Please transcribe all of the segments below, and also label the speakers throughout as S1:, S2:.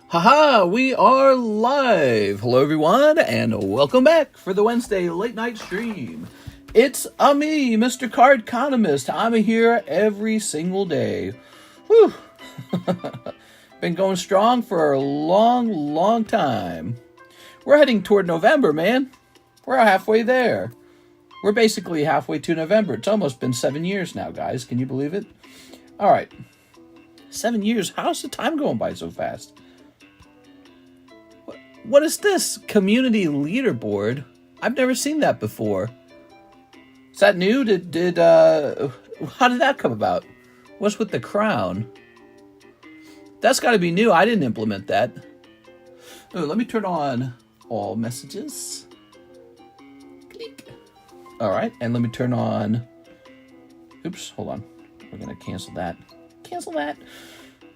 S1: Haha, we are live. Hello everyone, and welcome back for the Wednesday late night stream. It's me, Mr. Cardconomist. I'm here every single day. Whew. Been going strong for a long time. We're heading toward November, man. We're halfway there. We're basically halfway to November. It's almost been 7 years now, guys. Can you believe it? All right. 7 years. How's the time going by so fast? What is this? Community leaderboard? I've never seen that before. Is that new? How did that come about? What's with the crown? That's got to be new. I didn't implement that. Oh, let me turn on all messages. Click. All right, and let me turn on... Oops, hold on. We're going to cancel that. Cancel that.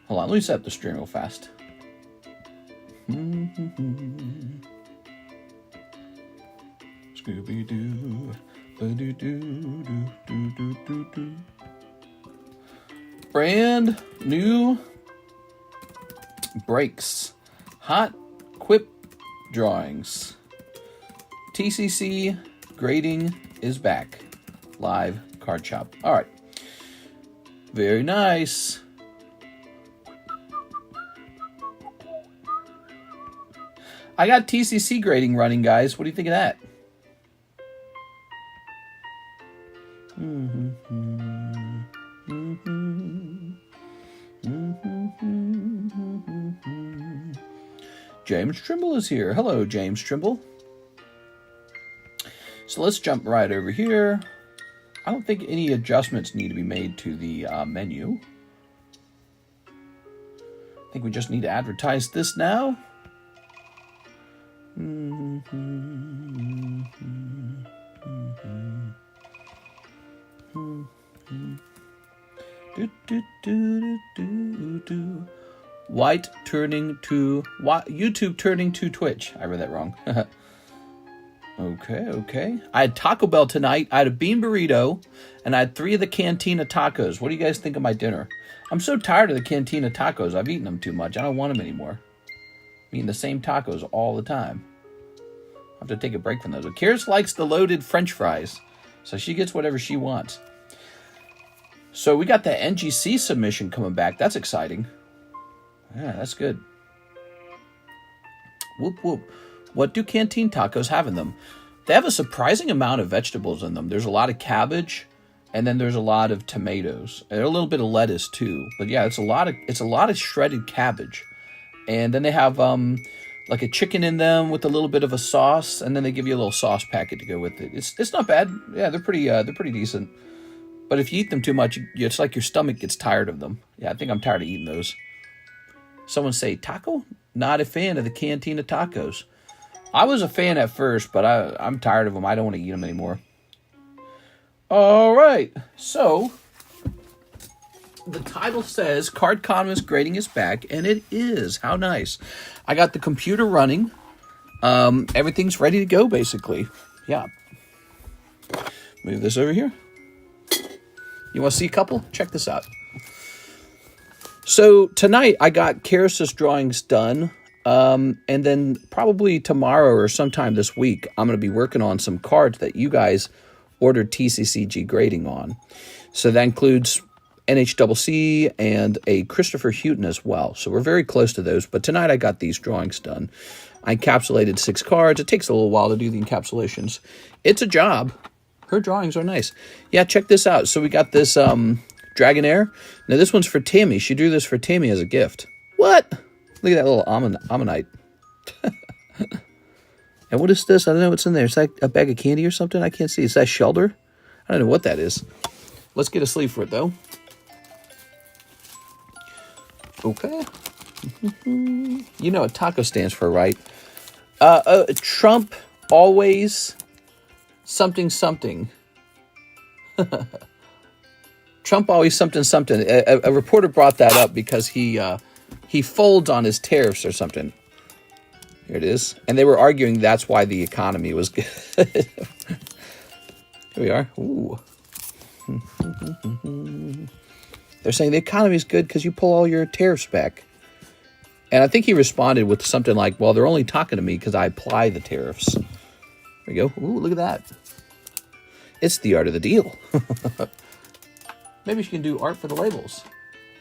S1: Hold on, let me set up the stream real fast. Scooby-Doo. Ba-do-do-do-do-do-do-do. Brand new breaks. Hot Kwip drawings. TCC grading is back. Live card shop. All right. Very nice. I got TCC grading running, guys. What do you think of that? James Trimble is here. Hello, James Trimble. So let's jump right over here. I don't think any adjustments need to be made to the menu. I think we just need to advertise this now. White turning to YouTube turning to Twitch. I read that wrong. Okay. I had Taco Bell tonight. I had a bean burrito, and I had 3 of the Cantina tacos. What do you guys think of my dinner? I'm so tired of the Cantina tacos. I've eaten them too much. I don't want them anymore. I'm eating the same tacos all the time. I have to take a break from those. But Karis likes the loaded French fries, so she gets whatever she wants. So we got the NGC submission coming back. That's exciting. Yeah, that's good. Whoop, whoop. What do canteen tacos have in them? They have a surprising amount of vegetables in them. There's a lot of cabbage, and then there's a lot of tomatoes, and a little bit of lettuce too. But yeah, it's a lot of shredded cabbage, and then they have like a chicken in them with a little bit of a sauce, and then they give you a little sauce packet to go with it. It's not bad. Yeah, they're pretty decent. But if you eat them too much, it's like your stomach gets tired of them. Yeah, I think I'm tired of eating those. Someone say, taco? Not a fan of the Cantina tacos. I was a fan at first, but I'm tired of them. I don't want to eat them anymore. All right. So, the title says, Cardconomist grading is back, and it is. How nice. I got the computer running. Everything's ready to go, basically. Yeah. Move this over here. You want to see a couple? Check this out. So tonight I got Karis's drawings done, and then probably tomorrow or sometime this week I'm going to be working on some cards that you guys ordered TCCG grading on. So that includes NHCC and a Christopher Houghton as well. So we're very close to those, but tonight I got these drawings done. I encapsulated 6 cards. It takes a little while to do the encapsulations. It's a job. Her drawings are nice. Yeah, check this out. So we got this Dragonair. Now this one's for Tammy. She drew this for Tammy as a gift. What? Look at that little ammonite. And what is this? I don't know what's in there. Is that a bag of candy or something? I can't see. Is that Shelter? I don't know what that is. Let's get a sleeve for it, though. Okay. You know what taco stands for, right? Trump always something. Trump always something. A reporter brought that up because he folds on his tariffs or something. Here it is. And they were arguing that's why the economy was good. Here we are. Ooh. They're saying the economy is good because you pull all your tariffs back. And I think he responded with something like, well, they're only talking to me because I apply the tariffs. There we go. Ooh, look at that. It's the art of the deal. Maybe she can do art for the labels.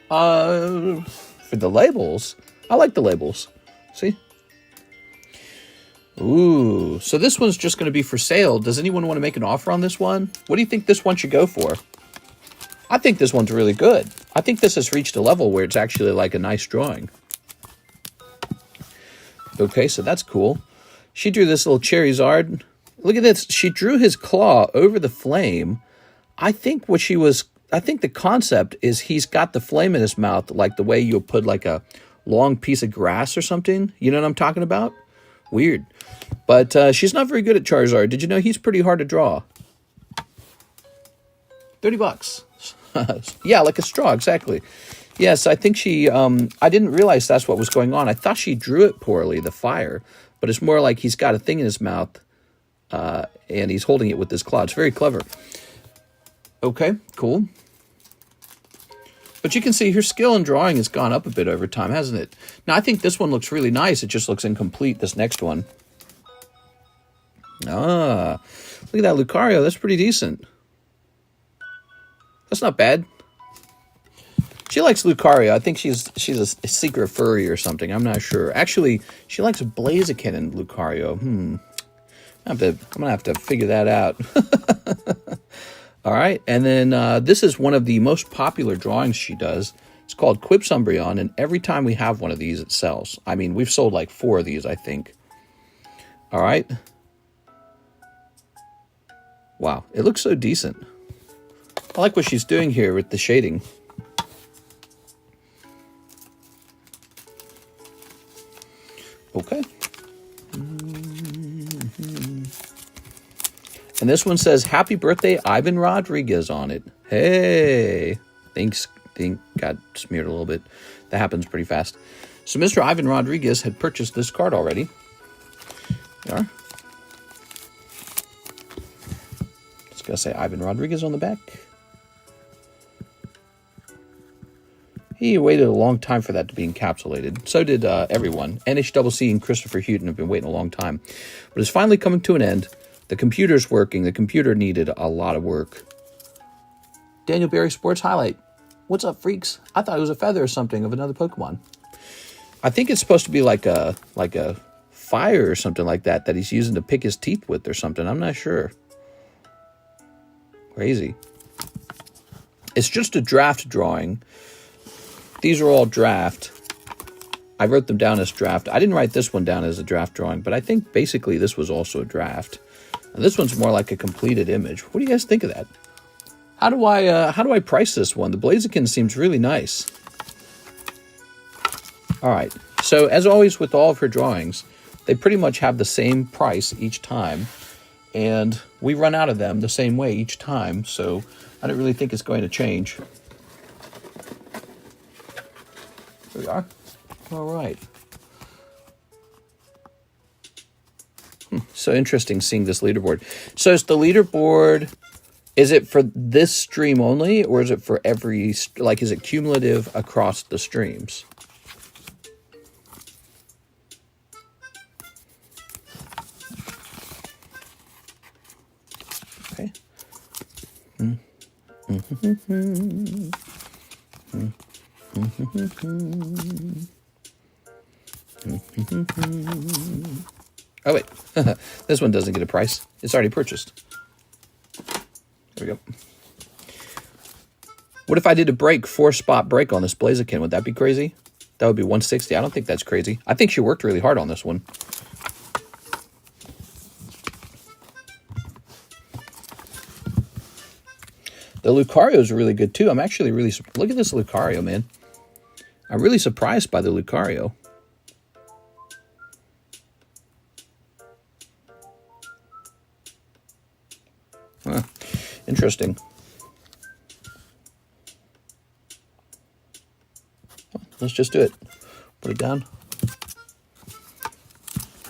S1: For the labels? I like the labels. See? Ooh, so this one's just going to be for sale. Does anyone want to make an offer on this one? What do you think this one should go for? I think this one's really good. I think this has reached a level where it's actually like a nice drawing. Okay, so that's cool. She drew this little Charizard. Look at this. She drew his claw over the flame. I think the concept is he's got the flame in his mouth like the way you'll put like a long piece of grass or something. You know what I'm talking about? Weird. But she's not very good at Charizard. Did you know he's pretty hard to draw? $30. Yeah, like a straw, exactly. Yes, I think she, I didn't realize that's what was going on. I thought she drew it poorly, the fire, but it's more like he's got a thing in his mouth, and he's holding it with his claw. It's very clever. Okay, cool. But you can see her skill in drawing has gone up a bit over time, hasn't it? Now, I think this one looks really nice. It just looks incomplete, this next one. Ah, look at that Lucario. That's pretty decent. That's not bad. She likes Lucario. I think she's a secret furry or something. I'm not sure. Actually, she likes Blaziken and Lucario. I'm gonna have to figure that out. All right, and then this is one of the most popular drawings she does. It's called Kwip Umbreon, and every time we have one of these, it sells. I mean, we've sold like 4 of these, I think. All right. Wow, it looks so decent. I like what she's doing here with the shading. Okay. And this one says, "Happy birthday, Ivan Rodriguez" on it. Hey. Thanks. Think got smeared a little bit. That happens pretty fast. So Mr. Ivan Rodriguez had purchased this card already. There are. It's going to say Ivan Rodriguez on the back. He waited a long time for that to be encapsulated. So did everyone. NHCC and Christopher Houghton have been waiting a long time. But it's finally coming to an end. The computer's working. The computer needed a lot of work. Daniel Berry Sports Highlight. What's up, freaks? I thought it was a feather or something of another Pokemon. I think it's supposed to be like a fire or something like that he's using to pick his teeth with or something. I'm not sure. Crazy. It's just a draft drawing. These are all draft. I wrote them down as draft. I didn't write this one down as a draft drawing, but I think basically this was also a draft. And this one's more like a completed image. What do you guys think of that? How do I price this one? The Blaziken seems really nice. All right. So as always with all of her drawings, they pretty much have the same price each time. And we run out of them the same way each time. So I don't really think it's going to change. Here we are. All right. So interesting seeing this leaderboard. So is the leaderboard, is it for this stream only, or is it for every, like, is it cumulative across the streams? Okay. Oh, wait. This one doesn't get a price. It's already purchased. There we go. What if I did a break, 4-spot break on this Blaziken? Would that be crazy? That would be 160. I don't think that's crazy. I think she worked really hard on this one. The Lucario is really good, too. I'm actually really... Look at this Lucario, man. I'm really surprised by the Lucario. Huh. Interesting. Let's just do it. Put it down.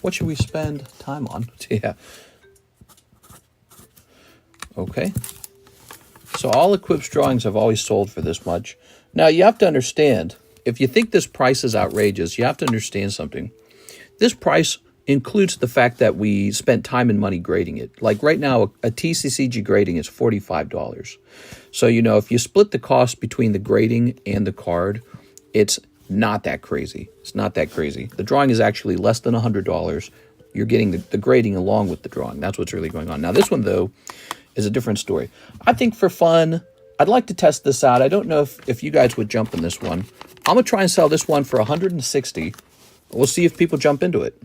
S1: What should we spend time on? Yeah. Okay. So all the Quip's drawings have always sold for this much. Now, you have to understand, if you think this price is outrageous, you have to understand something. This price includes the fact that we spent time and money grading it. Like right now, a TCCG grading is $45. So, you know, if you split the cost between the grading and the card, it's not that crazy. It's not that crazy. The drawing is actually less than $100. You're getting the grading along with the drawing. That's what's really going on. Now, this one, though, is a different story. I think for fun, I'd like to test this out. I don't know if you guys would jump in this one. I'm going to try and sell this one for $160. We'll see if people jump into it.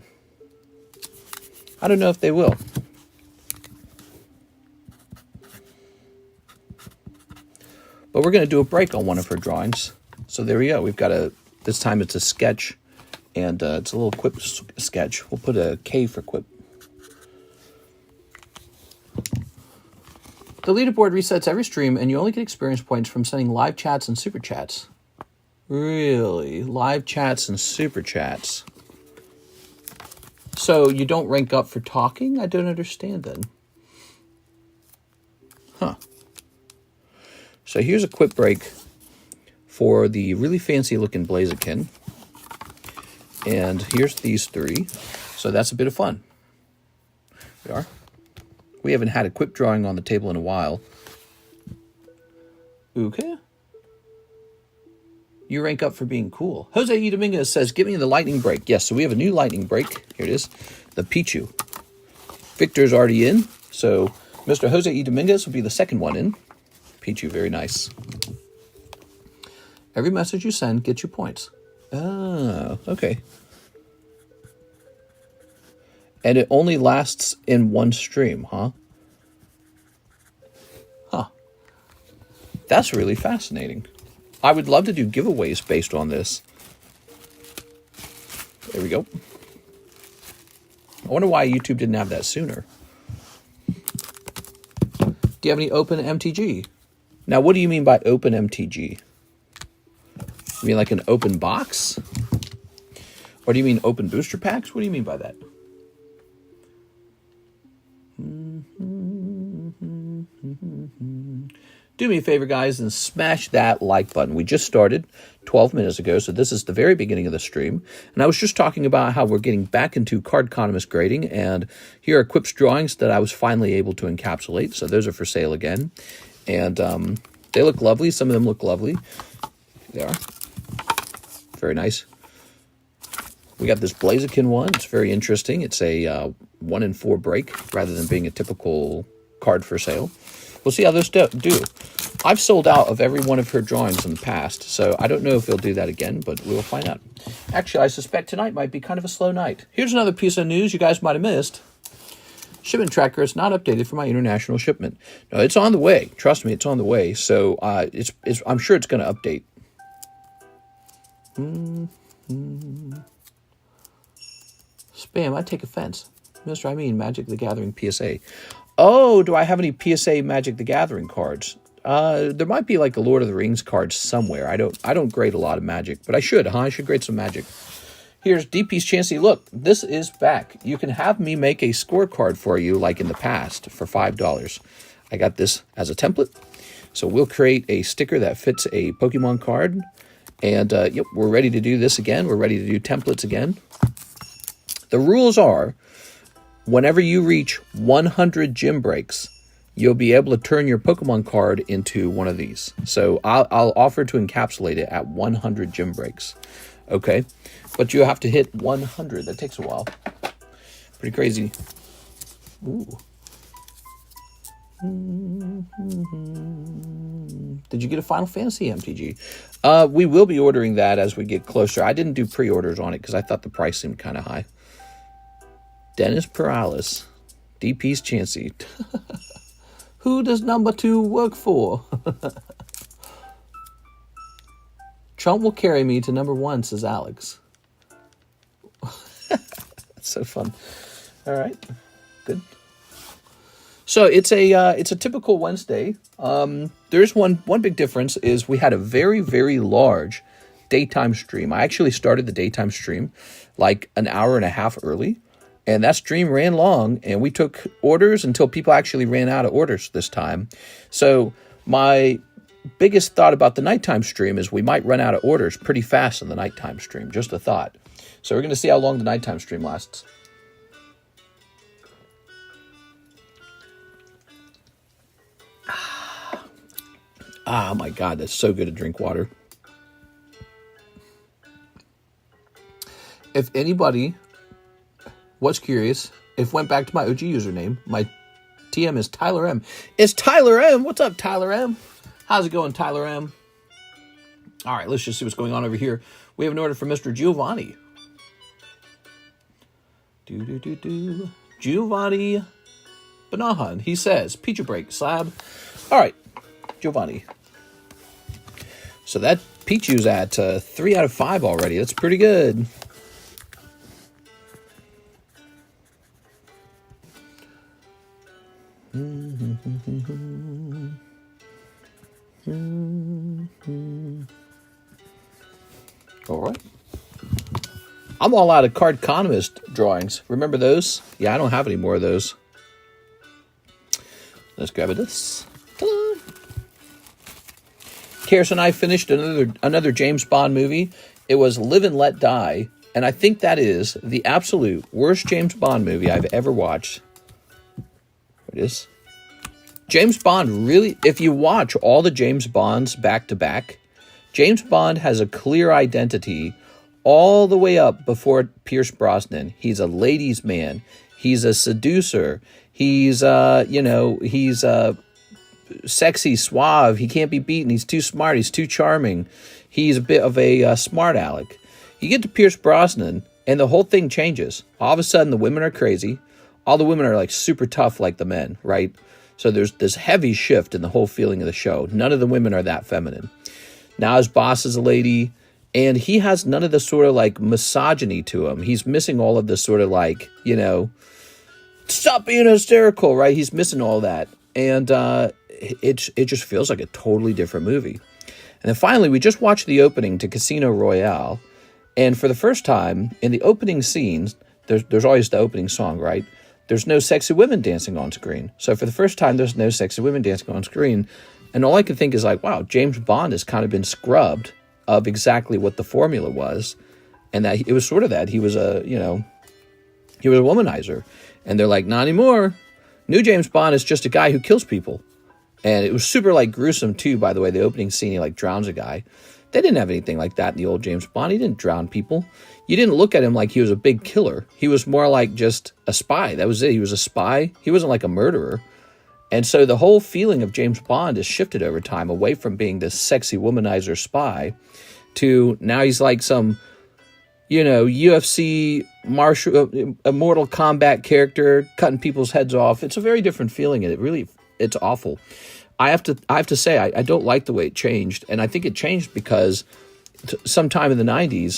S1: I don't know if they will. But we're going to do a break on one of her drawings. So there we go. We've got this time it's a sketch, and it's a little Kwip sketch. We'll put a K for Kwip. The leaderboard resets every stream, and you only get experience points from sending live chats and super chats. Really? Live chats and super chats. So you don't rank up for talking? I don't understand then. Huh. So here's a Kwip break for the really fancy looking Blaziken. And here's these three. So that's a bit of fun. We are. We haven't had a Kwip drawing on the table in a while. Okay. You rank up for being cool. Jose E. Dominguez says, give me the lightning break. Yes, so we have a new lightning break. Here it is. The Pichu. Victor's already in. So Mr. Jose E. Dominguez will be the second one in. Pichu, very nice. Every message you send gets you points. Ah, okay. And it only lasts in one stream, huh? Huh. That's really fascinating. I would love to do giveaways based on this. There we go. I wonder why YouTube didn't have that sooner. Do you have any open MTG? Now, what do you mean by open MTG? You mean like an open box? Or do you mean open booster packs? What do you mean by that? Do me a favor, guys, and smash that like button. We just started 12 minutes ago, so this is the very beginning of the stream. And I was just talking about how we're getting back into Carddass grading, and here are Kwip's drawings that I was finally able to encapsulate. So those are for sale again. And they look lovely. Some of them look lovely. They are. Very nice. We got this Blaziken one. It's very interesting. It's a 1 in 4 break rather than being a typical card for sale. We'll see how those do. I've sold out of every one of her drawings in the past, so I don't know if they'll do that again, but we'll find out. Actually, I suspect tonight might be kind of a slow night. Here's another piece of news you guys might have missed. Shipment tracker is not updated for my international shipment. No, it's on the way. Trust me, it's on the way. So I'm sure it's going to update. Spam, I take offense. Mr. I mean Magic the Gathering PSA. Oh, do I have any PSA Magic the Gathering cards? There might be like a Lord of the Rings card somewhere. I don't grade a lot of Magic, but I should, huh? I should grade some Magic. Here's DP's Chancey. Look, this is back. You can have me make a scorecard for you like in the past for $5. I got this as a template. So we'll create a sticker that fits a Pokemon card. And yep, we're ready to do this again. We're ready to do templates again. The rules are, whenever you reach 100 gym breaks, you'll be able to turn your Pokemon card into one of these. So I'll offer to encapsulate it at 100 gym breaks. Okay, but you have to hit 100. That takes a while. Pretty crazy. Ooh. Did you get a Final Fantasy MTG? We will be ordering that as we get closer. I didn't do pre-orders on it because I thought the price seemed kind of high. Dennis Perales. DP's Chancey. Who does number 2 work for? Trump will carry me to number 1, says Alex. That's so fun. All right. Good. So it's a typical Wednesday. There's one big difference is we had a very, very large daytime stream. I actually started the daytime stream like an hour and a half early. And that stream ran long, and we took orders until people actually ran out of orders this time. So my biggest thought about the nighttime stream is we might run out of orders pretty fast in the nighttime stream. Just a thought. So we're going to see how long the nighttime stream lasts. Ah, my God, that's so good to drink water. If anybody was curious, if went back to my OG username, my TM is Tyler M. It's Tyler M. What's up, Tyler M? How's it going, Tyler M? All right, let's just see what's going on over here. We have an order from Mr. Giovanni. Giovanni Banahan. He says, Pizza Break, Slab. All right, Giovanni. So that Pichu's at 3 out of 5 already. That's pretty good. All right. I'm all out of Carddass drawings. Remember those? Yeah, I don't have any more of those. Let's grab this. Karis and I finished another James Bond movie. It was Live and Let Die, and I think that is the absolute worst James Bond movie I've ever watched. It is. James Bond really, if you watch all the James Bonds back to back, James Bond has a clear identity all the way up before Pierce Brosnan. He's a ladies' man. He's a seducer. He's, he's sexy, suave. He can't be beaten. He's too smart. He's too charming. He's a bit of a smart aleck. You get to Pierce Brosnan, and the whole thing changes. All of a sudden, the women are crazy. All the women are like super tough like the men, right? So there's this heavy shift in the whole feeling of the show. None of the women are that feminine. Now his boss is a lady, and he has none of the sort of like misogyny to him. He's missing all of the sort of like, stop being hysterical, right? He's missing all that. And it just feels like a totally different movie. And then finally, we just watched the opening to Casino Royale. And for the first time, in the opening scenes, there's always the opening song, right? There's no sexy women dancing on screen. So for the first time, there's no sexy women dancing on screen. And all I could think is like, wow, James Bond has kind of been scrubbed of exactly what the formula was. And that it was sort of that. He was a womanizer. And they're like, not anymore. New James Bond is just a guy who kills people. And it was super like gruesome too, by the way. The opening scene, he like drowns a guy. They didn't have anything like that in the old James Bond. He didn't drown people. You didn't look at him like he was a big killer. He was more like just a spy. That was it. He was a spy. He wasn't like a murderer. And so the whole feeling of James Bond has shifted over time away from being this sexy womanizer spy to now he's like some, UFC Mortal Kombat character cutting people's heads off. It's a very different feeling, and it's awful. I have to say, I don't like the way it changed, and I think it changed because sometime in the 90s,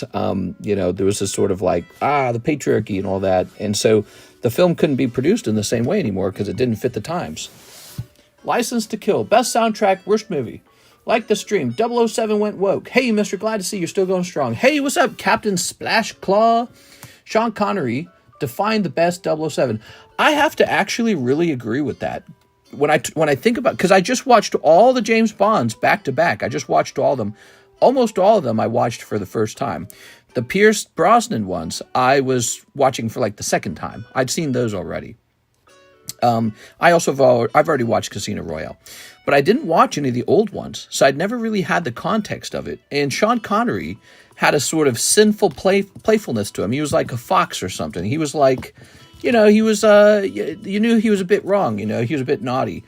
S1: there was this sort of like, the patriarchy and all that, and so the film couldn't be produced in the same way anymore because it didn't fit the times. License to Kill, best soundtrack, worst movie. Like the stream, 007 went woke. Hey, Mr. Glad to see you're still going strong. Hey, what's up, Captain Splash Claw? Sean Connery defined the best 007. I have to actually really agree with that. When I think about, because I just watched all the James Bonds back to back. I just watched all of them. Almost all of them I watched for the first time. The Pierce Brosnan ones I was watching for like the second time. I'd seen those already. I've already watched Casino Royale, but I didn't watch any of the old ones, so I'd never really had the context of it. And Sean Connery had a sort of sinful playfulness to him. He was like a fox or something. He was like, he was, you knew he was a bit wrong, he was a bit naughty.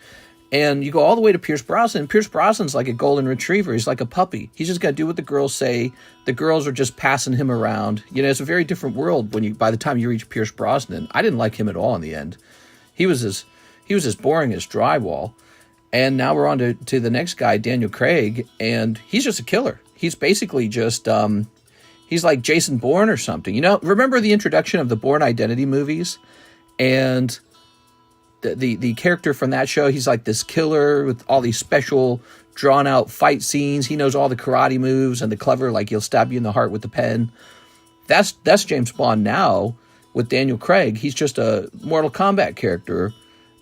S1: And you go all the way to Pierce Brosnan. Pierce Brosnan's like a golden retriever. He's like a puppy. He's just got to do what the girls say. The girls are just passing him around. It's a very different world by the time you reach Pierce Brosnan. I didn't like him at all in the end. He was as boring as drywall. And now we're on to the next guy, Daniel Craig, and he's just a killer. He's basically just, he's like Jason Bourne or something. Remember the introduction of the Bourne Identity movies? And the character from that show, he's like this killer with all these special drawn out fight scenes. He knows all the karate moves and the clever, like he'll stab you in the heart with the pen. That's James Bond now with Daniel Craig. He's just a Mortal Kombat character,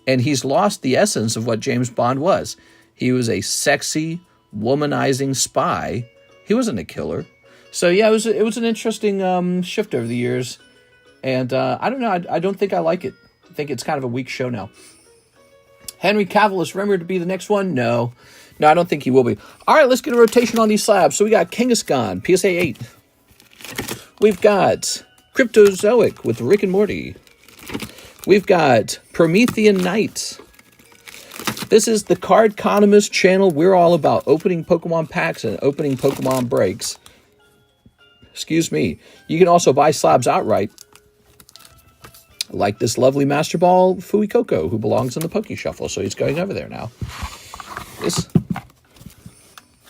S1: and he's lost the essence of what James Bond was. He was a sexy womanizing spy. He wasn't a killer. So yeah, it was an interesting shift over the years. And I don't know. I don't think I like it. I think it's kind of a weak show now. Henry Cavill is rumored to be the next one. No, I don't think he will be. All right, let's get a rotation on these slabs. So we got Kangaskhan, PSA 8. We've got Cryptozoic with Rick and Morty. We've got Promethean Knight. This is the Cardconomist channel. We're all about opening Pokemon packs and opening Pokemon breaks. Excuse me. You can also buy slabs outright. Like this lovely Master Ball Fuecoco, who belongs in the Poke Shuffle. So he's going over there now. This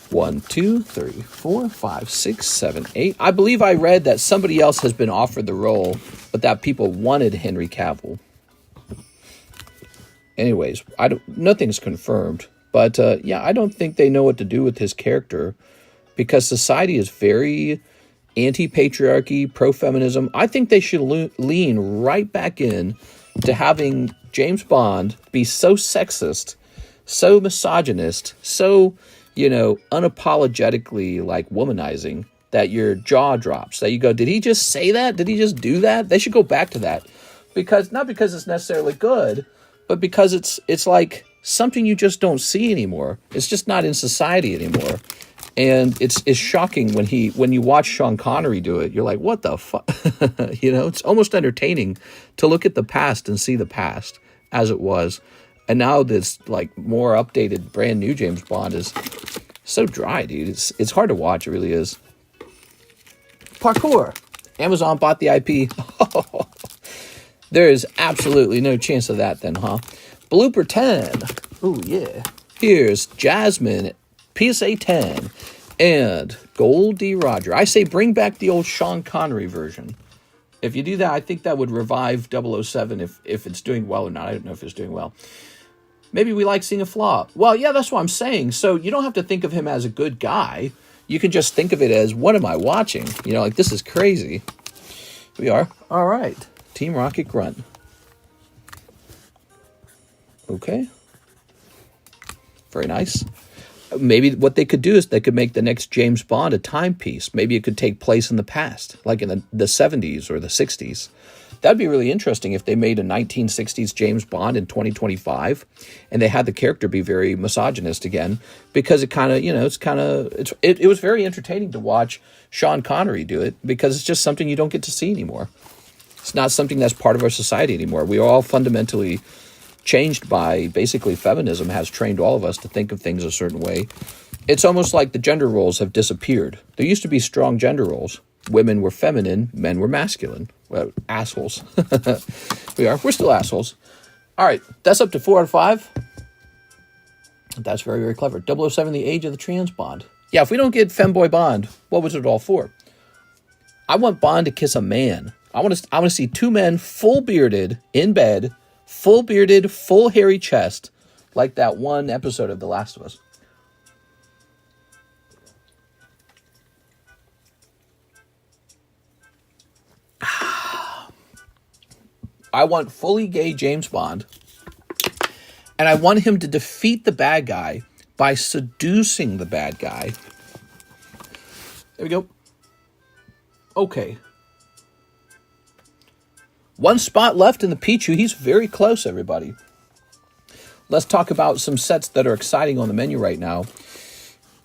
S1: 1, 2, 3, 4, 5, 6, 7, 8. I believe I read that somebody else has been offered the role, but that people wanted Henry Cavill. Anyways, nothing's confirmed. But yeah, I don't think they know what to do with his character because society is very anti-patriarchy, pro-feminism. I think they should lean right back in to having James Bond be so sexist, so misogynist, so, unapologetically like womanizing that your jaw drops, that you go, did he just say that? Did he just do that? They should go back to that not because it's necessarily good, but because it's like something you just don't see anymore. It's just not in society anymore. And it's shocking when you watch Sean Connery do it. You're like, what the fuck? It's almost entertaining to look at the past and see the past as it was. And now this like more updated, brand new James Bond is so dry, dude. It's hard to watch. It really is. Parkour. Amazon bought the IP. There is absolutely no chance of that then, huh? Blooper 10. Oh, yeah. Here's Jasmine, PSA 10, and Goldie Roger. I say bring back the old Sean Connery version. If you do that, I think that would revive 007 if it's doing well or not. I don't know if it's doing well. Maybe we like seeing a flaw. Well, yeah, that's what I'm saying. So you don't have to think of him as a good guy. You can just think of it as, what am I watching? Like, this is crazy. We are. All right. Team Rocket Grunt. Okay. Very nice. Maybe what they could do is they could make the next James Bond a timepiece. Maybe it could take place in the past, like in the 70s or the 60s. That'd be really interesting if they made a 1960s James Bond in 2025 and they had the character be very misogynist again, because it kind of, it was very entertaining to watch Sean Connery do it, because it's just something you don't get to see anymore. It's not something that's part of our society anymore. We are all fundamentally changed by, basically, feminism has trained all of us to think of things a certain way. It's almost like the gender roles have disappeared. There used to be strong gender roles. Women were feminine, men were masculine. Well, assholes. We're still assholes. All right, that's up to 4 out of 5. That's very, very clever. 007, the age of the trans Bond. Yeah, if we don't get femboy Bond, what was it all for? I want Bond to kiss a man. I want to see two men full bearded in bed, full bearded, full hairy chest, like that one episode of The Last of Us. I want fully gay James Bond, and I want him to defeat the bad guy by seducing the bad guy. There we go. Okay. One spot left in the Pichu. He's very close, everybody. Let's talk about some sets that are exciting on the menu right now.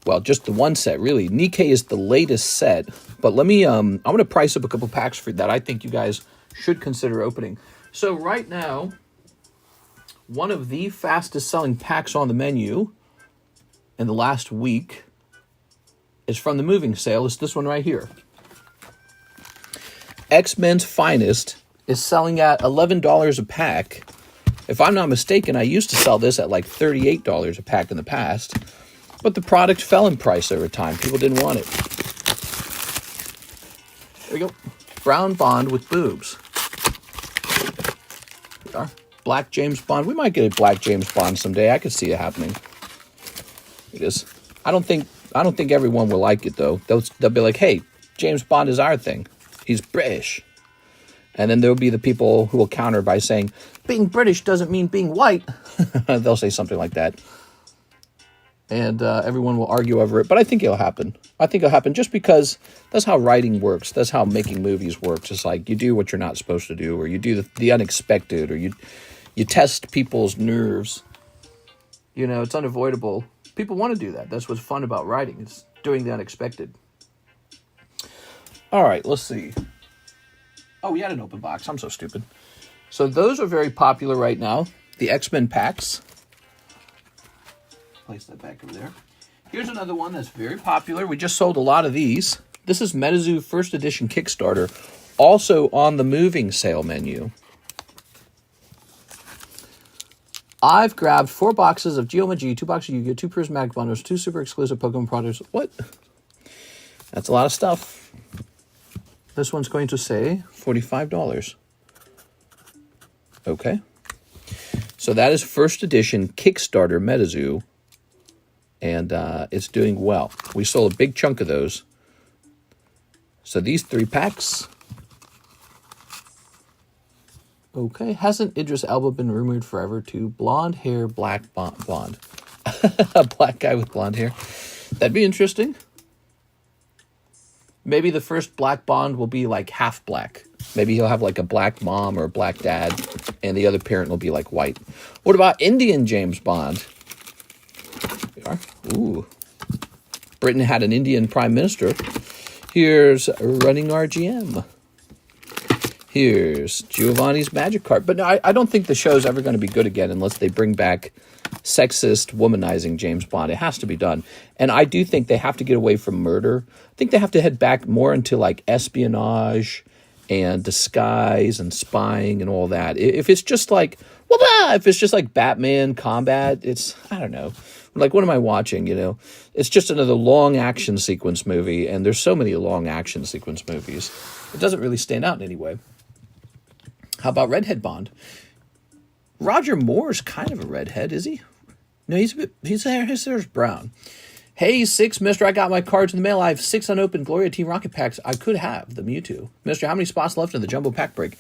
S1: Well, just the one set, really. Nikke is the latest set. But let me, I'm going to price up a couple packs for that I think you guys should consider opening. So right now, one of the fastest selling packs on the menu in the last week is from the moving sale. It's this one right here. XMEN's Finest is selling at $11 a pack. If I'm not mistaken, I used to sell this at like $38 a pack in the past, but the product fell in price over time. People didn't want it. There we go. Brown Bond with boobs. There we are. Black James Bond. We might get a Black James Bond someday. I could see it happening. It is. I don't think everyone will like it though. They'll be like, "Hey, James Bond is our thing. He's British." And then there'll be the people who will counter by saying, being British doesn't mean being white. They'll say something like that. and everyone will argue over it, but I think it'll happen. I think it'll happen just because that's how writing works. That's how making movies works. It's like you do what you're not supposed to do, or you do the unexpected, or you test people's nerves. You know, it's unavoidable. People want to do that. That's what's fun about writing. It's doing the unexpected. All right, let's see. Oh, we had an open box. I'm so stupid. So those are very popular right now. The XMEN packs. Place that back over there. Here's another one that's very popular. We just sold a lot of these. This is Metazoo First Edition Kickstarter, also on the moving sale menu. I've grabbed 4 boxes of Geomagy, 2 boxes of Yu-Gi-Oh!, 2 prismatic bundles, 2 super exclusive Pokemon products. What? That's a lot of stuff. This one's going to say $45. Okay. So that is First Edition Kickstarter Metazoo. And it's doing well. We sold a big chunk of those. So these 3 packs. Okay. Hasn't Idris Elba been rumored forever to blonde hair, black blonde? A black guy with blonde hair. That'd be interesting. Maybe the first black Bond will be like half black. Maybe he'll have like a black mom or a black dad, and the other parent will be like white. What about Indian James Bond? We are. Ooh. Britain had an Indian prime minister. Here's Running RGM. Here's Giovanni's Magic Card. But no, I don't think the show's ever going to be good again unless they bring back sexist, womanizing James Bond. It has to be done. And I do think they have to get away from murder. I think they have to head back more into like espionage and disguise and spying and all that. If it's just like, if it's just like Batman combat, it's, I don't know. Like, what am I watching, you know? It's just another long action sequence movie, and there's so many long action sequence movies. It doesn't really stand out in any way. How about Redhead Bond? Roger Moore's kind of a redhead, is he? No, his hair's brown. Hey, 6, mister, I got my cards in the mail. I have 6 unopened Gloria Team Rocket Packs. I could have the Mewtwo. Mister, how many spots left in the Jumbo Pack Break?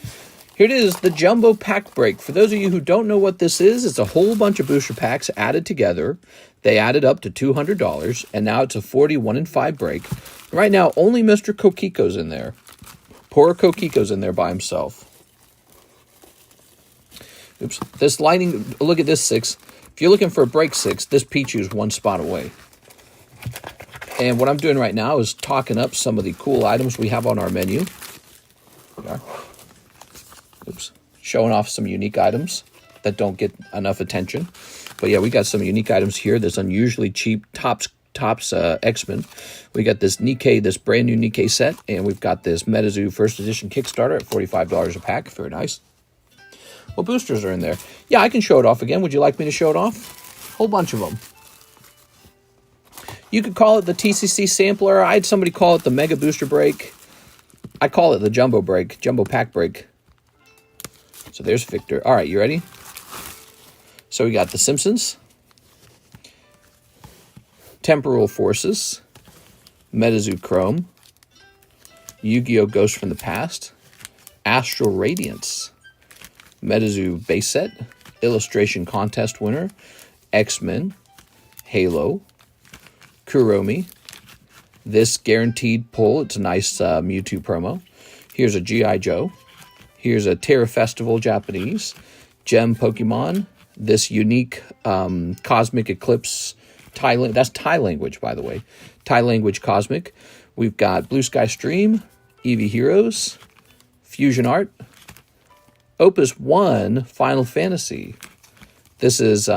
S1: Here it is, the Jumbo Pack Break. For those of you who don't know what this is, it's a whole bunch of booster packs added together. They added up to $200, and now it's a 41 and 5 break. Right now, only Mr. Kokiko's in there. Poor Kokiko's in there by himself. Oops. This lighting, look at this 6. If you're looking for a break 6, this Pichu's 1 spot away. And what I'm doing right now is talking up some of the cool items we have on our menu. Oops. Showing off some unique items that don't get enough attention. But yeah, we got some unique items here. This unusually cheap Tops XMEN. We got this Nikke, this brand new Nikke set. And we've got this Metazoo First Edition Kickstarter at $45 a pack. Very nice. What boosters are in there? Yeah, I can show it off again. Would you like me to show it off? Whole bunch of them. You could call it the TCC Sampler. I had somebody call it the Mega Booster Break. I call it the Jumbo Break, Jumbo Pack Break. So there's Victor. All right, you ready? So we got the Simpsons, Temporal Forces, Metazoo Chrome, Yu-Gi-Oh! Ghost from the Past, Astral Radiance, Metazoo Base Set, Illustration Contest Winner, XMEN, Halo, Kuromi. This guaranteed pull. It's a nice Mewtwo promo. Here's a GI Joe. Here's a Terra Festival Japanese. Gem Pokemon. This unique Cosmic Eclipse Thai. That's Thai language, by the way. Thai language Cosmic. We've got Blue Sky Stream, Eevee Heroes, Fusion Art, Opus 1, Final Fantasy. This is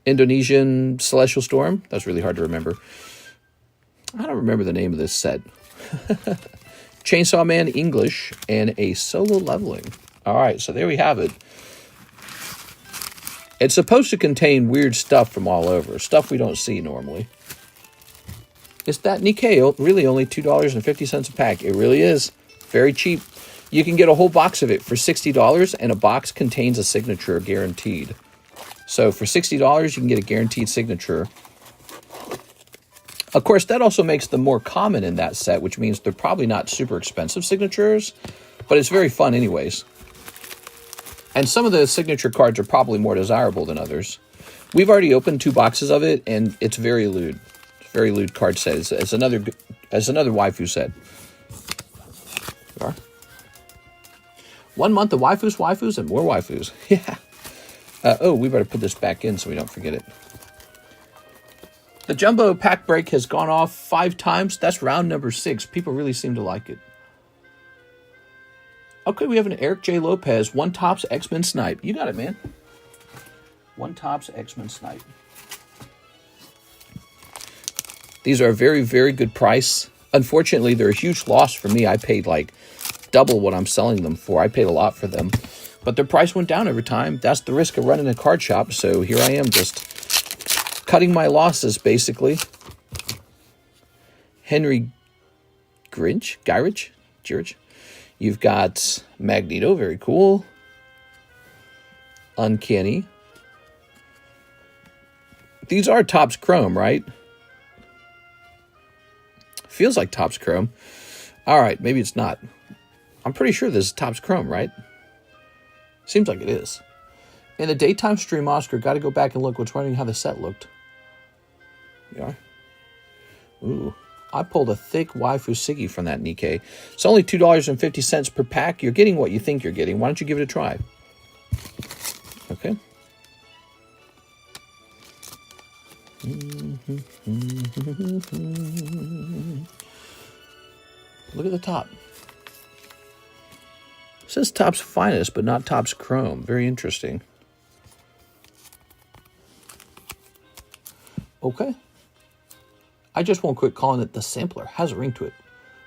S1: Indonesian Celestial Storm. That's really hard to remember. I don't remember the name of this set. Chainsaw Man English and a solo leveling. All right, so there we have it. It's supposed to contain weird stuff from all over, stuff we don't see normally. It's that Nikke, really only $2.50 a pack. It really is very cheap. You can get a whole box of it for $60, and a box contains a signature guaranteed. So for $60, you can get a guaranteed signature. Of course, that also makes them more common in that set, which means they're probably not super expensive signatures, but it's very fun anyways. And some of the signature cards are probably more desirable than others. We've already opened 2 boxes of it, and it's very lewd. It's very lewd card set. It's another waifu set. There are. 1 month of waifus, and more waifus. Yeah. Oh, we better put this back in so we don't forget it. The jumbo pack break has gone off 5 times. That's round number 6. People really seem to like it. Okay, we have an Eric J. Lopez, 1 Tops X-Men Snipe. You got it, man. 1 Tops X-Men Snipe. These are a very, very good price. Unfortunately, they're a huge loss for me. I paid like double what I'm selling them for. I paid a lot for them. But their price went down over time. That's the risk of running a card shop. So here I am just cutting my losses, basically. Henry Gyrich. You've got Magneto, very cool. Uncanny. These are Topps Chrome, right? Feels like Topps Chrome. All right, maybe it's not. I'm pretty sure this is Topps Chrome, right? Seems like it is. In the daytime stream, Oscar, got to go back and look. What's wondering how the set looked. Yeah. Ooh. I pulled a thick waifu Siggy from that Nikke. It's only $2.50 per pack. You're getting what you think you're getting. Why don't you give it a try? Okay. Look at the top. It says Topps Finest, but not Topps Chrome. Very interesting. Okay. I just won't quit calling it the sampler. Has a ring to it.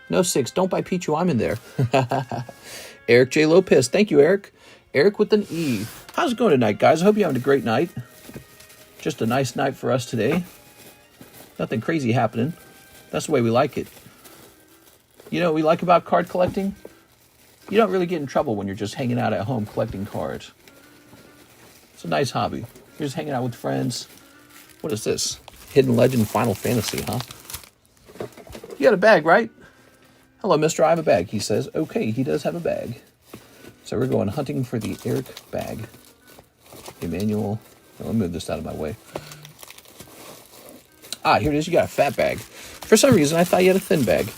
S1: No 6. Don't buy Pichu. I'm in there. Eric J. Lopez. Thank you, Eric. Eric with an E. How's it going tonight, guys? I hope you're having a great night. Just a nice night for us today. Nothing crazy happening. That's the way we like it. You know what we like about card collecting? You don't really get in trouble when you're just hanging out at home collecting cards. It's a nice hobby. You're just hanging out with friends. What is this? Hidden Legend Final Fantasy, huh? You got a bag, right? Hello, mister, I have a bag, he says. Okay, he does have a bag. So we're going hunting for the Eric bag. Emmanuel. Oh, let me move this out of my way. Ah, here it is. You got a fat bag. For some reason, I thought you had a thin bag.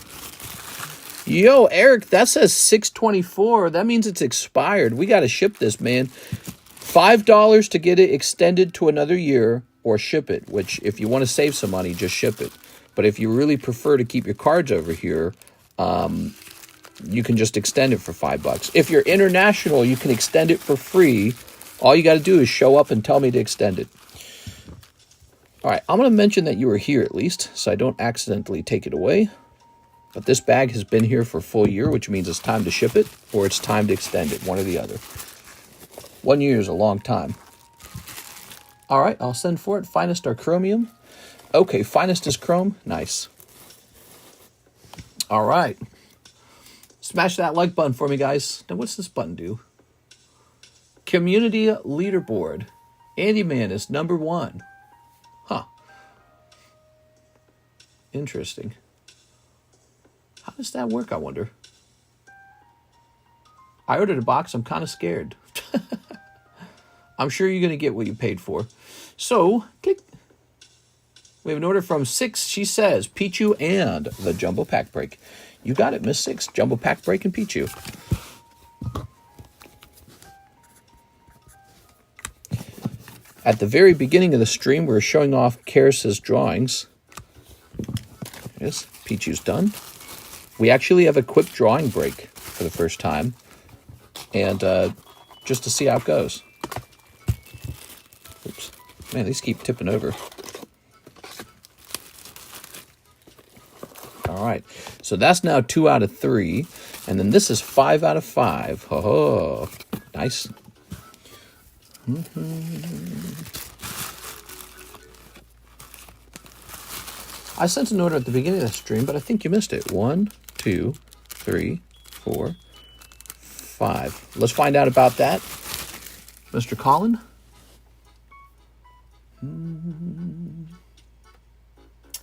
S1: Yo, Eric, that says $6.24. That means it's expired. We got to ship this, man. $5 to get it extended to another year or ship it, which if you want to save some money, just ship it. But if you really prefer to keep your cards over here, you can just extend it for $5. If you're international, you can extend it for free. All you got to do is show up and tell me to extend it. All right, I'm going to mention that you were here at least, so I don't accidentally take it away. But this bag has been here for a full year, which means it's time to ship it or it's time to extend it, one or the other. 1 year is a long time. All right, I'll send for it. Finest are chromium. Okay, finest is chrome. Nice. All right. Smash that like button for me, guys. Now, what's this button do? Community leaderboard. Andy Man is number 1. Huh. Interesting. How does that work, I wonder? I ordered a box. I'm kind of scared. I'm sure you're going to get what you paid for. So, click. We have an order from 6. She says, Pichu and the Jumbo Pack Break. You got it, Miss 6. Jumbo Pack Break and Pichu. At the very beginning of the stream, we were showing off Karis's drawings. Yes, Pichu's done. We actually have a Kwip drawing break for the first time. And just to see how it goes. Oops. Man, these keep tipping over. All right. So that's now 2 out of 3. And then this is 5 out of 5. Oh, nice. I sent an order at the beginning of the stream, but I think you missed it. 1, 2, 3, 4, 5. Let's find out about that. Mr. Colin?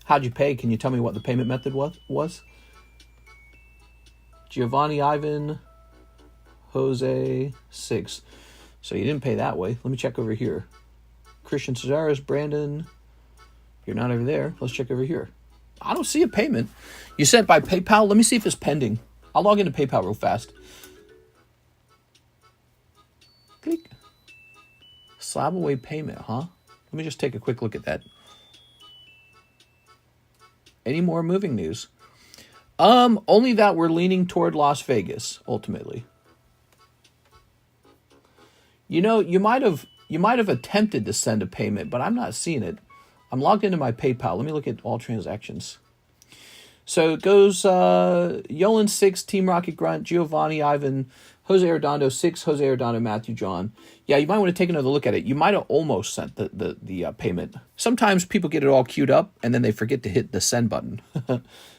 S1: How'd you pay? Can you tell me what the payment method was? Giovanni Ivan Jose 6. So you didn't pay that way. Let me check over here. Christian Cesaris, Brandon. You're not over there. Let's check over here. I don't see a payment. You sent by PayPal? Let me see if it's pending. I'll log into PayPal real fast. Click. Slab away payment, huh? Let me just take a quick look at that. Any more moving news? Only that we're leaning toward Las Vegas, ultimately. You know, you might have attempted to send a payment, but I'm not seeing it. I'm logged into my PayPal. Let me look at all transactions. So it goes Yolan 6, Team Rocket Grunt, Giovanni, Ivan, Jose Arredondo 6, Jose Arredondo, Matthew, John. Yeah, you might want to take another look at it. You might have almost sent the payment. Sometimes people get it all queued up and then they forget to hit the send button.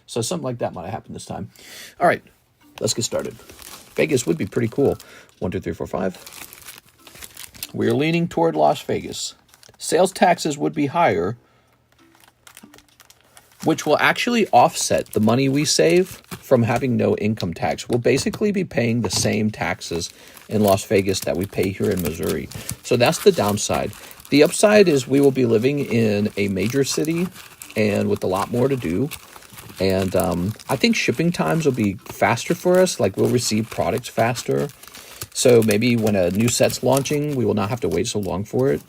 S1: So something like that might have happened this time. All right, let's get started. Vegas would be pretty cool. 1, 2, 3, 4, 5. We are leaning toward Las Vegas. Sales taxes would be higher, which will actually offset the money we save from having no income tax. We'll basically be paying the same taxes in Las Vegas that we pay here in Missouri. So that's the downside. The upside is we will be living in a major city and with a lot more to do. And I think shipping times will be faster for us. Like we'll receive products faster. So maybe when a new set's launching, we will not have to wait so long for it.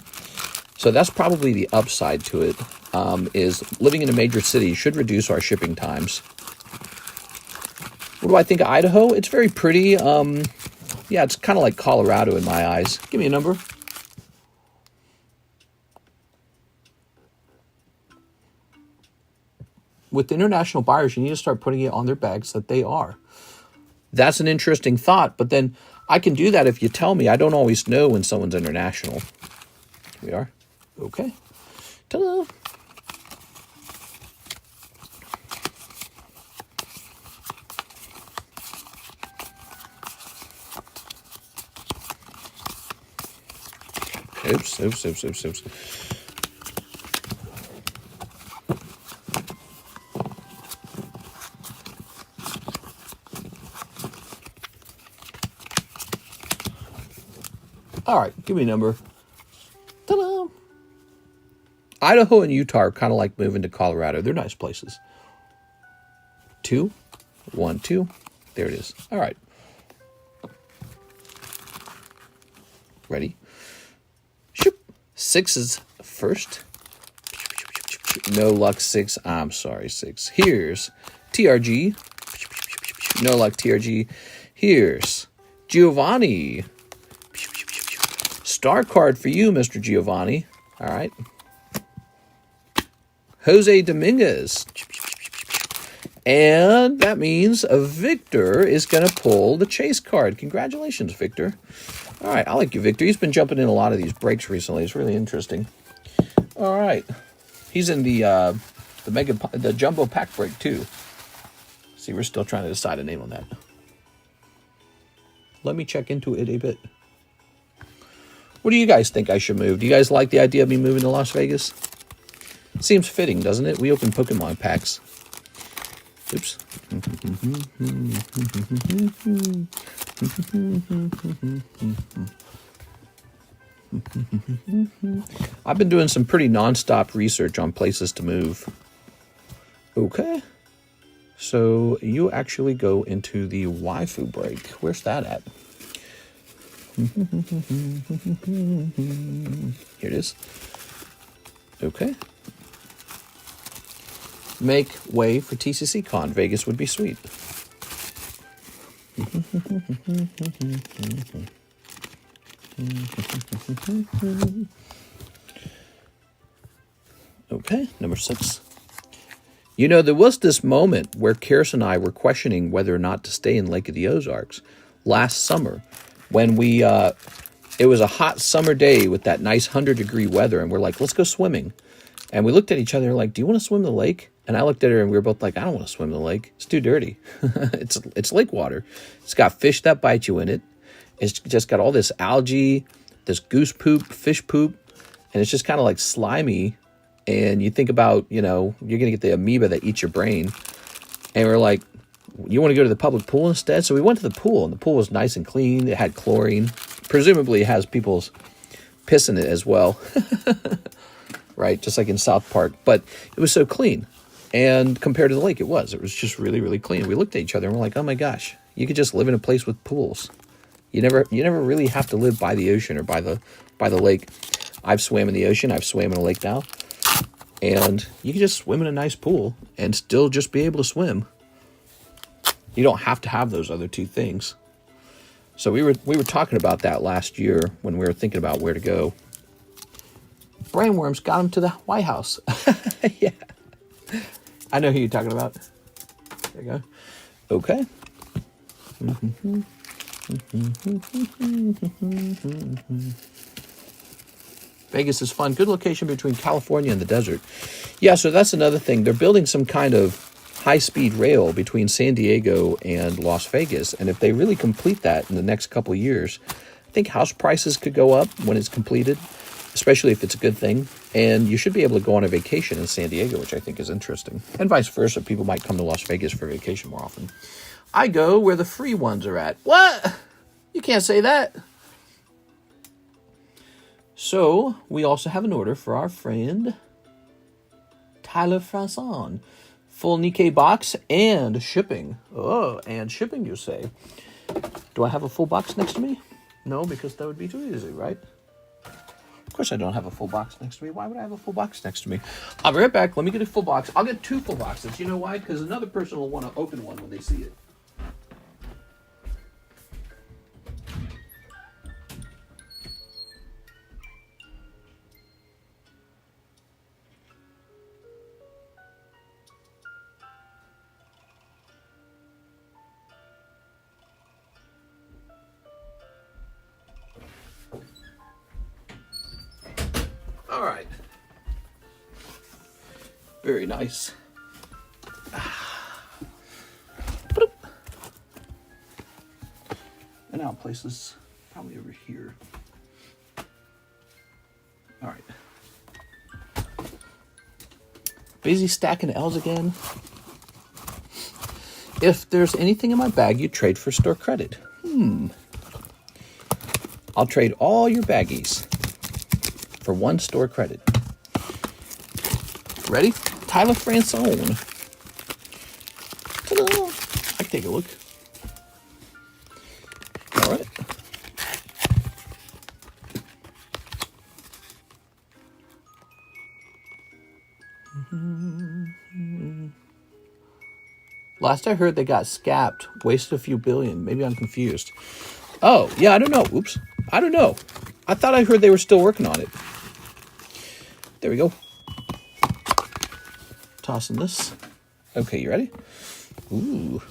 S1: So that's probably the upside to it, is living in a major city should reduce our shipping times. What do I think of Idaho? It's very pretty. Yeah, it's kind of like Colorado in my eyes. Give me a number. With international buyers, you need to start putting it on their bags that they are. That's an interesting thought, but then I can do that if you tell me. I don't always know when someone's international. Here we are. Okay. Ta-da. Oops. All right, give me a number. Ta-da! Idaho and Utah are kind of like moving to Colorado. They're nice places. 2, 1, 2. There it is. All right. Ready? Shoop. 6 is first. No luck 6. I'm sorry, 6. Here's TRG. No luck TRG. Here's Giovanni. Star card for you, Mr. Giovanni. All right. Jose Dominguez. And that means Victor is going to pull the chase card. Congratulations, Victor. All right, I like you, Victor. He's been jumping in a lot of these breaks recently. It's really interesting. All right. He's in the jumbo pack break, too. See, we're still trying to decide a name on that. Let me check into it a bit. What do you guys think I should move? Do you guys like the idea of me moving to Las Vegas? Seems fitting, doesn't it? We open Pokemon packs. Oops. I've been doing some pretty non-stop research on places to move. Okay. So you actually go into the waifu break. Where's that at? Here it is. Okay. Make way for TCC Con. Vegas would be sweet. Okay, number 6. You know, there was this moment where Karis and I were questioning whether or not to stay in Lake of the Ozarks last summer when it was a hot summer day with that nice 100-degree weather, and we're like, let's go swimming. And we looked at each other like, do you want to swim the lake? And I looked at her and we were both like, I don't want to swim the lake. It's too dirty. It's lake water. It's got fish that bite you in it. It's just got all this algae, this goose poop, fish poop, and it's just kind of like slimy. And you think about, you know, you're going to get the amoeba that eats your brain. And we're like, you want to go to the public pool instead? So we went to the pool, and the pool was nice and clean. It had chlorine. Presumably it has people's piss in it as well. Right, just like in South Park. But it was so clean. And compared to the lake, it was just really, really clean. We looked at each other and we're like, oh my gosh, you could just live in a place with pools. You never really have to live by the ocean or by the lake. I've swam in the ocean. I've swam in a lake now. And you can just swim in a nice pool and still just be able to swim. You don't have to have those other two things. So we were talking about that last year when we were thinking about where to go. Brainworms got him to the White House. Yeah. I know who you're talking about. There you go. Okay. Vegas is fun. Good location between California and the desert. Yeah, so that's another thing. They're building some kind of high-speed rail between San Diego and Las Vegas. And if they really complete that in the next couple of years, I think house prices could go up when it's completed, especially if it's a good thing. And you should be able to go on a vacation in San Diego, which I think is interesting. And vice versa. People might come to Las Vegas for vacation more often. I go where the free ones are at. What? You can't say that. So, we also have an order for our friend Tyler Frasson. Full Nikke box and shipping. Oh, and shipping, you say. Do I have a full box next to me? No, because that would be too easy, right? Of course I don't have a full box next to me. Why would I have a full box next to me? I'll be right back. Let me get a full box. I'll get 2 full boxes. You know why? Because another person will want to open one when they see it. All right. Very nice. And I'll place this probably over here. All right. Busy stacking L's again. If there's anything in my bag you trade for store credit. I'll trade all your baggies for 1 store credit. Ready? Tyler Frasson. Ta-da! I can take a look. All right. Last I heard, they got scapped, wasted a few billion. Maybe I'm confused. Oh, yeah, I don't know. Oops. I don't know. I thought I heard they were still working on it. There we go. Tossing this. Okay, you ready? Ooh.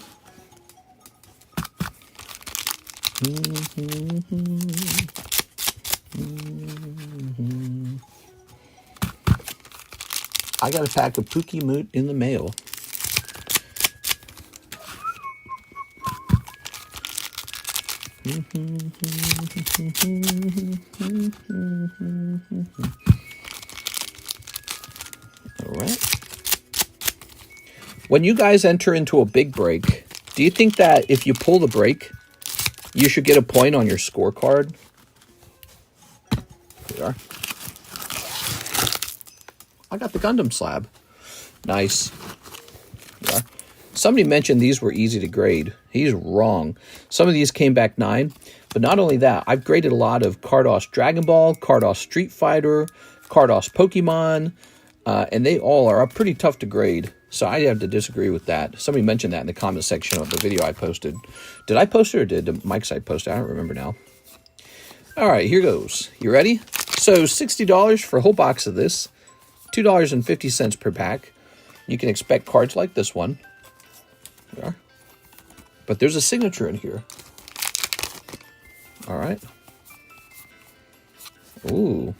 S1: I got a pack of Pookie Moot in the mail. All right. When you guys enter into a big break, do you think that if you pull the break, you should get a point on your scorecard? Here we are. I got the Gundam slab. Nice. Yeah. Somebody mentioned these were easy to grade. He's wrong. Some of these came back 9. But not only that, I've graded a lot of Carddass Dragon Ball, Carddass Street Fighter, Carddass Pokemon, and they all are pretty tough to grade. So I have to disagree with that. Somebody mentioned that in the comment section of the video I posted. Did I post it or did Mike's site post it? I don't remember now. All right, here goes. You ready? So $60 for a whole box of this. $2.50 per pack. You can expect cards like this one. There are. But there's a signature in here. All right. Ooh.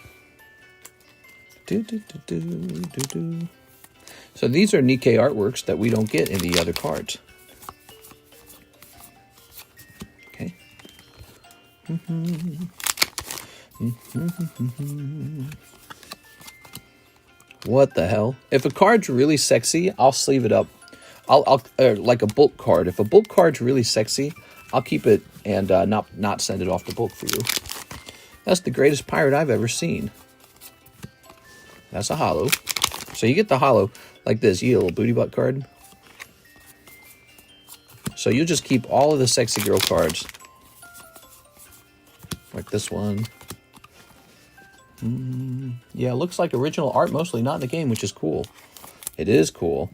S1: So these are Nikke artworks that we don't get in the other cards. Okay. What the hell? If a card's really sexy, I'll sleeve it up. I'll like a bulk card. If a bulk card's really sexy, I'll keep it and not send it off to bulk for you. That's the greatest pirate I've ever seen. That's a holo. So you get the holo like this. You get a little booty butt card. So you just keep all of the sexy girl cards. Like this one. Yeah, it looks like original art mostly, not in the game, which is cool. It is cool.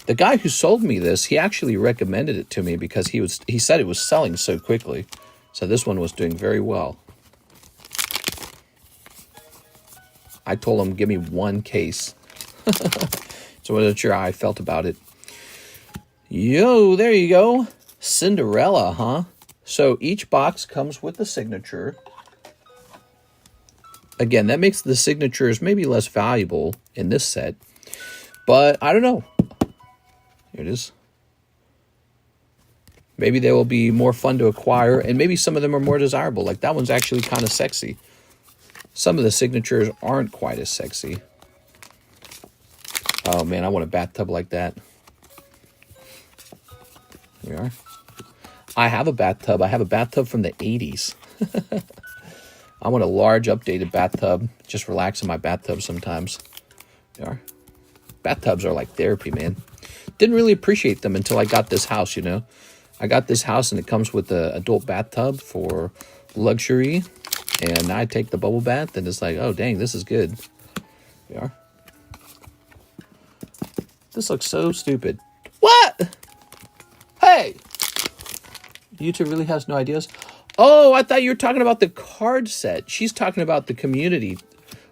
S1: The guy who sold me this, he actually recommended it to me because he said it was selling so quickly. So this one was doing very well. I told him, give me one case. So I wasn't sure how I felt about it. Yo, there you go. Cinderella, huh? So each box comes with the signature. Again, that makes the signatures maybe less valuable in this set. But I don't know. Here it is. Maybe they will be more fun to acquire, and maybe some of them are more desirable. Like that one's actually kind of sexy. Some of the signatures aren't quite as sexy. Oh man, I want a bathtub like that. Here we are. I have a bathtub. I have a bathtub from the 80s. I want a large updated bathtub. Just relax in my bathtub sometimes. There are. Bathtubs are like therapy, man. Didn't really appreciate them until I got this house, you know. I got this house and it comes with an adult bathtub for luxury. And now I take the bubble bath and it's like, oh, dang, this is good. There we are. This looks so stupid. What? Hey! YouTube really has no ideas. Oh, I thought you were talking about the card set. She's talking about the community.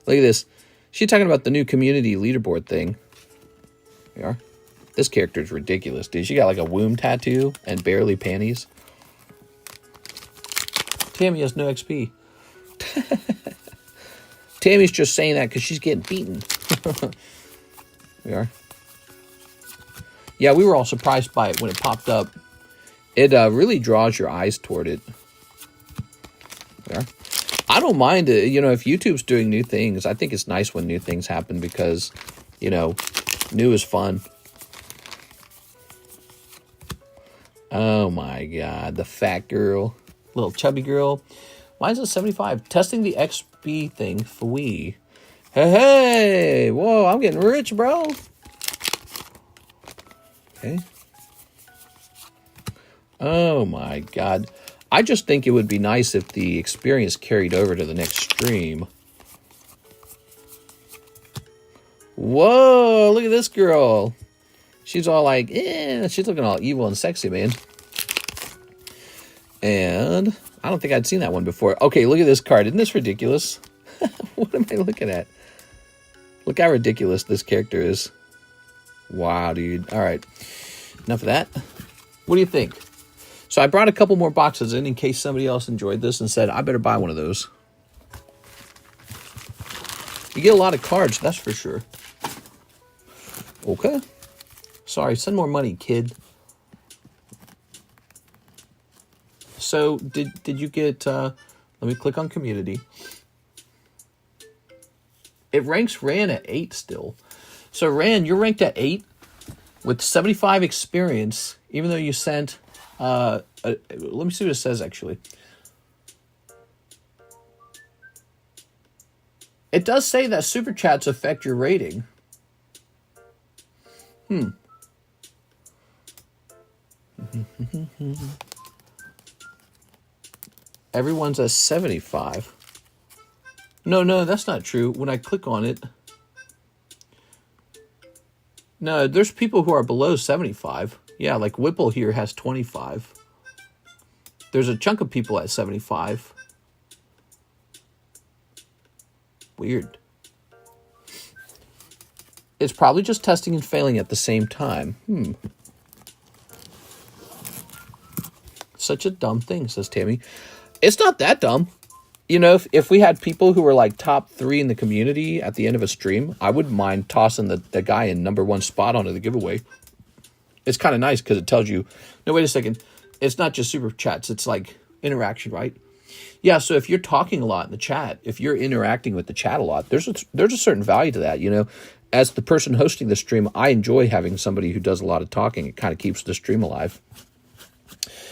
S1: Look at this. She's talking about the new community leaderboard thing. There we are. This character is ridiculous, dude. She got like a womb tattoo and barely panties. Tammy has no XP. Tammy's just saying that because she's getting beaten. We are. Yeah, we were all surprised by it when it popped up. It really draws your eyes toward it. There. I don't mind it. You know, if YouTube's doing new things, I think it's nice when new things happen because, you know, new is fun. Oh my God, the fat girl, little chubby girl. Mine's a 75. Testing the XP thing for Wii. Hey, whoa, I'm getting rich, bro. Okay. Oh my God. I just think it would be nice if the experience carried over to the next stream. Whoa, look at this girl. She's all like, eh, she's looking all evil and sexy, man. And I don't think I'd seen that one before. Okay, look at this card. Isn't this ridiculous? What am I looking at? Look how ridiculous this character is. Wow, dude. All right. Enough of that. What do you think? So I brought a couple more boxes in case somebody else enjoyed this and said, I better buy one of those. You get a lot of cards, that's for sure. Okay. Sorry, send more money, kid. So, did you get, let me click on community. It ranks Ran at 8 still. So, Ran, you're ranked at 8 with 75 experience, even though you sent, let me see what it says, actually. It does say that super chats affect your rating. Everyone's at 75. No, that's not true. When I click on it, no, there's people who are below 75. Yeah, like Whipple here has 25. There's a chunk of people at 75. Weird. It's probably just testing and failing at the same time. Such a dumb thing, says Tammy. It's not that dumb. You know, if we had people who were like top 3 in the community at the end of a stream, I wouldn't mind tossing the guy in #1 spot onto the giveaway. It's kind of nice because it tells you, no, wait a second. It's not just super chats. It's like interaction, right? Yeah, so if you're talking a lot in the chat, if you're interacting with the chat a lot, there's a certain value to that, you know. As the person hosting the stream, I enjoy having somebody who does a lot of talking. It kind of keeps the stream alive.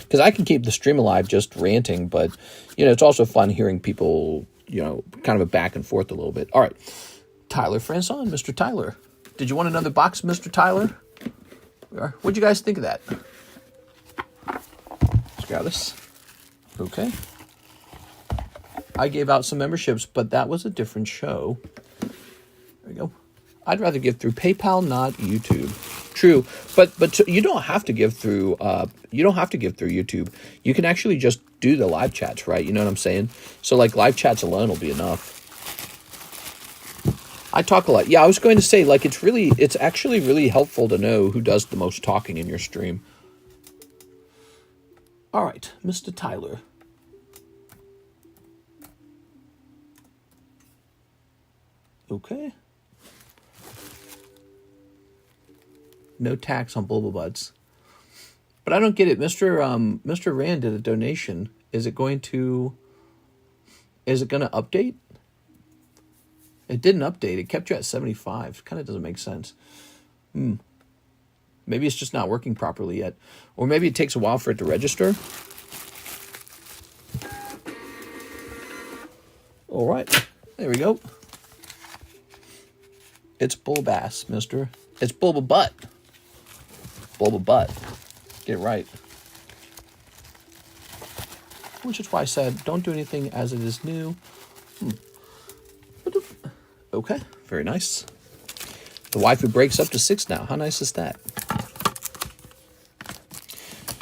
S1: Because I can keep the stream alive just ranting, but, you know, it's also fun hearing people, you know, kind of a back and forth a little bit. All right. Tyler Franson, Mr. Tyler. Did you want another box, Mr. Tyler? What'd you guys think of that? Let's grab this. Okay. I gave out some memberships, but that was a different show. There we go. I'd rather give through PayPal, not YouTube. True, but you don't have to give through. You don't have to give through YouTube. You can actually just do the live chats, right? You know what I'm saying? So like live chats alone will be enough. I talk a lot. Yeah, I was going to say, like, it's actually really helpful to know who does the most talking in your stream. All right, Mr. Tyler. Okay. No tax on Bulba Buds. But I don't get it. Mr. Rand did a donation. Is it going to update? It didn't update. It kept you at 75. Kind of doesn't make sense. Maybe it's just not working properly yet. Or maybe it takes a while for it to register. All right. There we go. It's Bulbass, mister. It's Bulba Butt. Bulba Butt. Get it right. Which is why I said, don't do anything as it is new. Okay, very nice. The waifu breaks up to 6 now. How nice is that?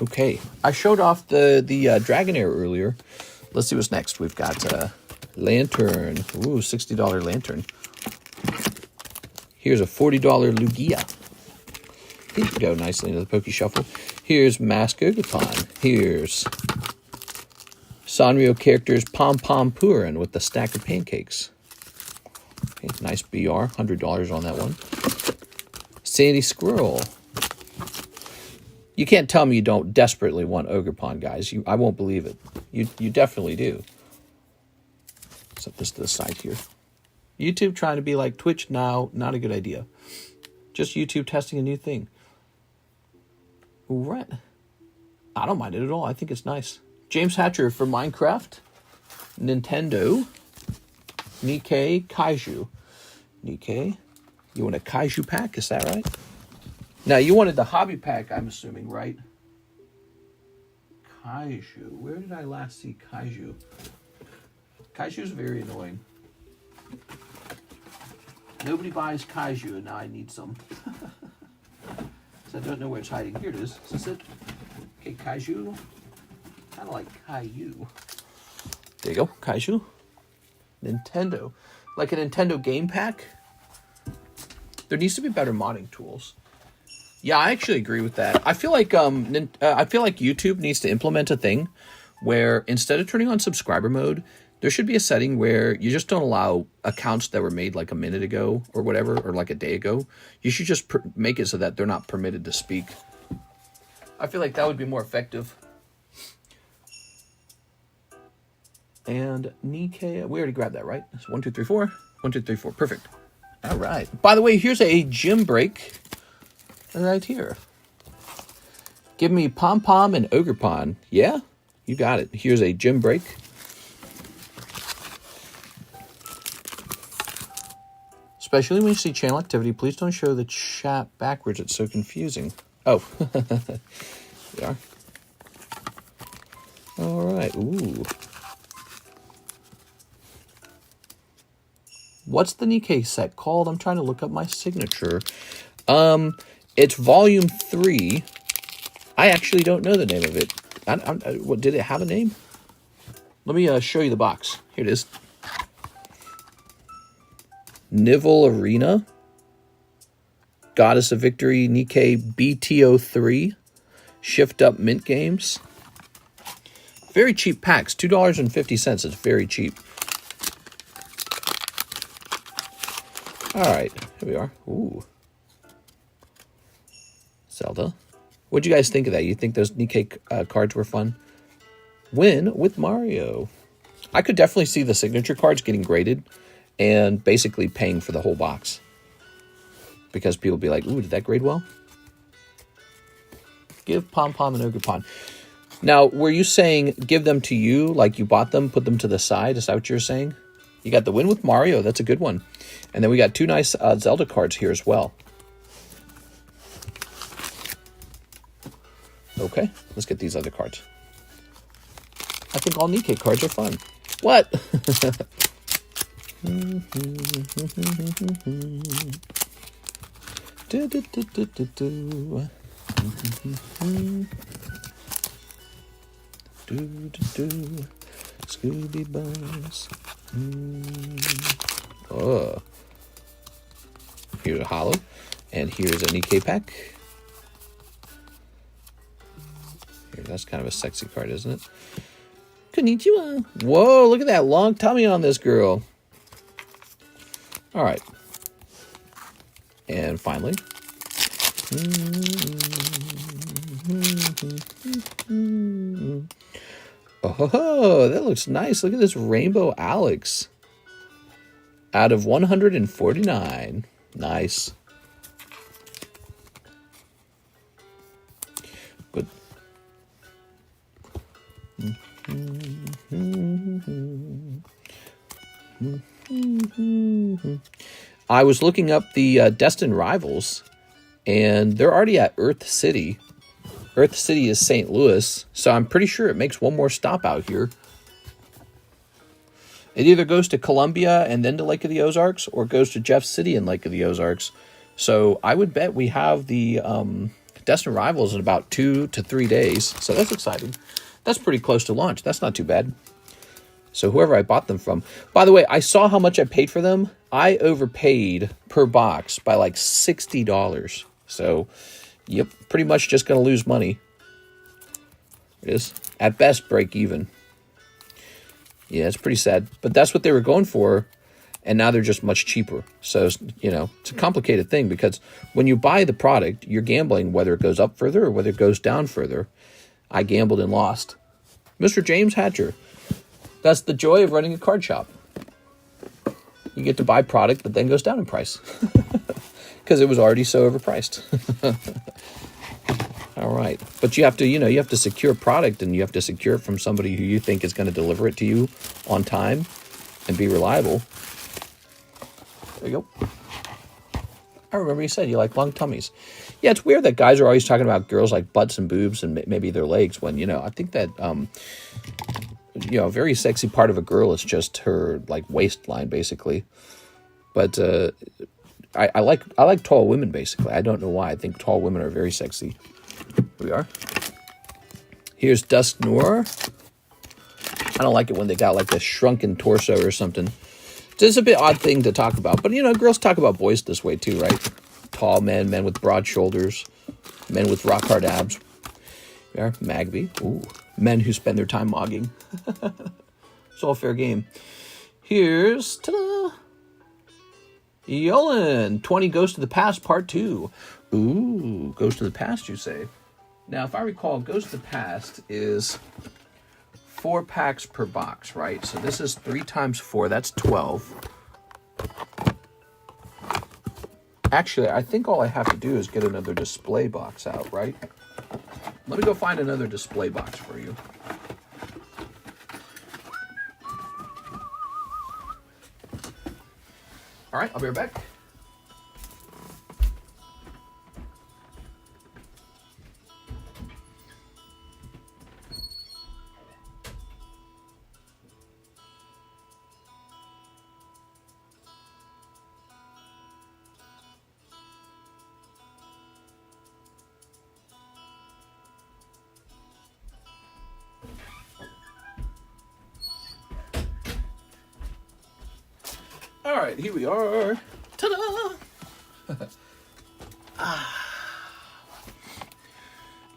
S1: Okay, I showed off the Dragonair earlier. Let's see what's next. We've got Lantern. Ooh, $60 Lantern. Here's a $40 Lugia. He can go nicely into the Poke Shuffle. Here's Mask Ogerpon. Here's Sanrio characters Pom Pom Purin with the stack of pancakes. Okay, nice BR, $100 on that one. Sandy Squirrel. You can't tell me you don't desperately want Ogerpon, guys. I won't believe it. You definitely do. Set this to the side here. YouTube trying to be like Twitch now, not a good idea. Just YouTube testing a new thing. All right. I don't mind it at all. I think it's nice. James Hatcher for Minecraft. Nintendo. Nikke Kaiju. Nikke. You want a Kaiju pack? Is that right? Now, you wanted the hobby pack, I'm assuming, right? Kaiju. Where did I last see Kaiju? Kaiju's very annoying. Nobody buys Kaiju, and now I need some. So I don't know where it's hiding. Here it is. Is this it? Okay, Kaiju. Kind of like Caillou. There you go. Kaiju. Nintendo. Like a Nintendo game pack? There needs to be better modding tools. Yeah, I actually agree with that. I feel like YouTube needs to implement a thing where instead of turning on subscriber mode, there should be a setting where you just don't allow accounts that were made like a minute ago or whatever, or like a day ago. You should just make it so that they're not permitted to speak. I feel like that would be more effective. And Nikke, we already grabbed that, right? So 1, 2, 3, 4. 1, 2, 3, 4. Perfect. All right. By the way, here's a gym break right here. Give me Pom Pom and Ogerpon. Yeah, you got it. Here's a gym break. Especially when you see channel activity, please don't show the chat backwards. It's so confusing. Oh, there we are. All right. Ooh. What's the Nikke set called? I'm trying to look up my signature. It's volume 3. I actually don't know the name of it. What did it have a name? Let me show you the box. Here it is. Nivel Arena. Goddess of Victory Nikke BTO3. Shift Up Mint Games. Very cheap packs. $2.50. It's very cheap. All right, here we are. Ooh. Zelda. What'd you guys think of that? You think those Nikke cards were fun? Win with Mario. I could definitely see the signature cards getting graded and basically paying for the whole box. Because people be like, ooh, did that grade well? Give Pom Pom and Ogerpon. Now, were you saying give them to you, like you bought them, put them to the side? Is that what you're saying? You got the win with Mario. That's a good one. And then we got 2 nice Zelda cards here as well. Okay, let's get these other cards. I think all Nikke cards are fun. What? Scooby Bones. Oh. Here's a holo. And here's a Nikke pack. Here, that's kind of a sexy card, isn't it? Konnichiwa. Whoa, look at that long tummy on this girl. All right. And finally. Oh, that looks nice. Look at this Rainbow Alex. Out of 149. Nice. Good. I was looking up the Destined Rivals, and they're already at Earth City. Earth City is St. Louis, so I'm pretty sure it makes one more stop out here. It either goes to Columbia and then to Lake of the Ozarks, or goes to Jeff City and Lake of the Ozarks. So I would bet we have the Destined Rivals in about 2 to 3 days. So that's exciting. That's pretty close to launch. That's not too bad. So whoever I bought them from. By the way, I saw how much I paid for them. I overpaid per box by like $60. So, yep, pretty much just going to lose money. It is, at best, break even. Yeah, it's pretty sad. But that's what they were going for, and now they're just much cheaper. So, you know, it's a complicated thing because when you buy the product, you're gambling whether it goes up further or whether it goes down further. I gambled and lost. Mr. James Hatcher. That's the joy of running a card shop. You get to buy product that then goes down in price. Because it was already so overpriced. All right. But you have to, you know, you have to secure product, and you have to secure it from somebody who you think is going to deliver it to you on time and be reliable. There you go. I remember you said you like long tummies. Yeah, it's weird that guys are always talking about girls like butts and boobs and maybe their legs when, you know, I think that, you know, a very sexy part of a girl is just her, like, waistline, basically. But I like tall women, basically. I don't know why. I think tall women are very sexy. Here we are. Here's Dusk Noir. I don't like it when they got, like, a shrunken torso or something. It's a bit odd thing to talk about. But, you know, girls talk about boys this way, too, right? Tall men, men with broad shoulders, men with rock-hard abs. There, Magby. Ooh. Men who spend their time mogging. It's all fair game. Here's, ta-da! Yolan, 20 Ghost of the Past, Part 2. Ooh, Ghost of the Past, you say? Now, if I recall, Ghost of the Past is 4 packs per box, right? So this is 3 times 4. That's 12. Actually, I think all I have to do is get another display box out, right? Let me go find another display box for you. All right, I'll be right back. All right, here we are. Ta-da!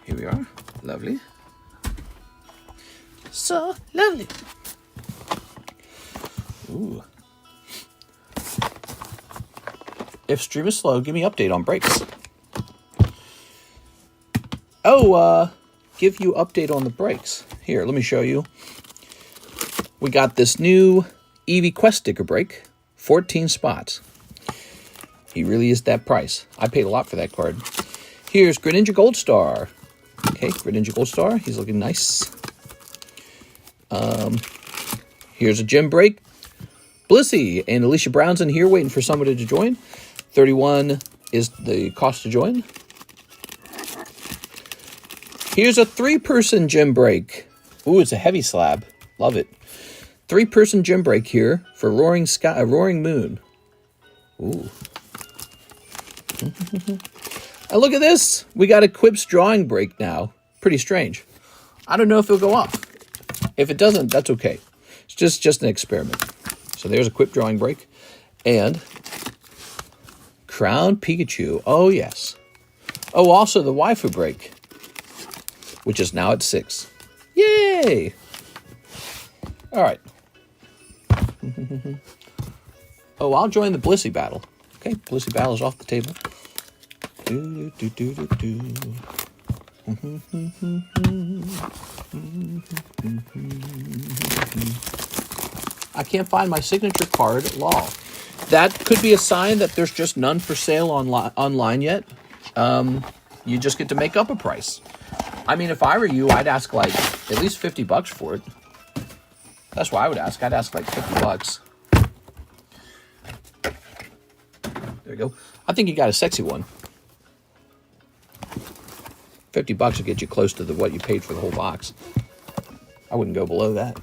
S1: Here we are. Lovely. So lovely. Ooh. If stream is slow, give me update on breaks. Oh, give you update on the breaks. Here, let me show you. We got this new Eevee Quest sticker break. 14 spots. He really is that price. I paid a lot for that card. Here's Greninja Gold Star. Okay, Greninja Gold Star. He's looking nice. Here's a gym break. Blissey and Alicia Brown's in here waiting for somebody to join. 31 is the cost to join. Here's a 3-person gym break. Ooh, it's a heavy slab. Love it. 3-person gym break here for Roaring Sky, Roaring Moon. Ooh. And look at this. We got a Quip's drawing break now. Pretty strange. I don't know if it'll go off. If it doesn't, that's okay. It's just an experiment. So there's a Quip drawing break. And Crown Pikachu. Oh, yes. Oh, also the waifu break, which is now at 6. Yay! All right. Oh, I'll join the Blissey battle. Okay, Blissey battle is off the table. I can't find my signature card, lol. That could be a sign that there's just none for sale online yet. You just get to make up a price. I mean, if I were you, I'd ask like at least $50 for it. That's what I would ask. I'd ask like $50. There you go. I think you got a sexy one. $50 will get you close to what you paid for the whole box. I wouldn't go below that.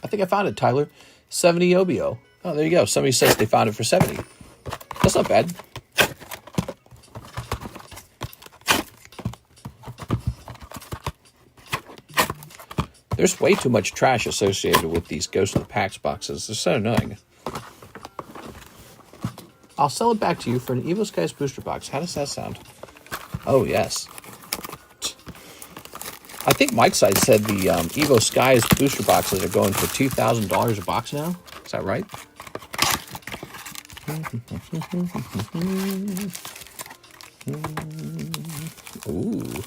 S1: I think I found it, Tyler. 70 OBO. Oh, there you go. Somebody says they found it for 70. That's not bad. There's way too much trash associated with these Ghost of the Pax boxes. They're so annoying. I'll sell it back to you for an Evo Skies booster box. How does that sound? Oh, yes. I think Mike's side said the Evo Skies booster boxes are going for $2,000 a box now. Is that right? Ooh.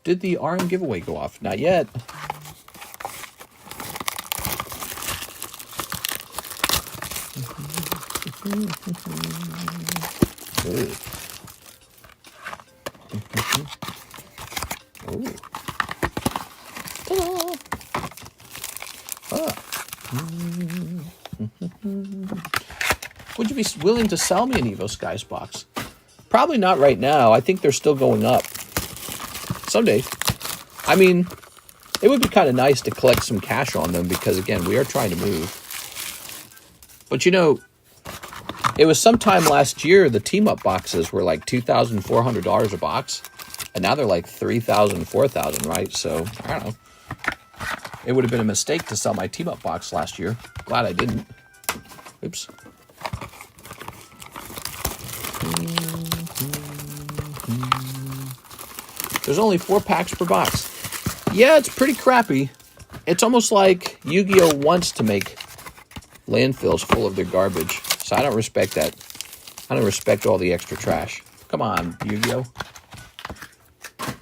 S1: Did the RM giveaway go off? Not yet. Ooh. Ooh. Would you be willing to sell me an Evo Skies box? Probably not right now. I think they're still going up. Someday. I mean, it would be kind of nice to collect some cash on them because, again, we are trying to move. But, you know, it was sometime last year the team-up boxes were like $2,400 a box. And now they're like $3,000, $4,000, right? So, I don't know. It would have been a mistake to sell my team-up box last year. Glad I didn't. Oops. There's only 4 packs per box. Yeah, it's pretty crappy. It's almost like Yu-Gi-Oh! Wants to make landfills full of their garbage. So I don't respect that. I don't respect all the extra trash. Come on, Yu-Gi-Oh! Oh,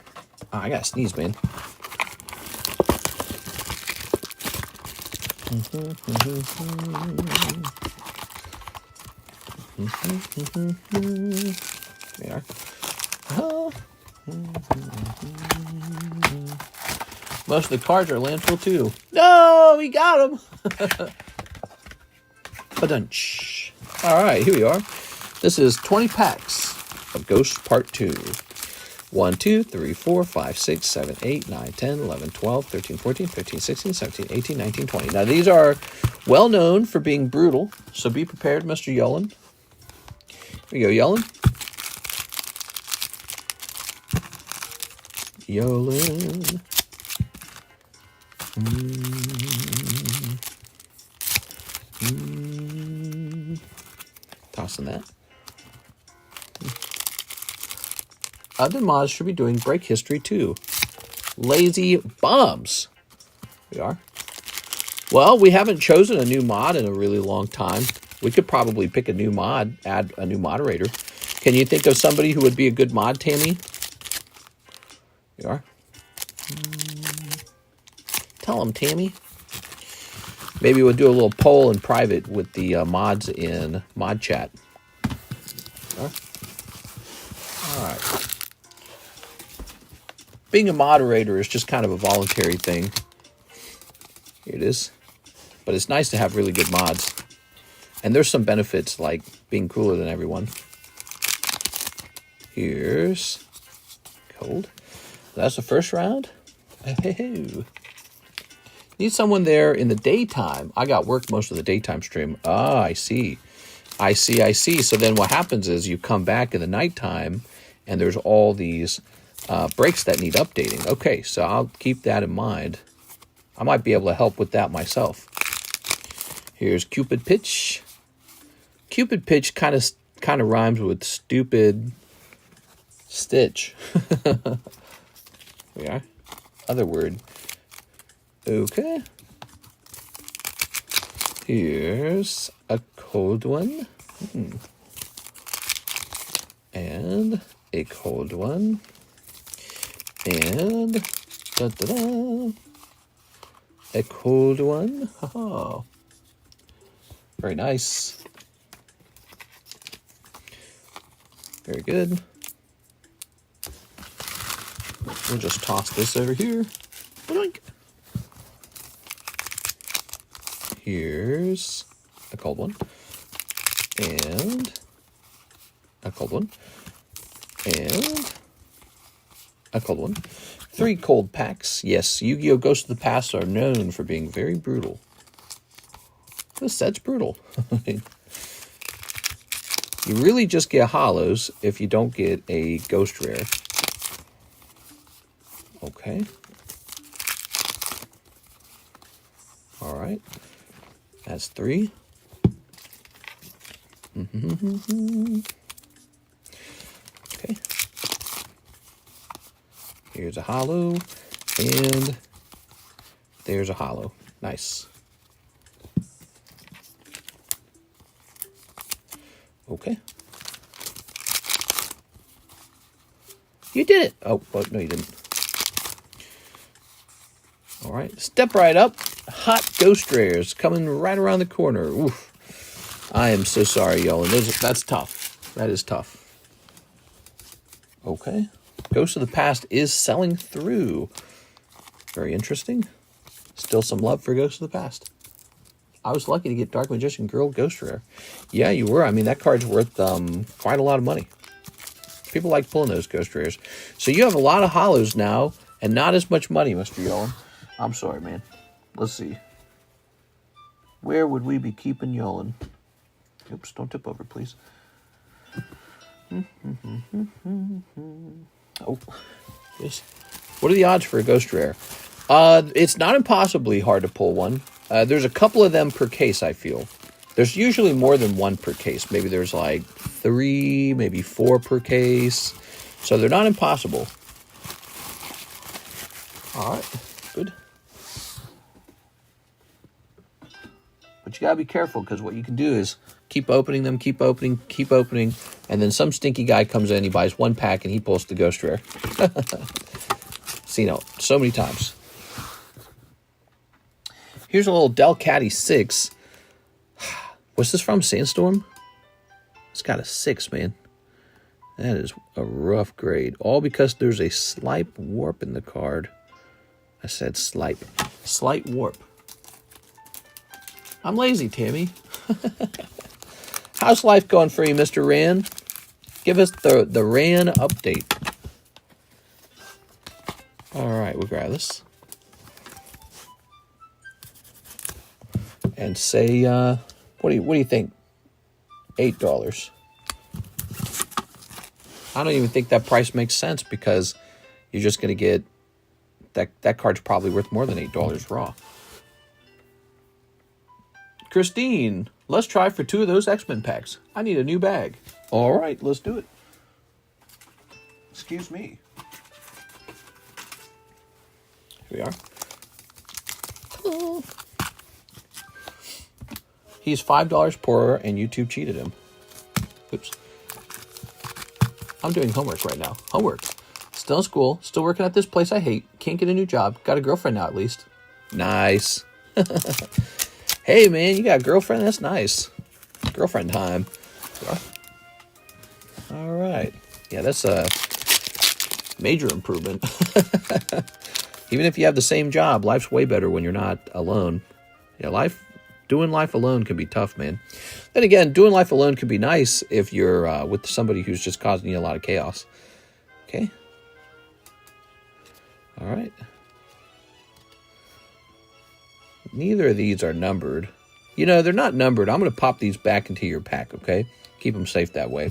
S1: I gotta sneeze, man. There we are. Most of the cards are landfill too. No, we got them. Ba-dunch. All right, here we are. This is 20 packs of Ghost Part 2. 1, 2, 3, 4, 5, 6, 7, 8, 9, 10, 11, 12, 13, 14, 15, 16, 17, 18, 19, 20. Now, these are well known for being brutal, so be prepared, Mr. Yulin. Here we go, Yulin. Yulin. Tossing that. Other mods should be doing break history too. Lazy bombs. We are. Well, we haven't chosen a new mod in a really long time. We could probably pick a new mod, add a new moderator. Can you think of somebody who would be a good mod, Tammy? You are. Tell them, Tammy. Maybe we'll do a little poll in private with the mods in mod chat. All right. All right. Being a moderator is just kind of a voluntary thing. Here it is. But it's nice to have really good mods. And there's some benefits like being cooler than everyone. Here's cold. That's the first round. Hey. Need someone there in the daytime. I got work most of the daytime stream. Ah, I see. I see. So then what happens is you come back in the nighttime and there's all these breaks that need updating. Okay, so I'll keep that in mind. I might be able to help with that myself. Here's Cupid Pitch. Cupid Pitch kind of rhymes with stupid stitch. We are. Other word. Okay. Here's a cold one. And a cold one. And a cold one. Oh. Very nice. Very good. We'll just toss this over here. Boink. Here's a cold one. And a cold one. And a cold one. 3 cold packs. Yes, Yu-Gi-Oh! Ghosts of the Past are known for being very brutal. This set's brutal. You really just get holos if you don't get a ghost rare. Okay. All right. That's 3. Okay. Here's a holo. And there's a holo. Nice. Okay. You did it. Oh, no, you didn't. All right. Step right up. Hot ghost rares coming right around the corner. Oof. I am so sorry, y'all. That's tough. That is tough. Okay. Ghost of the Past is selling through. Very interesting. Still some love for Ghost of the Past. I was lucky to get Dark Magician Girl Ghost Rare. Yeah, you were. I mean, that card's worth quite a lot of money. People like pulling those Ghost Rares. So you have a lot of holos now, and not as much money, Mr. Yolan. I'm sorry, man. Let's see. Where would we be keeping Yolan? Oops, don't tip over, please. Oh, yes. What are the odds for a Ghost Rare? It's not impossibly hard to pull one. There's a couple of them per case, I feel. There's usually more than one per case. Maybe there's like 3, maybe 4 per case. So they're not impossible. All right, good. But you gotta be careful, because what you can do is keep opening them, keep opening, and then some stinky guy comes in, he buys 1 pack, and he pulls the Ghost Rare. Seen it so many times. Here's a little Del Caddy 6. What's this from? Sandstorm? It's got a 6, man. That is a rough grade. All because there's a slight warp in the card. I said slight. Slight warp. I'm lazy, Tammy. How's life going for you, Mr. Ran? Give us the Ran update. All right, we'll grab this. And say, what do you think? $8. I don't even think that price makes sense, because you're just going to get that card's probably worth more than $8 raw. Christine, let's try for 2 of those X-Men packs. I need a new bag. All right, let's do it. Excuse me. Here we are. Hello. He's $5 poorer, and YouTube cheated him. Oops. I'm doing homework right now. Homework. Still in school. Still working at this place I hate. Can't get a new job. Got a girlfriend now, at least. Nice. Hey, man, you got a girlfriend? That's nice. Girlfriend time. All right. Yeah, that's a major improvement. Even if you have the same job, life's way better when you're not alone. Yeah, doing life alone can be tough, man. Then again, doing life alone can be nice if you're with somebody who's just causing you a lot of chaos. Okay. All right. Neither of these are numbered. You know, they're not numbered. I'm going to pop these back into your pack, okay? Keep them safe that way.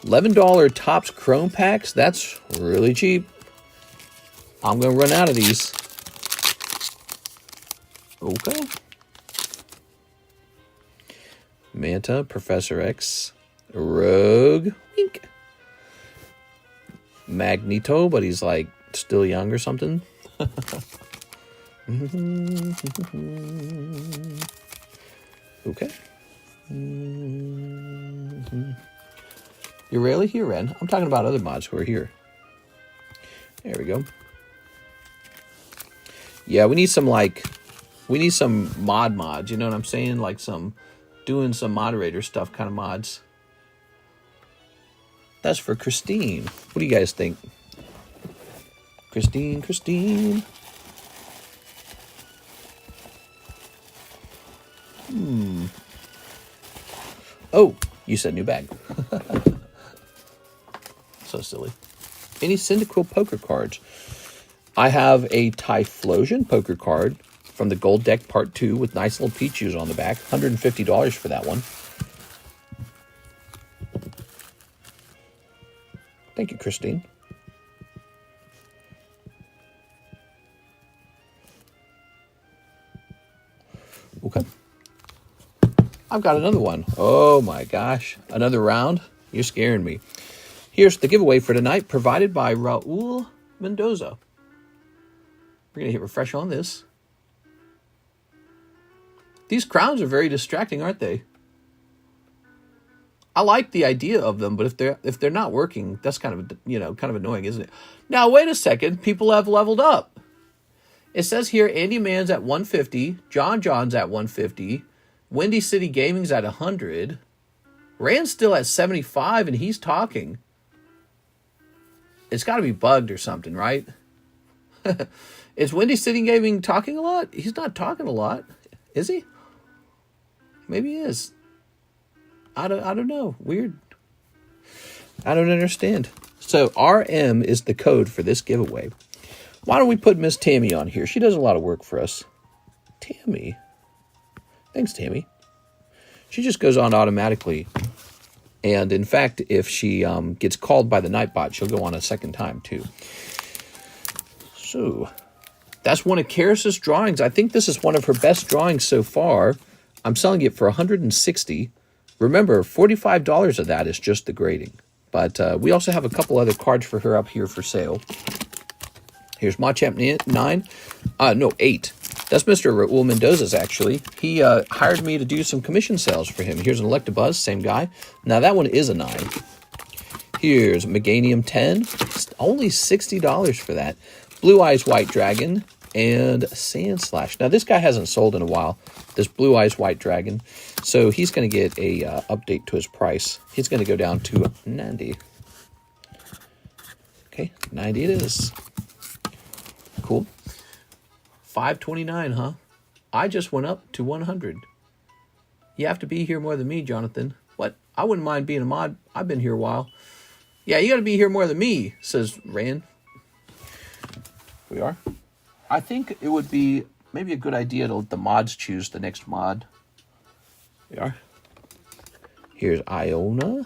S1: $11 Topps Chrome packs. That's really cheap. I'm going to run out of these. Okay. Manta, Professor X, Rogue, wink. Magneto, but he's like still young or something. Okay. You're rarely here, Ren. I'm talking about other mods who are here. There we go. Yeah, we need some mods, you know what I'm saying? Like doing some moderator stuff kind of mods. That's for Christine. What do you guys think? Christine. Oh, you said new bag. So silly. Any Cyndaquil poker cards? I have a Typhlosion poker card from the Gold Deck Part 2 with nice little Pichus on the back. $150 for that one. Thank you, Christine. Okay. I've got another one. Oh my gosh. Another round? You're scaring me. Here's the giveaway for tonight, provided by Raul Mendoza. We're going to hit refresh on this. These crowns are very distracting, aren't they? I like the idea of them, but if they're not working, that's kind of annoying, isn't it? Now, wait a second. People have leveled up. It says here Andy Mann's at 150, John's at 150, Windy City Gaming's at 100, Rand's still at 75, and he's talking. It's got to be bugged or something, right? Is Windy City Gaming talking a lot? He's not talking a lot, is he? Maybe he is. I don't know. Weird. I don't understand. So RM is the code for this giveaway. Why don't we put Miss Tammy on here? She does a lot of work for us. Tammy. Thanks, Tammy. She just goes on automatically. And in fact, if she gets called by the Nightbot, she'll go on a second time too. So that's one of Karis's drawings. I think this is one of her best drawings so far. I'm selling it for $160. Remember, $45 of that is just the grading. But we also have a couple other cards for her up here for sale. Here's Machamp 8. That's Mr. Raul Mendoza's, actually. He hired me to do some commission sales for him. Here's an Electabuzz, same guy. Now, that one is a 9. Here's Meganium 10. It's only $60 for that. Blue Eyes White Dragon and Sandslash. Now, this guy hasn't sold in a while, this Blue Eyes White Dragon. So he's going to get a update to his price. He's going to go down to 90. Okay, 90 it is. Cool. $5.29, huh? I just went up to 100. You have to be here more than me, Jonathan. What? I wouldn't mind being a mod. I've been here a while. Yeah, you got to be here more than me, says Rand. We are. I think it would be maybe a good idea to let the mods choose the next mod. We are. Here's Iona.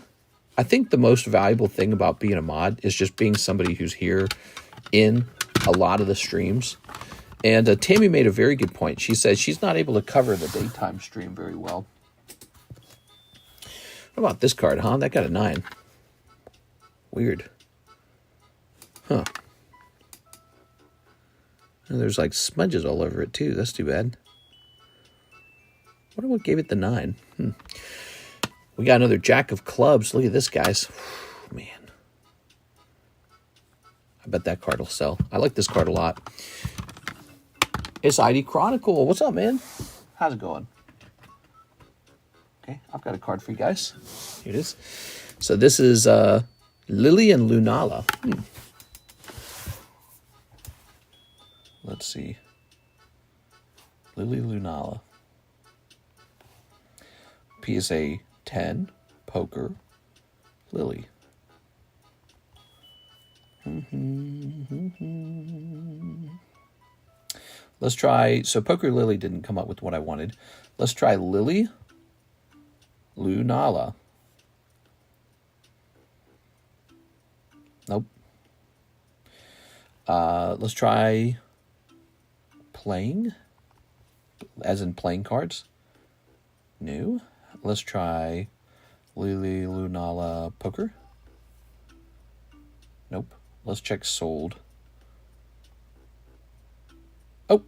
S1: I think the most valuable thing about being a mod is just being somebody who's here in a lot of the streams. And Tammy made a very good point. She said she's not able to cover the daytime stream very well. What about this card, huh? That got a 9. Weird. Huh. And there's like smudges all over it too. That's too bad. I wonder what gave it the 9. We got another Jack of Clubs. Look at this, guys. Man. I bet that card will sell. I like this card a lot. It's ID Chronicle. What's up, man? How's it going? Okay, I've got a card for you guys. Here it is. So this is, Lily and Lunala. Let's see. Lily Lunala. PSA 10, Poker, Lily. Let's try, so Poker Lily didn't come up with what I wanted. Let's try Lily Lunala. Nope. Let's try playing, as in playing cards. No. Let's try Lily Lunala Poker. Nope. Let's check sold. Oh,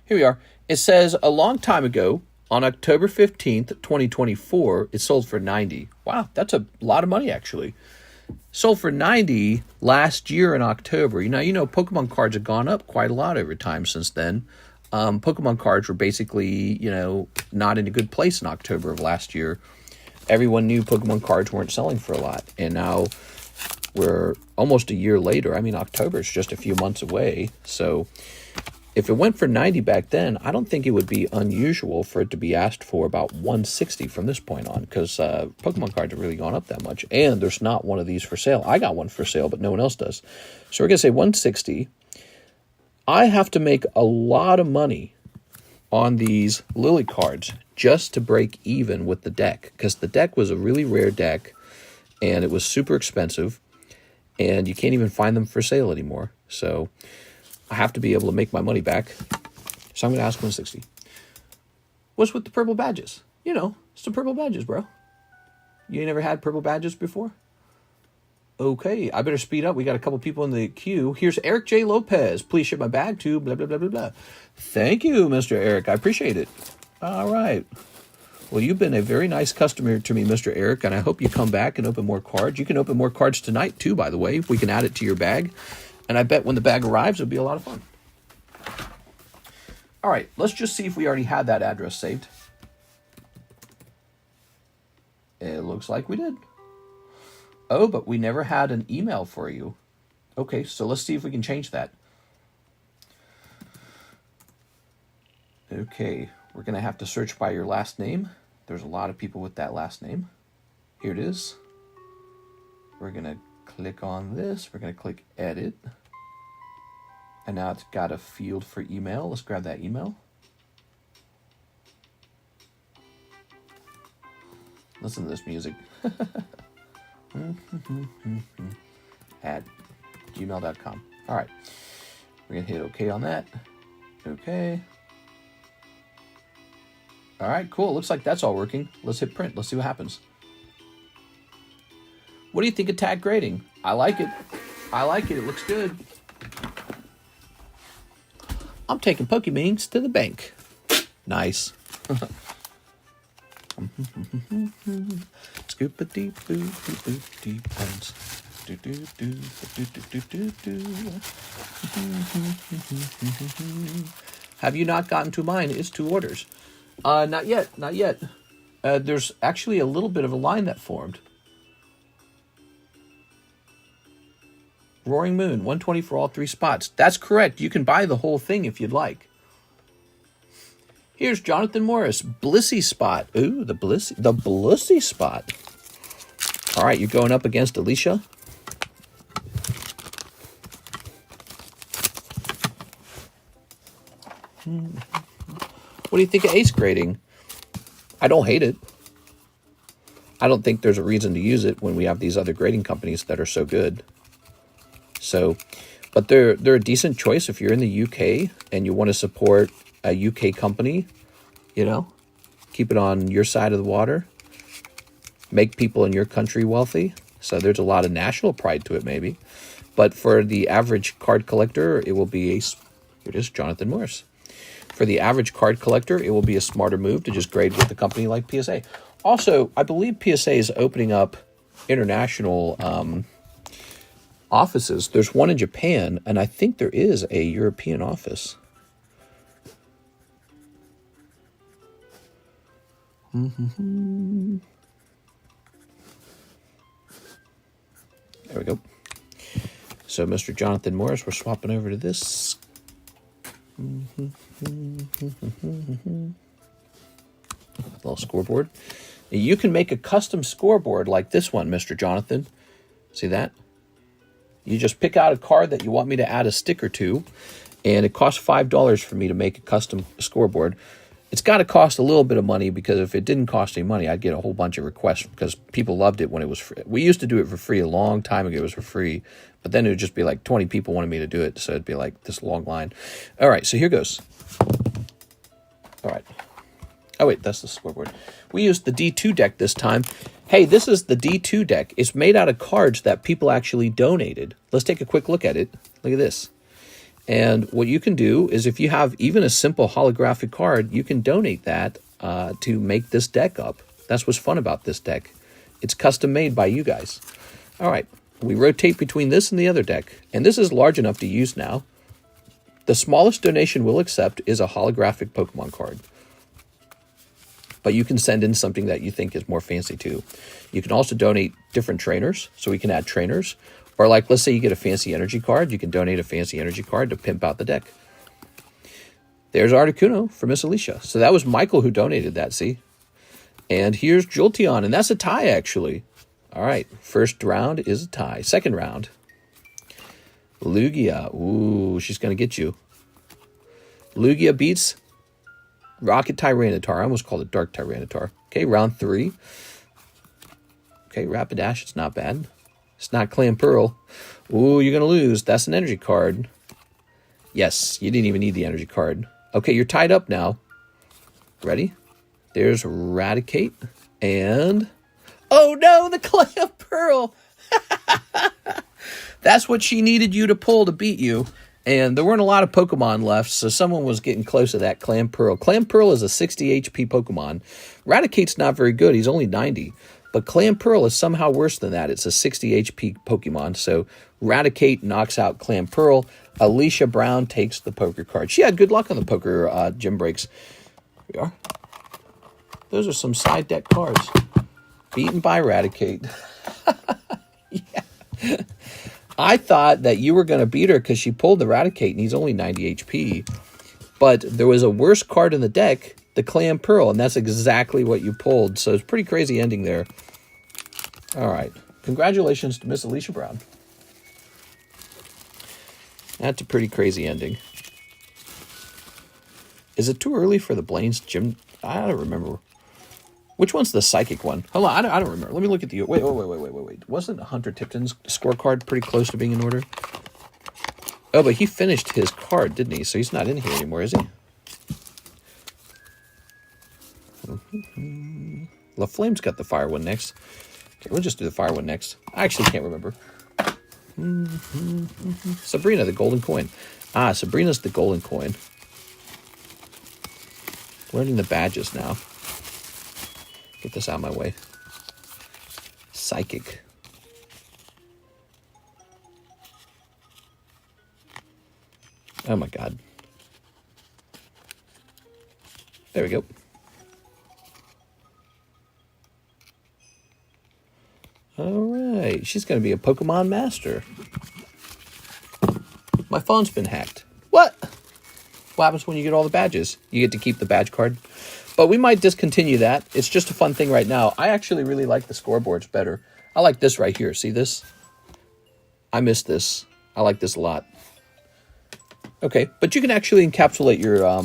S1: here we are. It says a long time ago, on October 15th, 2024, it sold for $90. Wow, that's a lot of money, actually. Sold for $90 last year in October. You know, Pokemon cards have gone up quite a lot over time since then. Pokemon cards were basically, not in a good place in October of last year. Everyone knew Pokemon cards weren't selling for a lot. And now we're almost a year later. I mean, October is just a few months away. So if it went for $90 back then, I don't think it would be unusual for it to be asked for about $160 from this point on, because Pokemon cards have really gone up that much. And there's not one of these for sale. I got one for sale, but no one else does. So we're going to say $160. I have to make a lot of money on these Lily cards just to break even with the deck, because the deck was a really rare deck and it was super expensive and you can't even find them for sale anymore. So I have to be able to make my money back. So I'm going to ask $160. What's with the purple badges? It's the purple badges, bro. You ain't never had purple badges before? Okay, I better speed up. We got a couple people in the queue. Here's Eric J. Lopez. Please ship my bag to blah, blah, blah, blah, blah. Thank you, Mr. Eric. I appreciate it. All right. Well, you've been a very nice customer to me, Mr. Eric, and I hope you come back and open more cards. You can open more cards tonight, too, by the way. We can add it to your bag. And I bet when the bag arrives, it'll be a lot of fun. All right, let's just see if we already had that address saved. It looks like we did. Oh, but we never had an email for you. Okay, so let's see if we can change that. Okay, we're going to have to search by your last name. There's a lot of people with that last name. Here it is. We're going to click on this. We're going to click edit. And now it's got a field for email. Let's grab that email. Listen to this music. At gmail.com. All right. We're going to hit OK on that. OK. All right, cool. Looks like that's all working. Let's hit print. Let's see what happens. What do you think of tag grading? I like it. I like it. It looks good. I'm taking Pokemons to the bank. Nice. Scoop-a-dee boo boo boo dee bones. Do do do do do do do. Have you not gotten to mine? It's 2 orders. Not yet. Not yet. There's actually a little bit of a line that formed. Roaring Moon, 120 for all 3 spots. That's correct. You can buy the whole thing if you'd like. Here's Jonathan Morris, Blissey spot. Ooh, the Blissey spot. All right, you're going up against Alicia. What do you think of ace grading? I don't hate it. I don't think there's a reason to use it when we have these other grading companies that are so good. So, but they're a decent choice if you're in the UK and you want to support a UK company, keep it on your side of the water, make people in your country wealthy. So there's a lot of national pride to it, maybe. But for the average card collector, it will be here it is, Jonathan Morris. For the average card collector, it will be a smarter move to just grade with a company like PSA. Also, I believe PSA is opening up international offices. There's one in Japan, and I think there is a European office. There we go. So, Mr. Jonathan Morris, we're swapping over to this. Little scoreboard. You can make a custom scoreboard like this one, Mr. Jonathan. See that? You just pick out a card that you want me to add a sticker to, and it costs $5 for me to make a custom scoreboard. It's got to cost a little bit of money, because if it didn't cost any money, I'd get a whole bunch of requests because people loved it when it was free. We used to do it for free a long time ago. It was for free, but then it would just be like 20 people wanted me to do it, so it'd be like this long line. All right, so here goes. All right. Oh, wait, that's the scoreboard. We used the D2 deck this time. Hey, this is the D2 deck. It's made out of cards that people actually donated. Let's take a quick look at it. Look at this. And what you can do is, if you have even a simple holographic card, you can donate that to make this deck up. That's what's fun about this deck. It's custom made by you guys. All right, we rotate between this and the other deck. And this is large enough to use now. The smallest donation we'll accept is a holographic Pokemon card. But you can send in something that you think is more fancy too. You can also donate different trainers, so we can add trainers. Or like, let's say you get a fancy energy card, you can donate a fancy energy card to pimp out the deck. There's Articuno for Miss Alicia. So that was Michael who donated that, see? And here's Jolteon, and that's a tie, actually. All right, first round is a tie. Second round, Lugia. Ooh, she's going to get you. Lugia beats Rocket Tyranitar. I almost called it Dark Tyranitar. Okay, round 3. Okay, Rapidash, it's not bad. It's not Clamperl. Ooh, you're going to lose. That's an energy card. Yes, you didn't even need the energy card. Okay, you're tied up now. Ready? There's Eradicate. And... oh no, the Clamperl! That's what she needed you to pull to beat you. And there weren't a lot of Pokemon left, so someone was getting close to that Clamperl. Clamperl is a 60 HP Pokemon. Raticate's not very good. He's only 90. But Clamperl is somehow worse than that. It's a 60 HP Pokemon. So Raticate knocks out Clamperl. Alicia Brown takes the poker card. She had good luck on the poker gym breaks. Here we are. Those are some side deck cards. Beaten by Raticate. Yeah. I thought that you were going to beat her because she pulled the Raticate and he's only 90 HP. But there was a worse card in the deck, the Clamperl, and that's exactly what you pulled. So it's a pretty crazy ending there. All right. Congratulations to Miss Alicia Brown. That's a pretty crazy ending. Is it too early for the Blaine's gym? I don't remember. Which one's the psychic one? Hold on, I don't remember. Let me look at the... Wait. Wasn't Hunter Tipton's scorecard pretty close to being in order? Oh, but he finished his card, didn't he? So he's not in here anymore, is he? LaFlame's got the fire one next. Okay, we'll just do the fire one next. I actually can't remember. Sabrina, the golden coin. Ah, Sabrina's the golden coin. Learning the badges now. Get this out of my way. Psychic. Oh my god. There we go. Alright, she's going to be a Pokemon Master. My phone's been hacked. What? What happens when you get all the badges? You get to keep the badge card. But we might discontinue that. It's just a fun thing right now. I actually really like the scoreboards better. I like this right here. See this? I miss this. I like this a lot. Okay, but you can actually encapsulate your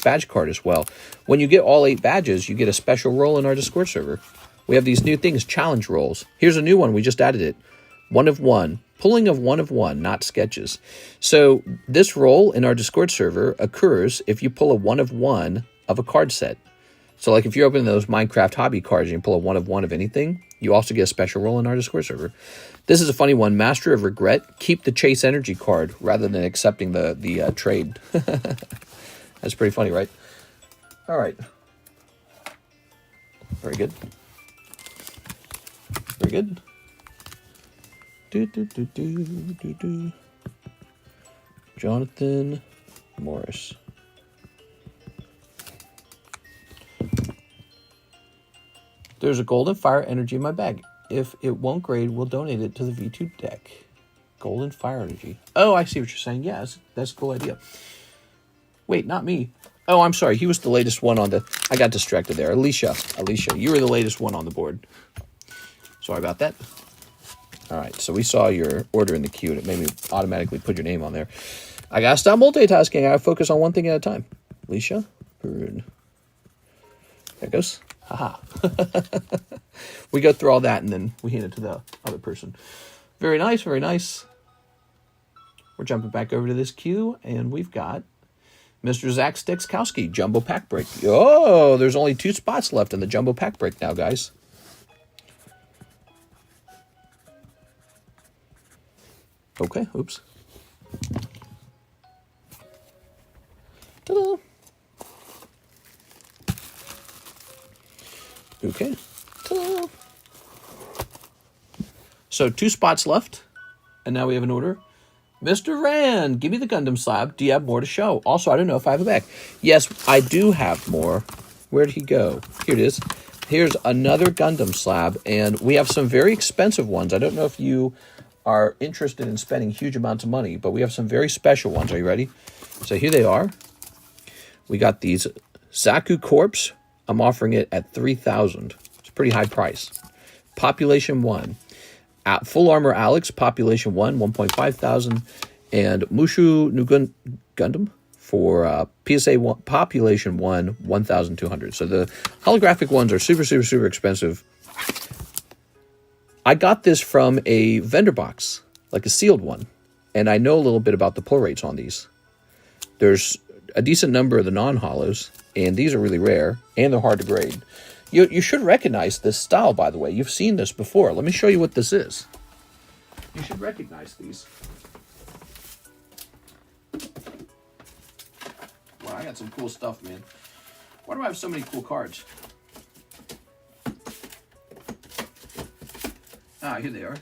S1: badge card as well. When you get all 8 badges, you get a special role in our Discord server. We have these new things, challenge roles. Here's a new one. We just added it. 1 of 1. Pulling of 1 of 1, not sketches. So this role in our Discord server occurs if you pull a 1 of 1 of a card set. So like if you're opening those Minecraft hobby cards and you pull a 1 of 1 of anything, you also get a special role in our Discord server. This is a funny one. Master of Regret. Keep the Chase Energy card rather than accepting the trade. That's pretty funny, right? All right. Very good. Very good. Jonathan Morris. There's a golden fire energy in my bag. if it won't grade, we'll donate it to the V2 deck. Golden Fire Energy. Oh, I see what you're saying. Yes, that's a cool idea. Wait, not me. Oh, I'm sorry. He was the latest one on the... I got distracted there. Alicia, you were the latest one on the board. Sorry about that. All right, so we saw your order in the queue, and it made me automatically put your name on there. I got to stop multitasking. I got to focus on one thing at a time. Alicia. There it goes. Haha. We go through all that, and then we hand it to the other person. Very nice, very nice. We're jumping back over to this queue, and we've got Mr. Zach Stekowski, Jumbo Pack Break. Oh, there's only 2 spots left in the Jumbo Pack Break now, guys. Okay, oops. Ta-da. Okay. Ta-da. So 2 spots left, and now we have an order. Mr. Rand, give me the Gundam slab. Do you have more to show? Also, I don't know if I have it back. Yes, I do have more. Where did he go? Here it is. Here's another Gundam slab, and we have some very expensive ones. I don't know if you are interested in spending huge amounts of money, but we have some very special ones. Are you ready? So here they are. We got these Zaku Corpse. I'm offering it at $3,000. It's a pretty high price. Population 1. At Full Armor Alex, Population 1, 1.5 thousand. And Mushu Nugun Gundam for PSA 1, Population 1, 1,200. So the holographic ones are super, super, super expensive. I got this from a vendor box, like a sealed one, and I know a little bit about the pull rates on these. There's a decent number of the non-holos, and these are really rare, and they're hard to grade. You should recognize this style, by the way. You've seen this before. Let me show you what this is. You should recognize these. Wow, I got some cool stuff, man. Why do I have so many cool cards? Ah, here they are.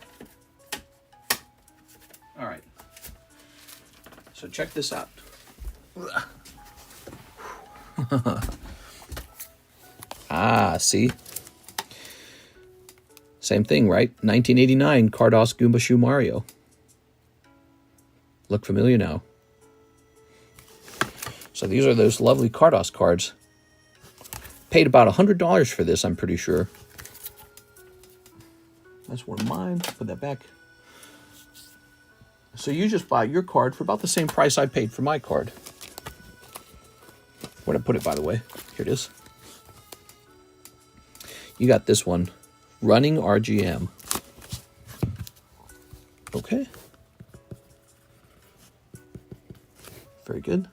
S1: All right. So check this out. Ah, see? Same thing, right? 1989 Carddass Goombashu Mario. Look familiar now. So these are those lovely Carddass cards. Paid about $100 for this, I'm pretty sure. That's one of mine. Put that back. So you just buy your card for about the same price I paid for my card. Where'd I put it, by the way? Here it is. You got this one. Running RGM. Okay. Very good.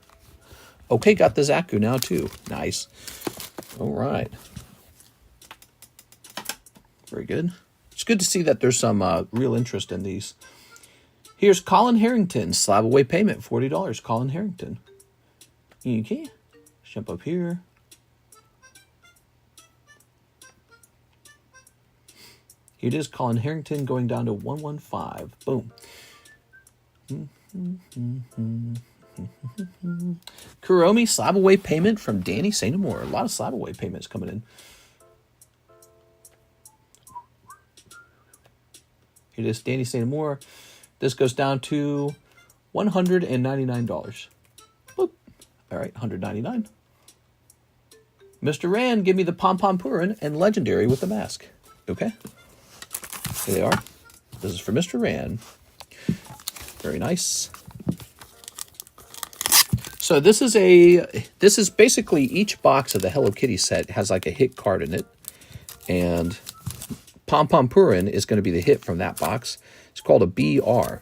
S1: Okay, got the Zaku now, too. Nice. All right. Very good. It's good to see that there's some real interest in these. Here's Colin Harrington. Slab away payment, $40. Colin Harrington. Okay. Let's jump up here. Here it is, Colin Harrington going down to 115. Boom. Kuromi, slab away payment from Danny St. Amour. A lot of slab away payments coming in. Here it is, Danny St. Amour. This goes down to $199. Boop. All right, $199. Mr. Rand, give me the Pom Pom Purin and Legendary with the mask. Okay. Here they are. This is for Mr. Rand. Very nice. So this is basically each box of the Hello Kitty set has like a hit card in it. And Pom Pom Purin is going to be the hit from that box. It's called a BR.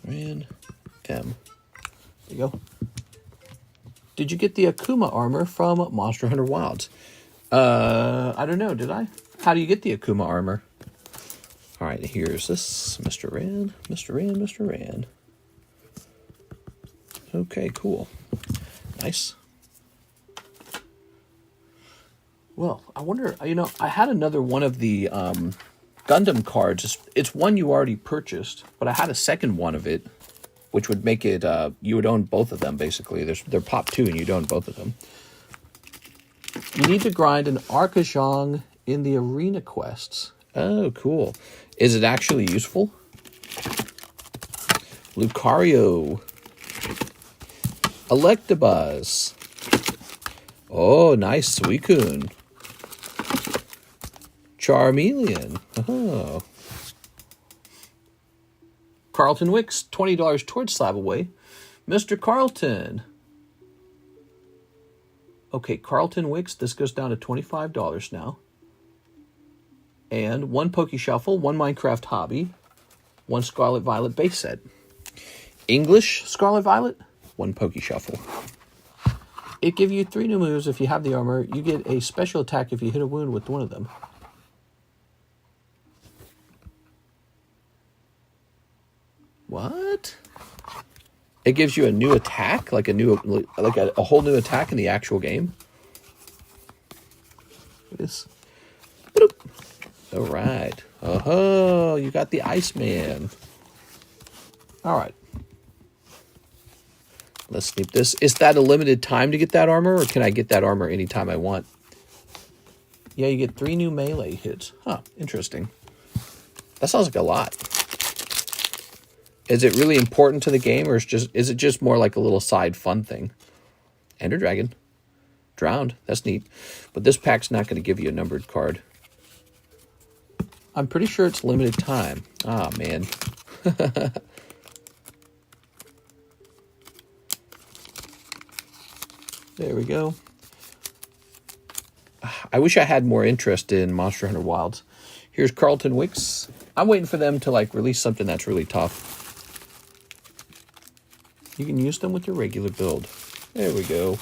S1: Rand M. There you go. Did you get the Akuma armor from Monster Hunter Wilds? I don't know, did I? How do you get the Akuma armor? All right, here's this. Mr. Rand, Mr. Rand, Mr. Rand. Okay, cool. Nice. Well, I wonder, you know, I had another one of the Gundam cards. It's one you already purchased, but I had a second one of it, which would make it, you would own both of them, basically. They're Pop 2, and you'd own both of them. You need to grind an Archangel in the arena quests. Oh, cool. Is it actually useful? Lucario. Electabuzz. Oh, nice. Suicune. Charmeleon. Oh. Carlton Wicks, $20 towards Slab away. Mr. Carlton. Okay, Carlton Wicks, this goes down to $25 now. And 1 Poke Shuffle, 1 Minecraft Hobby, 1 Scarlet Violet base set. English Scarlet Violet, 1 Poke Shuffle. It gives you 3 new moves if you have the armor. You get a special attack if you hit a wound with one of them. What? It gives you a new attack, like a whole new attack in the actual game. This. All right. Oh, you got the Iceman. All right. Let's sneak this. Is that a limited time to get that armor, or can I get that armor anytime I want? Yeah, you get 3 new melee hits. Huh, interesting. That sounds like a lot. Is it really important to the game, or is it just more like a little side fun thing? Ender Dragon. Drowned. That's neat. But this pack's not going to give you a numbered card. I'm pretty sure it's limited time. Ah, man. There we go. I wish I had more interest in Monster Hunter Wilds. Here's Carlton Wicks. I'm waiting for them to release something that's really tough. You can use them with your regular build. There we go.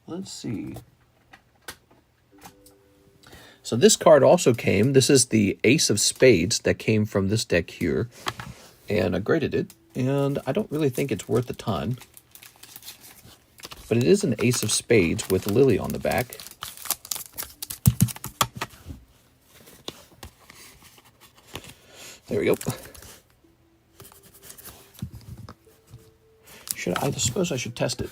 S1: Let's see. So this card also came. This is the Ace of Spades that came from this deck here. And I graded it. And I don't really think it's worth a ton. But it is an Ace of Spades with Lily on the back. There we go. I suppose I should test it.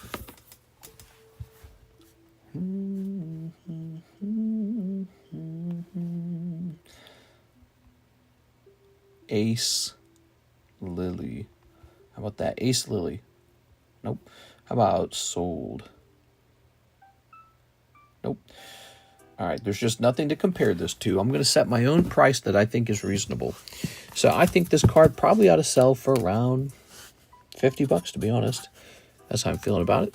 S1: Ace Lily. How about that? Ace Lily. Nope. How about Sold? Nope. All right, there's just nothing to compare this to. I'm going to set my own price that I think is reasonable. So I think this card probably ought to sell for around $50, to be honest. That's how I'm feeling about it.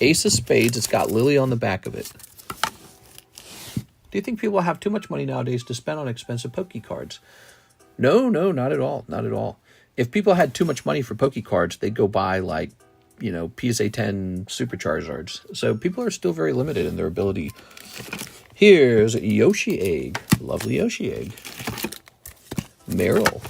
S1: Ace of Spades, it's got Lily on the back of it. Do you think people have too much money nowadays to spend on expensive Poke cards? No, not at all. Not at all. If people had too much money for Poke cards, they'd go buy, PSA 10 Super Charizards. So people are still very limited in their ability. Here's a Yoshi Egg. Lovely Yoshi Egg. Meryl.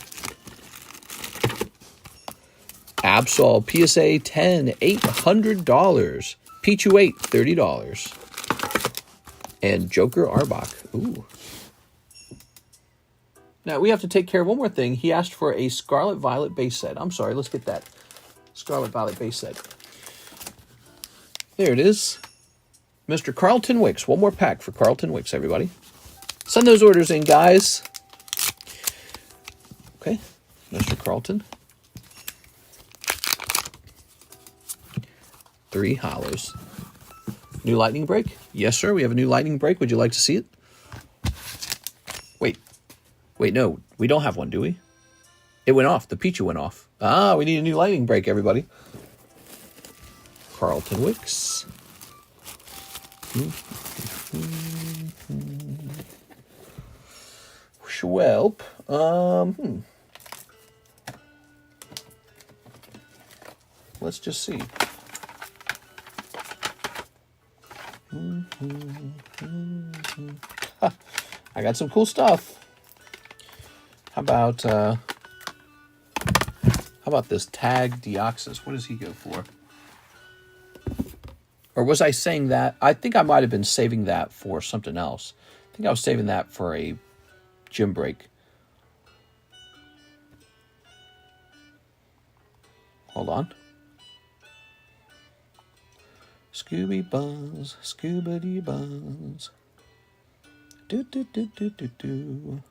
S1: Absol PSA 10, $800. Pichu 8, $30. And Joker Arbok. Ooh. Now, we have to take care of one more thing. He asked for a Scarlet Violet base set. I'm sorry, let's get that Scarlet Violet base set. There it is. Mr. Carlton Wicks. One more pack for Carlton Wicks, everybody. Send those orders in, guys. Okay, Mr. Carlton. 3 hollows. New lightning break? Yes, sir. We have a new lightning break. Would you like to see it? Wait, no. We don't have one, do we? It went off. The Pichu went off. Ah, we need a new lightning break, everybody. Carlton Wicks. Schwelp. Let's just see. I got some cool stuff. How about this Tag Deoxys? What does he go for? Or was I saying that? I think I might have been saving that for something else. I think I was saving that for a gym break. Hold on. Scooby Buzz, Scoobity Buzz. Do do do do do do.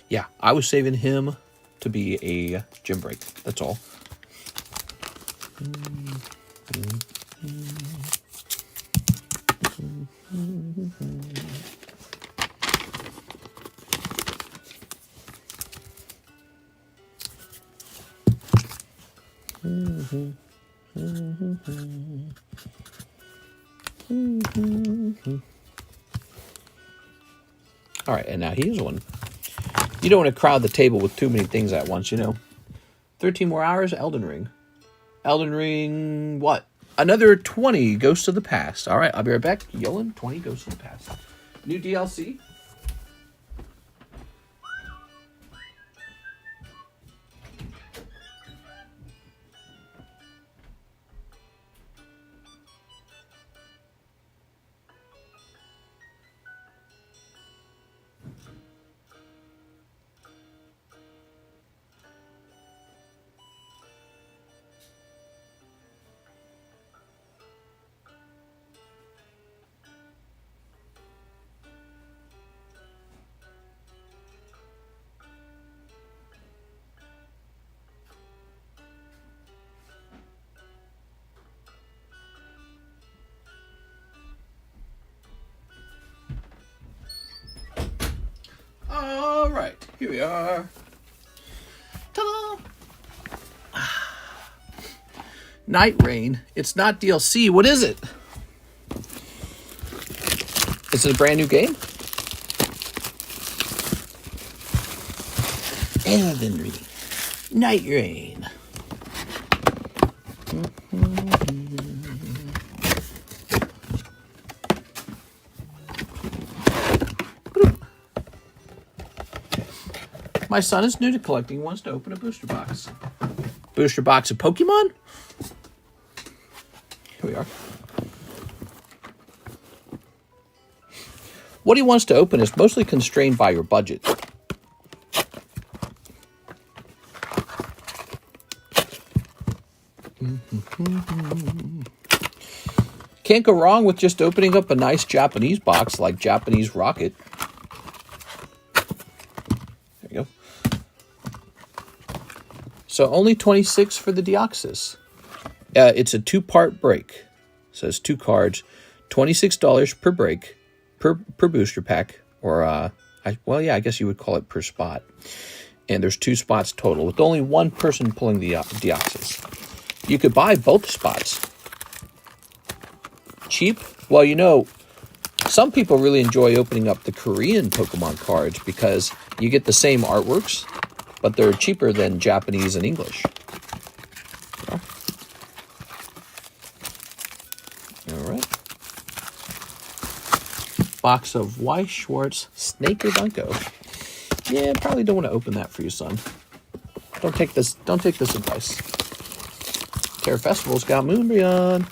S1: Yeah, I was saving him to be a gym break. That's all. All right, and now here's one. You don't want to crowd the table with too many things at once, you know. 13 more hours, Elden Ring. Elden Ring, what? Another 20 Ghosts of the Past. All right, I'll be right back. Yolan, 20 Ghosts of the Past. New DLC. All right, here we are. Ta-da! Night Rain. It's not DLC. What is it? Is it a brand new game? Elden Ring. Night Rain. My son is new to collecting, wants to open a booster box. Booster box of Pokemon? Here we are. What he wants to open is mostly constrained by your budget. Can't go wrong with just opening up a nice Japanese box like Japanese Rocket. There you go. So only 26 for the Deoxys. It's a 2-part break. Says 2 cards, $26 per break, per booster pack, or I guess you would call it per spot. And there's 2 spots total, with only 1 person pulling the Deoxys. You could buy both spots. Cheap? Well, you know, some people really enjoy opening up the Korean Pokemon cards because you get the same artworks, but they're cheaper than Japanese and English. All right. Box of Weiss Schwartz Snake or Bunko. Yeah, probably don't want to open that for you, son. Don't take this advice. Terror Festival's got Moonbryon.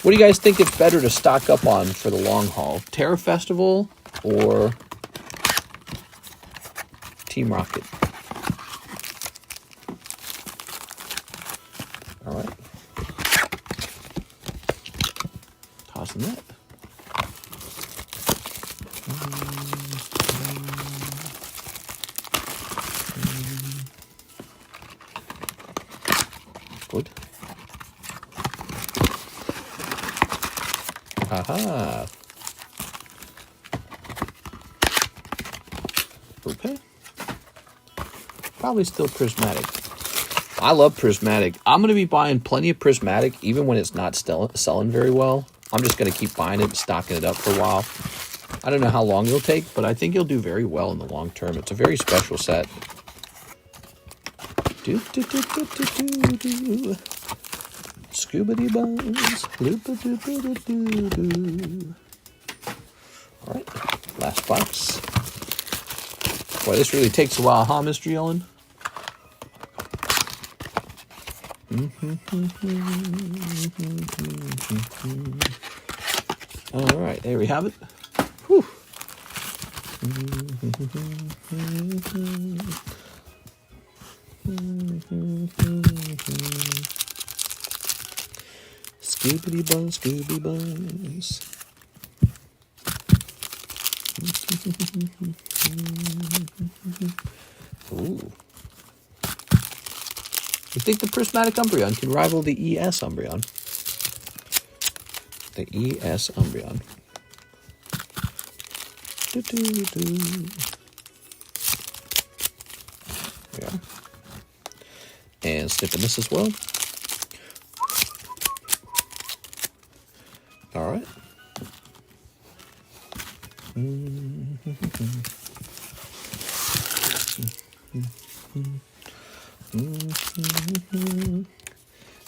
S1: What do you guys think it's better to stock up on for the long haul? Terror Festival or Team Rocket? All right. Tossing that. Good. Aha. Okay. Probably still prismatic. I love prismatic. I'm going to be buying plenty of prismatic even when it's not selling very well. I'm just going to keep buying it and stocking it up for a while. I don't know how long it'll take, but I think it'll do very well in the long term. It's a very special set. Scoobity buzz. All right, last box. Boy, this really takes a while, huh, Mr. Yellen? All right, there we have it. Whew. Scooby buns, Scooby buns. Ooh. You think the prismatic Umbreon can rival the ES Umbreon? The ES Umbreon. Yeah. And snipping this as well. All right.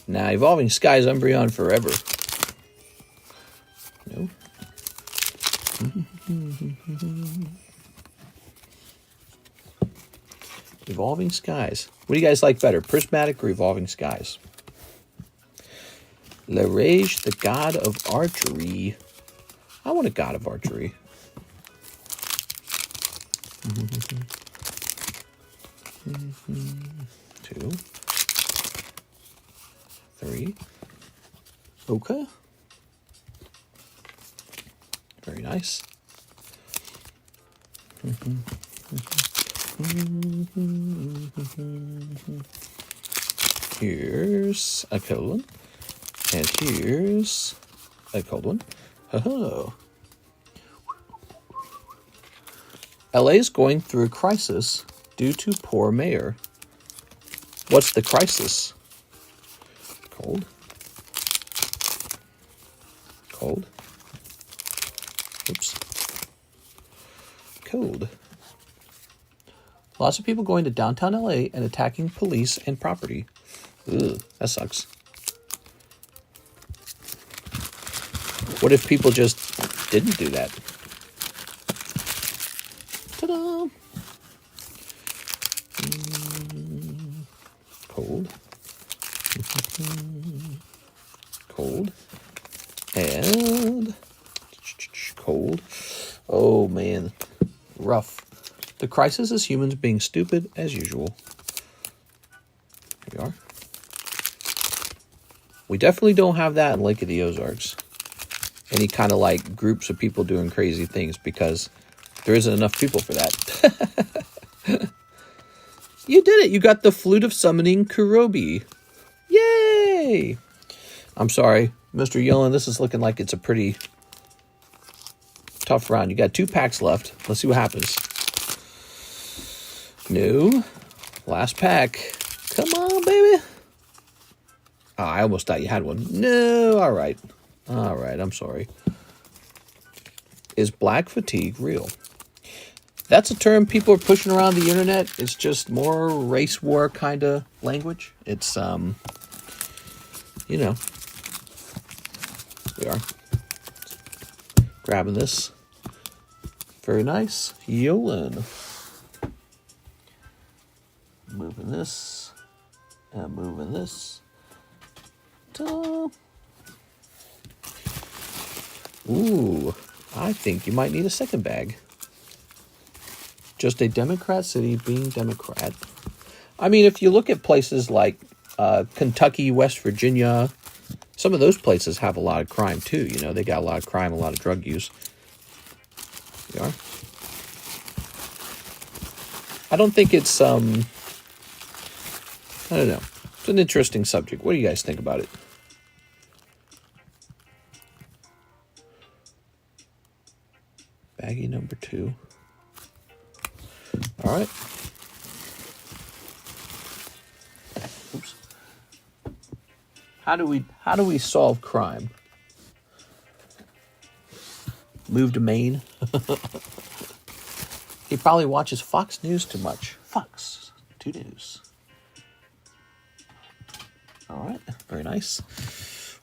S1: Now, Evolving Skies Umbreon forever. No. Evolving Skies. What do you guys like better, Prismatic or Evolving Skies? Le Rage, the God of Archery. I want a God of Archery. Two. Three. Okay. Very nice. Here's a cold one. And here's a cold one. Oh. LA is going through a crisis due to poor mayor. What's the crisis? Cold. Cold. Oops. Cold. Lots of people going to downtown LA and attacking police and property. Ugh, that sucks. What if people just didn't do that? Ta-da! Cold. Cold. And cold. Oh, man. Rough. The crisis is humans being stupid as usual. Here we are. We definitely don't have that in Lake of the Ozarks. Any kind of like groups of people doing crazy things, because there isn't enough people for that. You did it. You got the Flute of Summoning Kurobi. Yay! I'm sorry, Mr. Yellen. This is looking like it's a pretty tough round. You got 2 packs left. Let's see what happens. No. Last pack. Come on, baby. Oh, I almost thought you had one. No. All right. All right. I'm sorry. Is black fatigue real? That's a term people are pushing around the internet. It's just more race war kind of language. It's, you know. We are. Grabbing this. Very nice. Yolan. Moving this. And moving this. Ta-da. Ooh. I think you might need a second bag. Just a Democrat city being Democrat. I mean, if you look at places like Kentucky, West Virginia, some of those places have a lot of crime too. You know, they got a lot of crime, a lot of drug use. They are. I don't think it's, I don't know. It's an interesting subject. What do you guys think about it? Baggie number 2. All right. Oops. How do we solve crime? Move to Maine. He probably watches Fox News too much. Fox 2 News. All right. Very nice.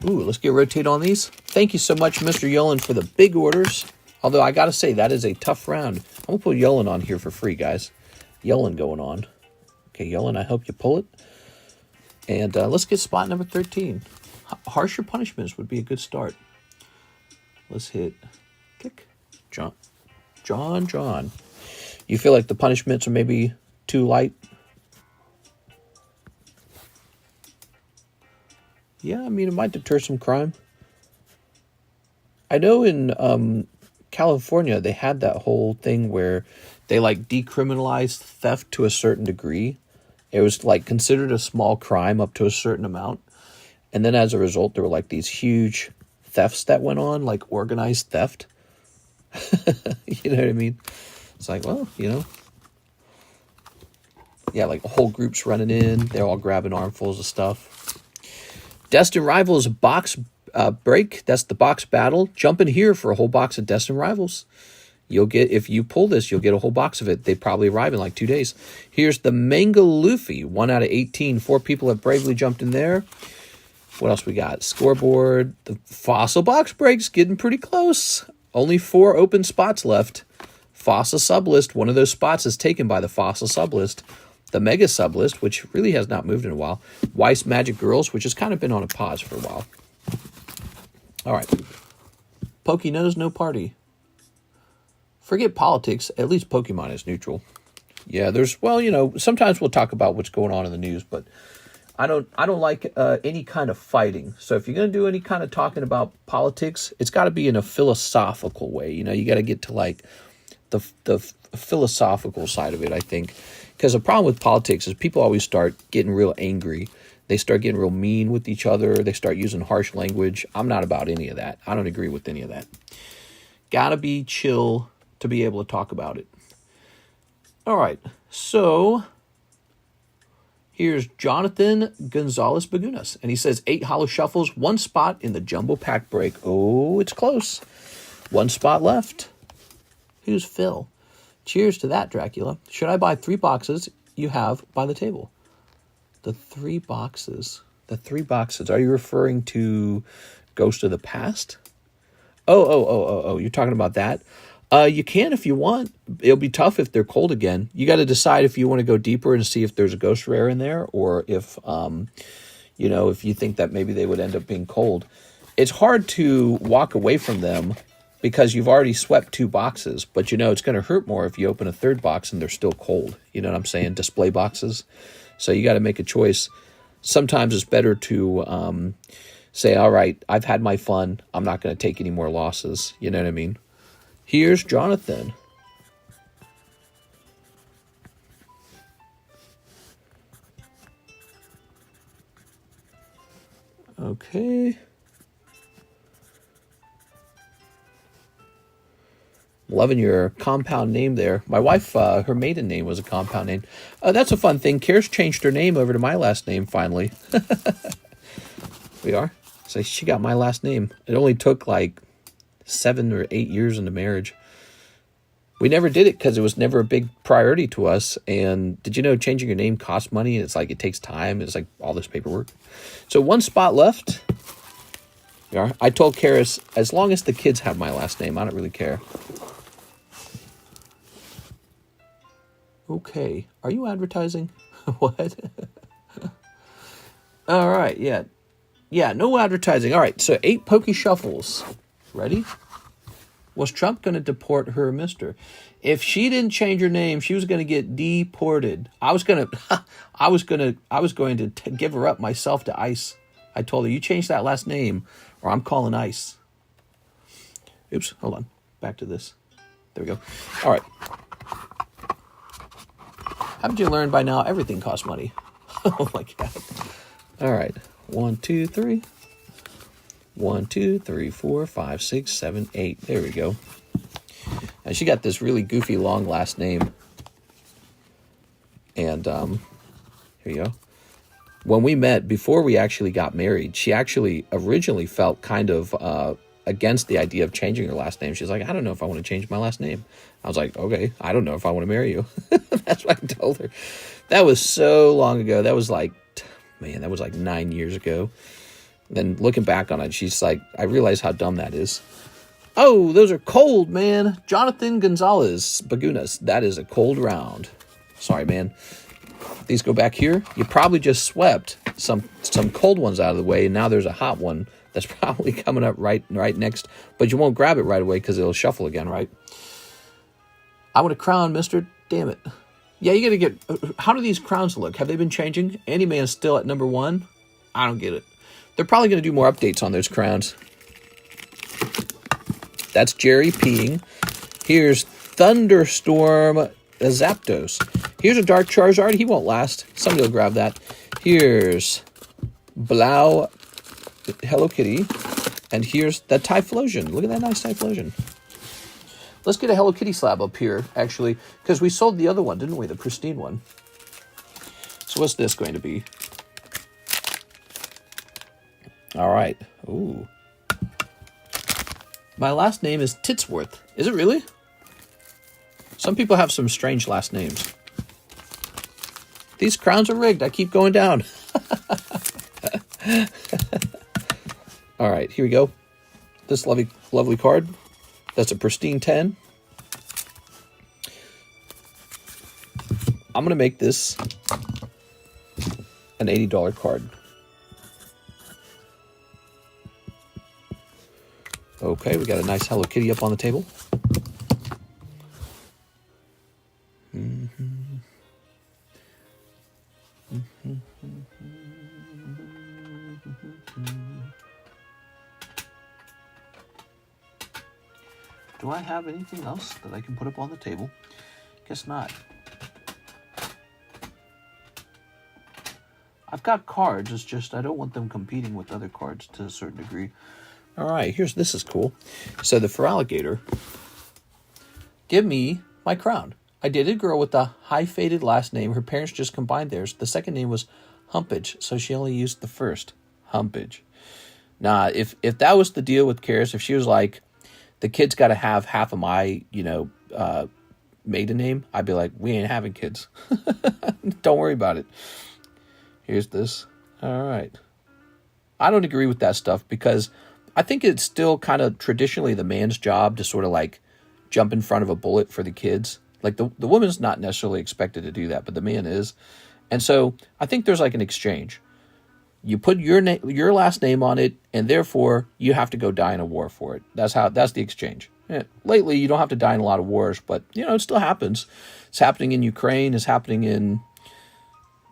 S1: Ooh, let's get rotate on these. Thank you so much, Mr. Yolen, for the big orders. Although I got to say, that is a tough round. I'm going to put Yolen on here for free, guys. Yolen going on. Okay, Yolen, I hope you pull it. And let's get spot number 13. Harsher punishments would be a good start. Let's hit kick, jump, John. You feel like the punishments are maybe too light? Yeah, I mean, it might deter some crime. I know in California, they had that whole thing where they like decriminalized theft to a certain degree. It was like considered a small crime up to a certain amount. And then as a result, there were like these huge thefts that went on, like organized theft. You know what I mean? It's like, well, you know. Yeah, like whole groups running in. They're all grabbing armfuls of stuff. Destined Rivals box break. That's the box battle. Jump in here for a whole box of Destined Rivals. You'll get, if you pull this, you'll get a whole box of it. They probably arrive in like 2 days. Here's the Manga Luffy. 1 out of 18. 4 people have bravely jumped in there. What else we got? Scoreboard. The Fossil box break's getting pretty close. Only 4 open spots left. Fossil sublist. One of those spots is taken by the Fossil sublist. The Mega sublist, which really has not moved in a while. Weiss Magic Girls, which has kind of been on a pause for a while. All right. Pokey knows no party. Forget politics. At least Pokemon is neutral. Yeah, there's, well, you know, sometimes we'll talk about what's going on in the news, but I don't like any kind of fighting. So if you're going to do any kind of talking about politics, it's got to be in a philosophical way. You know, you got to get to like the philosophical side of it, I think. Because the problem with politics is people always start getting real angry. They start getting real mean with each other. They start using harsh language. I'm not about any of that. I don't agree with any of that. Gotta be chill to be able to talk about it. All right. So here's Jonathan Gonzalez Bagunas. And he says 8 hollow shuffles, 1 spot in the jumbo pack break. Oh, it's close. 1 spot left. Who's Phil? Cheers to that, Dracula. Should I buy 3 boxes you have by the table? The 3 boxes. The 3 boxes. Are you referring to Ghost of the Past? Oh. You're talking about that? You can if you want. It'll be tough if they're cold again. You got to decide if you want to go deeper and see if there's a ghost rare in there, or if, you know, if you think that maybe they would end up being cold. It's hard to walk away from them because you've already swept 2 boxes, but you know it's going to hurt more if you open a 3rd box and they're still cold. You know what I'm saying? Display boxes. So you got to make a choice. Sometimes it's better to say, all right, I've had my fun. I'm not going to take any more losses. You know what I mean? Here's Jonathan. Okay. Loving your compound name there. My wife, her maiden name was a compound name. That's a fun thing. Karis changed her name over to my last name finally. We are. So she got my last name. It only took like 7 or 8 years into marriage. We never did it because it was never a big priority to us. And did you know changing your name costs money? It's like it takes time. It's like all this paperwork. So 1 spot left. Yeah, I told Karis, as long as the kids have my last name, I don't really care. Okay. Are you advertising? What? All right. Yeah. Yeah, no advertising. All right. So 8 pokey shuffles. Ready? Was Trump going to deport her mister? If she didn't change her name, she was going to get deported. I was going to give her up myself to ICE. I told her, you change that last name or I'm calling ICE. Oops. Hold on. Back to this. There we go. All right. Haven't you learned by now everything costs money? Oh my God. All right. 1, 2, 3. 1, 2, 3, 4, 5, 6, 7, 8. There we go. And she got this really goofy long last name. And here you go. When we met, before we actually got married, she actually originally felt kind of against the idea of changing her last name. She's like, I don't know if I want to change my last name. I was like, okay, I don't know if I want to marry you. That's what I told her. That was so long ago. That was like, man, that was like 9 years ago. Then looking back on it, she's like, I realize how dumb that is. Oh, those are cold, man. Jonathan Gonzalez Bagunas. That is a cold round. Sorry, man. These go back here. You probably just swept some cold ones out of the way, and now there's a hot one that's probably coming up right next. But you won't grab it right away because it'll shuffle again, right? I want a crown, mister. Damn it. Yeah, you got to get... How do these crowns look? Have they been changing? Andy Man's still at number 1? I don't get it. They're probably going to do more updates on those crowns. That's Jerry peeing. Here's Thunderstorm Zapdos. Here's a Dark Charizard. He won't last. Somebody will grab that. Here's Blau Hello Kitty. And here's the Typhlosion. Look at that nice Typhlosion. Let's get a Hello Kitty slab up here, actually, because we sold the other one, didn't we? The pristine one. So what's this going to be? All right. Ooh. My last name is Titsworth. Is it really? Some people have some strange last names. These crowns are rigged. I keep going down. All right, here we go. This lovely card. That's a pristine 10. I'm going to make this an $80 card. Okay, we got a nice Hello Kitty up on the table. Do I have anything else that I can put up on the table? Guess not. I've got cards, it's just I don't want them competing with other cards to a certain degree. All right, this is cool. So the Feraligatr, give me my crown. I dated a girl with a high-faded last name. Her parents just combined theirs. The second name was Humpage, so she only used the first, Humpage. Nah, if that was the deal with Karis, if she was like, the kid's got to have half of my, maiden name, I'd be like, we ain't having kids. Don't worry about it. Here's this. All right. I don't agree with that stuff because I think it's still kind of traditionally the man's job to sort of like jump in front of a bullet for the kids. Like the woman's not necessarily expected to do that, but the man is. And so I think there's like an exchange. You put your last name on it, and therefore you have to go die in a war for it. That's the exchange. Yeah. Lately, you don't have to die in a lot of wars, but it still happens. It's happening in Ukraine. It's happening in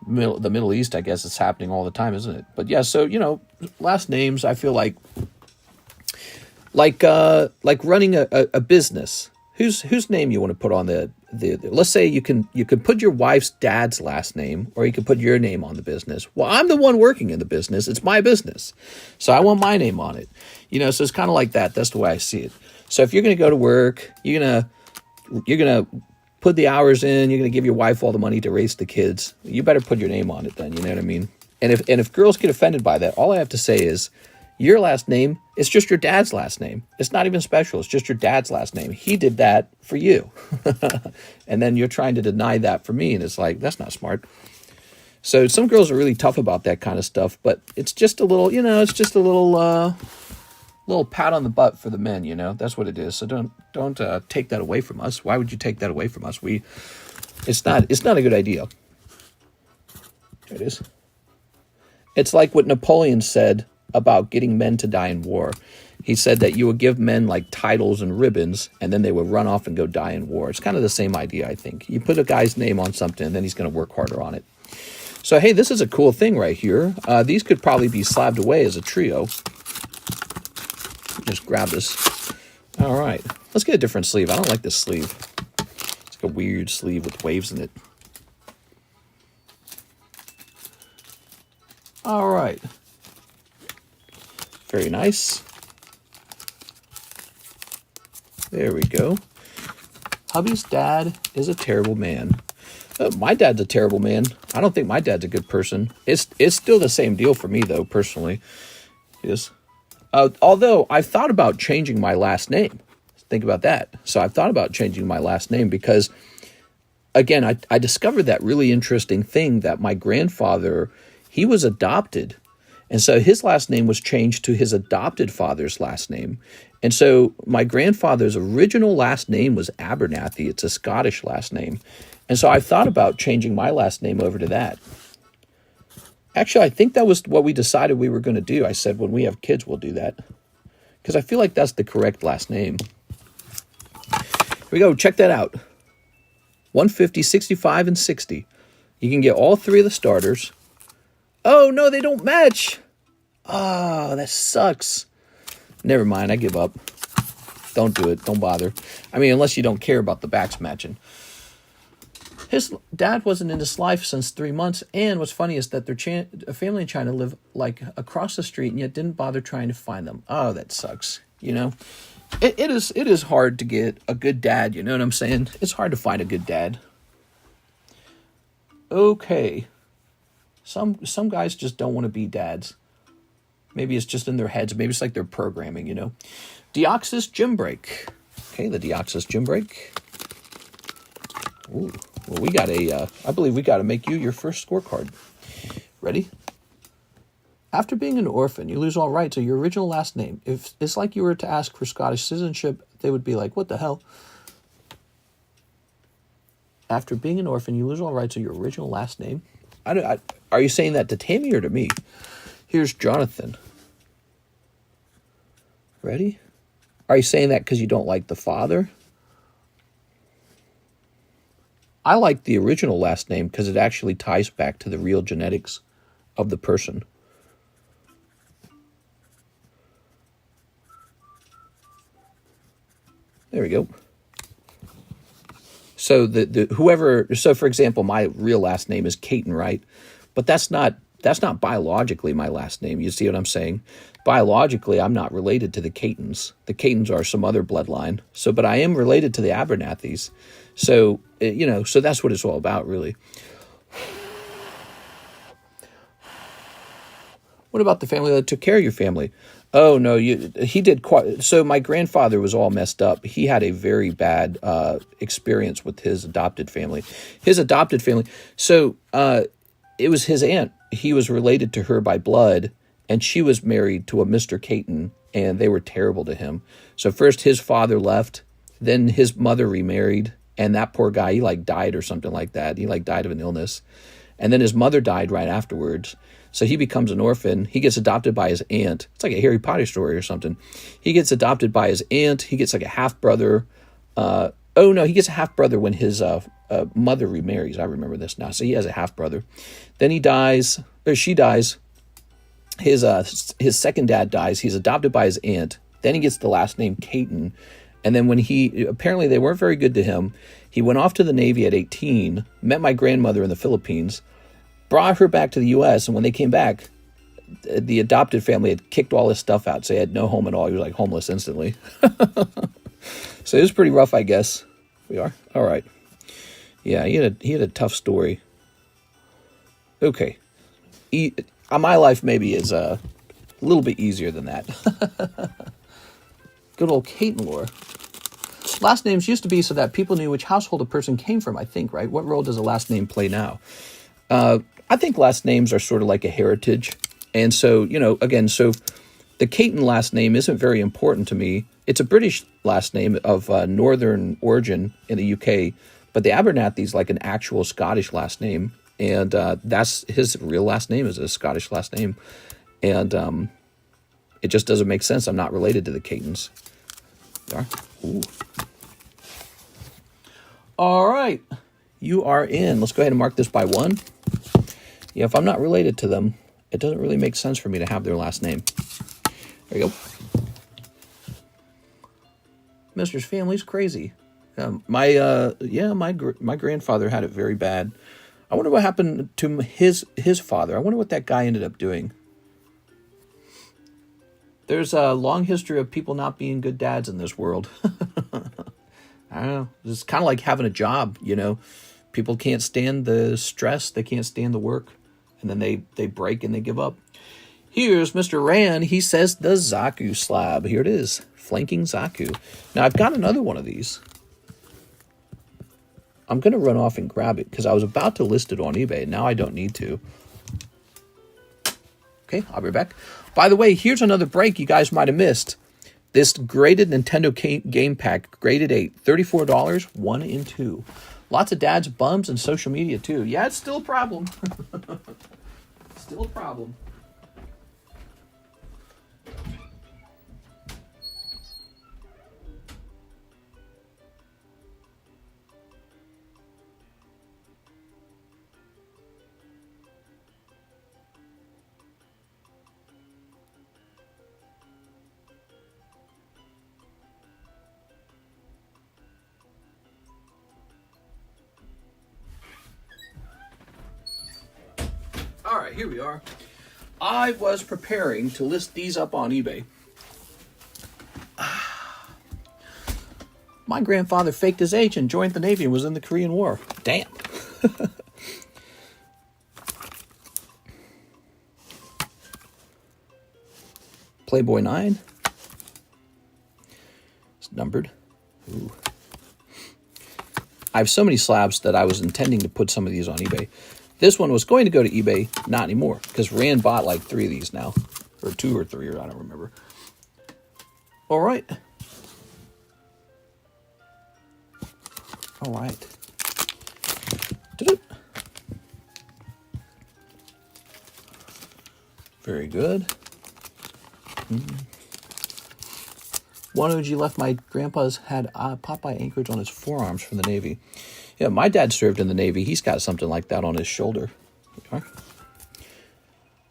S1: the Middle East. I guess it's happening all the time, isn't it? But yeah, so last names. I feel like running a business. Whose name you want to put on the let's say you can put your wife's dad's last name, or you can put your name on the business. Well, I'm the one working in the business. It's my business. So I want my name on it. So it's kind of like that. That's the way I see it. So if you're going to go to work, you're going to put the hours in, you're going to give your wife all the money to raise the kids, you better put your name on it then, you know what I mean? And if girls get offended by that, all I have to say is, your last name, it's just your dad's last name. It's not even special. It's just your dad's last name. He did that for you. And then you're trying to deny that for me. And it's like, that's not smart. So some girls are really tough about that kind of stuff. But it's just a little, it's just a little pat on the butt for the men, That's what it is. So don't take that away from us. Why would you take that away from us? It's not a good idea. There it is. It's like what Napoleon said about getting men to die in war. He said that you would give men like titles and ribbons, and then they would run off and go die in war. It's kind of the same idea, I think. You put a guy's name on something, and then he's going to work harder on it. So, hey, this is a cool thing right here. These could probably be slabbed away as a trio. Just grab this. All right. Let's get a different sleeve. I don't like this sleeve. It's like a weird sleeve with waves in it. All right. Very nice. There we go. Hubby's dad is a terrible man. My dad's a terrible man. I don't think my dad's a good person. It's still the same deal for me, though, personally. Yes. Although I've thought about changing my last name. Think about that. So I've thought about changing my last name because, again, I discovered that really interesting thing that my grandfather, he was adopted. And so his last name was changed to his adopted father's last name. And so my grandfather's original last name was Abernathy. It's a Scottish last name. And so I thought about changing my last name over to that. Actually, I think that was what we decided we were going to do. I said, when we have kids, we'll do that. Because I feel like that's the correct last name. Here we go. Check that out. 150, 65, and 60. You can get all three of the starters. Oh, no, they don't match. Oh, that sucks. Never mind, I give up. Don't do it. Don't bother. I mean, unless you don't care about the backs matching. His dad wasn't in his life since 3 months, and what's funny is that their family in China live like across the street, and yet didn't bother trying to find them. Oh, that sucks. You know, it is hard to get a good dad. You know what I'm saying? It's hard to find a good dad. Okay, some guys just don't want to be dads. Maybe it's just in their heads. Maybe it's like their programming. You know, Deoxys Gym Break. Okay, the Deoxys Gym Break. Ooh. Well, we got I believe we got to make you your first scorecard. Ready? After being an orphan, you lose all rights to your original last name. If it's like you were to ask for Scottish citizenship, they would be like, what the hell? After being an orphan, you lose all rights to your original last name. Are you saying that to Tammy or to me? Here's Jonathan. Ready? Are you saying that because you don't like the father? I like the original last name because it actually ties back to the real genetics of the person. There we go. So so for example, my real last name is Caton, right? But that's not biologically my last name. You see what I'm saying? Biologically, I'm not related to the Catons. The Catons are some other bloodline. So, but I am related to the Abernathys. So, you know, so that's what it's all about, really. What about the family that took care of your family? Oh, no, he did quite... So my grandfather was all messed up. He had a very bad experience with his adopted family. So it was his aunt. He was related to her by blood, and she was married to a Mr. Caton, and they were terrible to him. So first his father left, then his mother remarried, and that poor guy, he like died or something like that. He like died of an illness. And then his mother died right afterwards. So he becomes an orphan. He gets adopted by his aunt. It's like a Harry Potter story or something. He gets adopted by his aunt. He gets like a half-brother. He gets a half-brother when his mother remarries. I remember this now. So he has a half-brother. Then he dies, or she dies. His second dad dies. He's adopted by his aunt. Then he gets the last name Caton. And then when apparently they weren't very good to him, he went off to the Navy at 18, met my grandmother in the Philippines, brought her back to the U.S., and when they came back, the adopted family had kicked all his stuff out, so he had no home at all. He was like homeless instantly. So it was pretty rough, I guess. We are? All right. Yeah, he had a tough story. Okay. My life maybe is a little bit easier than that. Good old Kate and Laura. Last names used to be so that people knew which household a person came from, I think, right? What role does a last name play now? I think last names are sort of like a heritage. And so, you know, again, so the Caton last name isn't very important to me. It's a British last name of northern origin in the UK, but the Abernathy's like an actual Scottish last name. And that's his real last name is a Scottish last name. And it just doesn't make sense. I'm not related to the Catons. Ooh. All right. You are in. Let's go ahead and mark this by 1. Yeah, if I'm not related to them, it doesn't really make sense for me to have their last name. There you go. Mister's family's crazy. My grandfather had it very bad. I wonder what happened to his father. I wonder what that guy ended up doing. There's a long history of people not being good dads in this world. I don't know. It's kind of like having a job, you know. People can't stand the stress. They can't stand the work. And then they break and they give up. Here's Mr. Rand. He says the Zaku slab. Here it is. Flanking Zaku. Now, I've got another one of these. I'm going to run off and grab it because I was about to list it on eBay. Now I don't need to. Okay, I'll be back. By the way, here's another break you guys might have missed. This graded Nintendo game pack, graded 8, $34, 1 in 2. Lots of dads, bums, and social media too. Yeah, it's still a problem. Still a problem. here we are. I was preparing to list these up on eBay. My grandfather faked his age and joined the Navy and was in the Korean War. Damn. Playboy 9. It's numbered. Ooh. I have so many slabs that I was intending to put some of these on eBay. This one was going to go to eBay, not anymore, because Rand bought like 3 of these now. Or 2 or 3, or I don't remember. All right. All right. Very good. One OG left my grandpa's had Popeye anchorage on his forearms from the Navy. Yeah, my dad served in the Navy. He's got something like that on his shoulder. All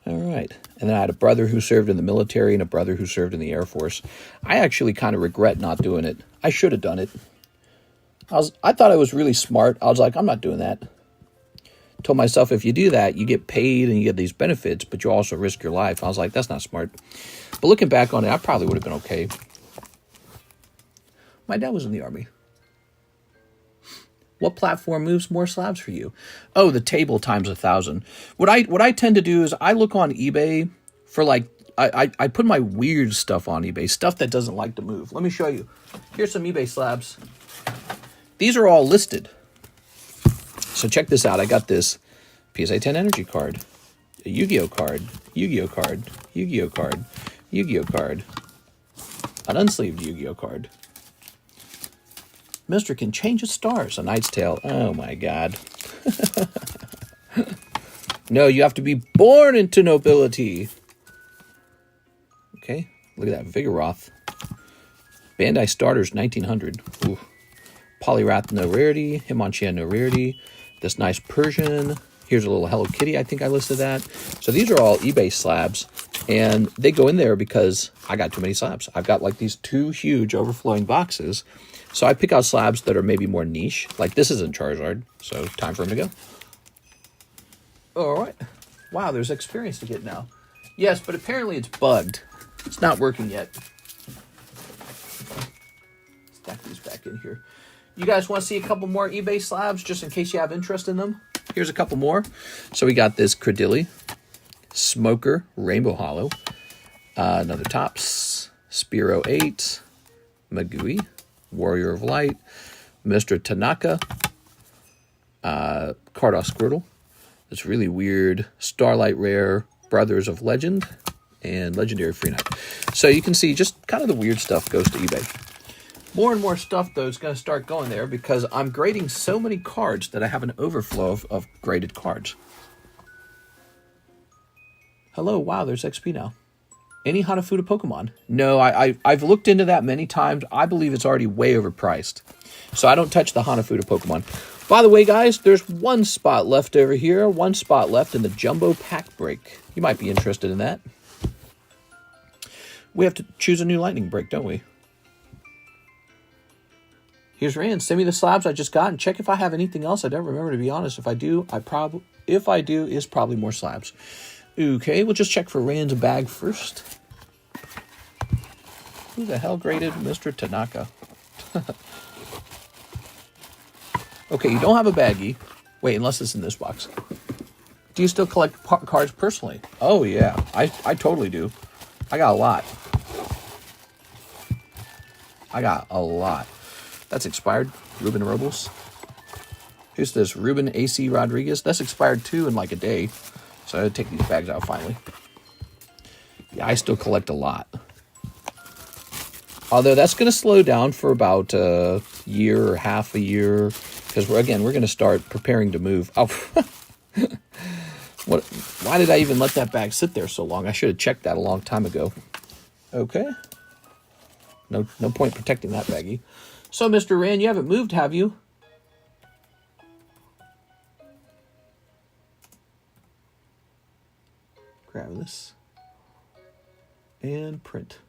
S1: right. And then I had a brother who served in the military and a brother who served in the Air Force. I actually kind of regret not doing it. I should have done it. I thought I was really smart. I was like, I'm not doing that. Told myself, if you do that, you get paid and you get these benefits, but you also risk your life. I was like, that's not smart. But looking back on it, I probably would have been okay. My dad was in the Army. What platform moves more slabs for you? Oh, the table times 1,000. What I tend to do is I look on eBay for like, I put my weird stuff on eBay, stuff that doesn't like to move. Let me show you. Here's some eBay slabs. These are all listed. So check this out. I got this PSA 10 energy card, a Yu-Gi-Oh card, Yu-Gi-Oh card, Yu-Gi-Oh card, Yu-Gi-Oh card, an unsleeved Yu-Gi-Oh card. Mister can change his stars, a Knight's Tale. Oh my God. No, you have to be born into nobility. Okay, look at that Vigoroth. Bandai Starters 1900. Ooh. Polyrath, no rarity. Hitmonchan, no rarity. This nice Persian. Here's a little Hello Kitty. I think I listed that. So these are all eBay slabs. And they go in there because I got too many slabs. I've got like these 2 huge overflowing boxes. So I pick out slabs that are maybe more niche. Like this isn't Charizard. So time for him to go. All right. Wow, there's experience to get now. Yes, but apparently it's bugged. It's not working yet. Stack these back in here. You guys want to see a couple more eBay slabs just in case you have interest in them? Here's a couple more. So we got this Cradilly, Smoker, Rainbow Hollow, another Tops, Spiro 8, Magui, Warrior of Light, Mr. Tanaka, Carddass Squirtle, this really weird Starlight Rare, Brothers of Legend, and Legendary Free Knight. So you can see just kind of the weird stuff goes to eBay. More and more stuff, though, is going to start going there because I'm grading so many cards that I have an overflow of graded cards. Hello, wow, there's XP now. Any Hanafuda Pokemon? No, I've looked into that many times. I believe it's already way overpriced. So I don't touch the Hanafuda Pokemon. By the way, guys, there's 1 spot left over here. 1 spot left in the Jumbo Pack Break. You might be interested in that. We have to choose a new lightning break, don't we? Here's Rand. Send me the slabs I just got and check if I have anything else. I don't remember, to be honest. If I do, is probably more slabs. Okay, we'll just check for Rand's bag first. Who the hell graded Mr. Tanaka? Okay, you don't have a baggie. Wait, unless it's in this box. Do you still collect cards personally? Oh, yeah. I totally do. I got a lot. That's expired. Ruben Robles. Here's this Ruben A.C. Rodriguez. That's expired too in like a day. So I had to take these bags out finally. Yeah, I still collect a lot. Although that's going to slow down for about a year or half a year. Because we're going to start preparing to move. Oh, why did I even let that bag sit there so long? I should have checked that a long time ago. Okay. No point protecting that baggie. So, Mr. Rand, you haven't moved, have you? Grab this. And print.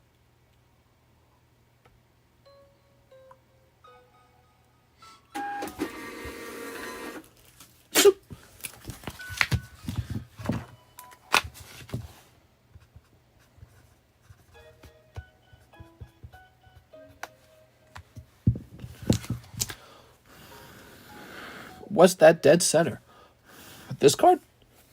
S1: What's that dead center? This card?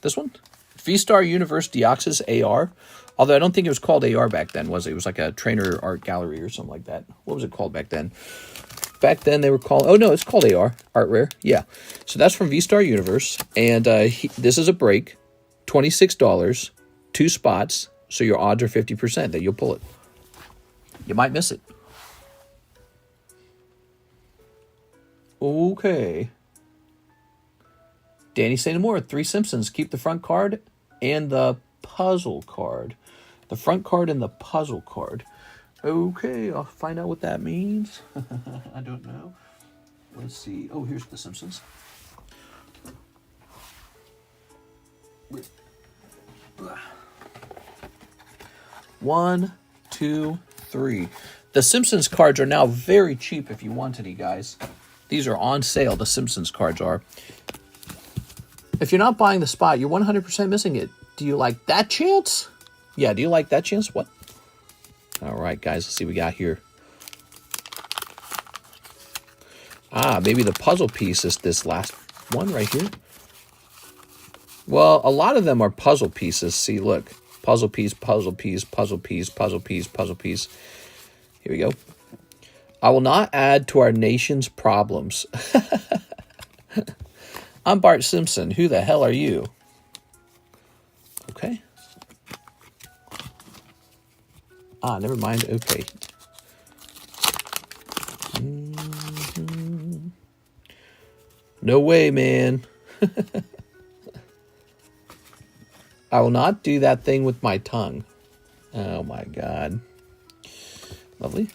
S1: This one? V-Star Universe Deoxys AR. Although I don't think it was called AR back then, was it? It was like a trainer art gallery or something like that. What was it called back then? Back then they were called... Oh, no, it's called AR. Art Rare. Yeah. So that's from V-Star Universe. And this is a break. $26. 2 spots. So your odds are 50% that you'll pull it. You might miss it. Okay. Danny Say No More. 3 Simpsons. Keep the front card and the puzzle card. The front card and the puzzle card. Okay, I'll find out what that means. I don't know. Let's see. Oh, here's the Simpsons. 1, 2, 3. The Simpsons cards are now very cheap if you want any, guys. These are on sale, the Simpsons cards are. If you're not buying the spot, you're 100% missing it. Do you like that chance? Yeah, do you like that chance? What? All right, guys, let's see what we got here. Ah, maybe the puzzle piece is this last one right here. Well, a lot of them are puzzle pieces. See, look. Puzzle piece, puzzle piece, puzzle piece, puzzle piece, puzzle piece. Here we go. I will not add to our nation's problems. I'm Bart Simpson. Who the hell are you? Okay. Ah, never mind. Okay. No way, man. I will not do that thing with my tongue. Oh, my God. Lovely.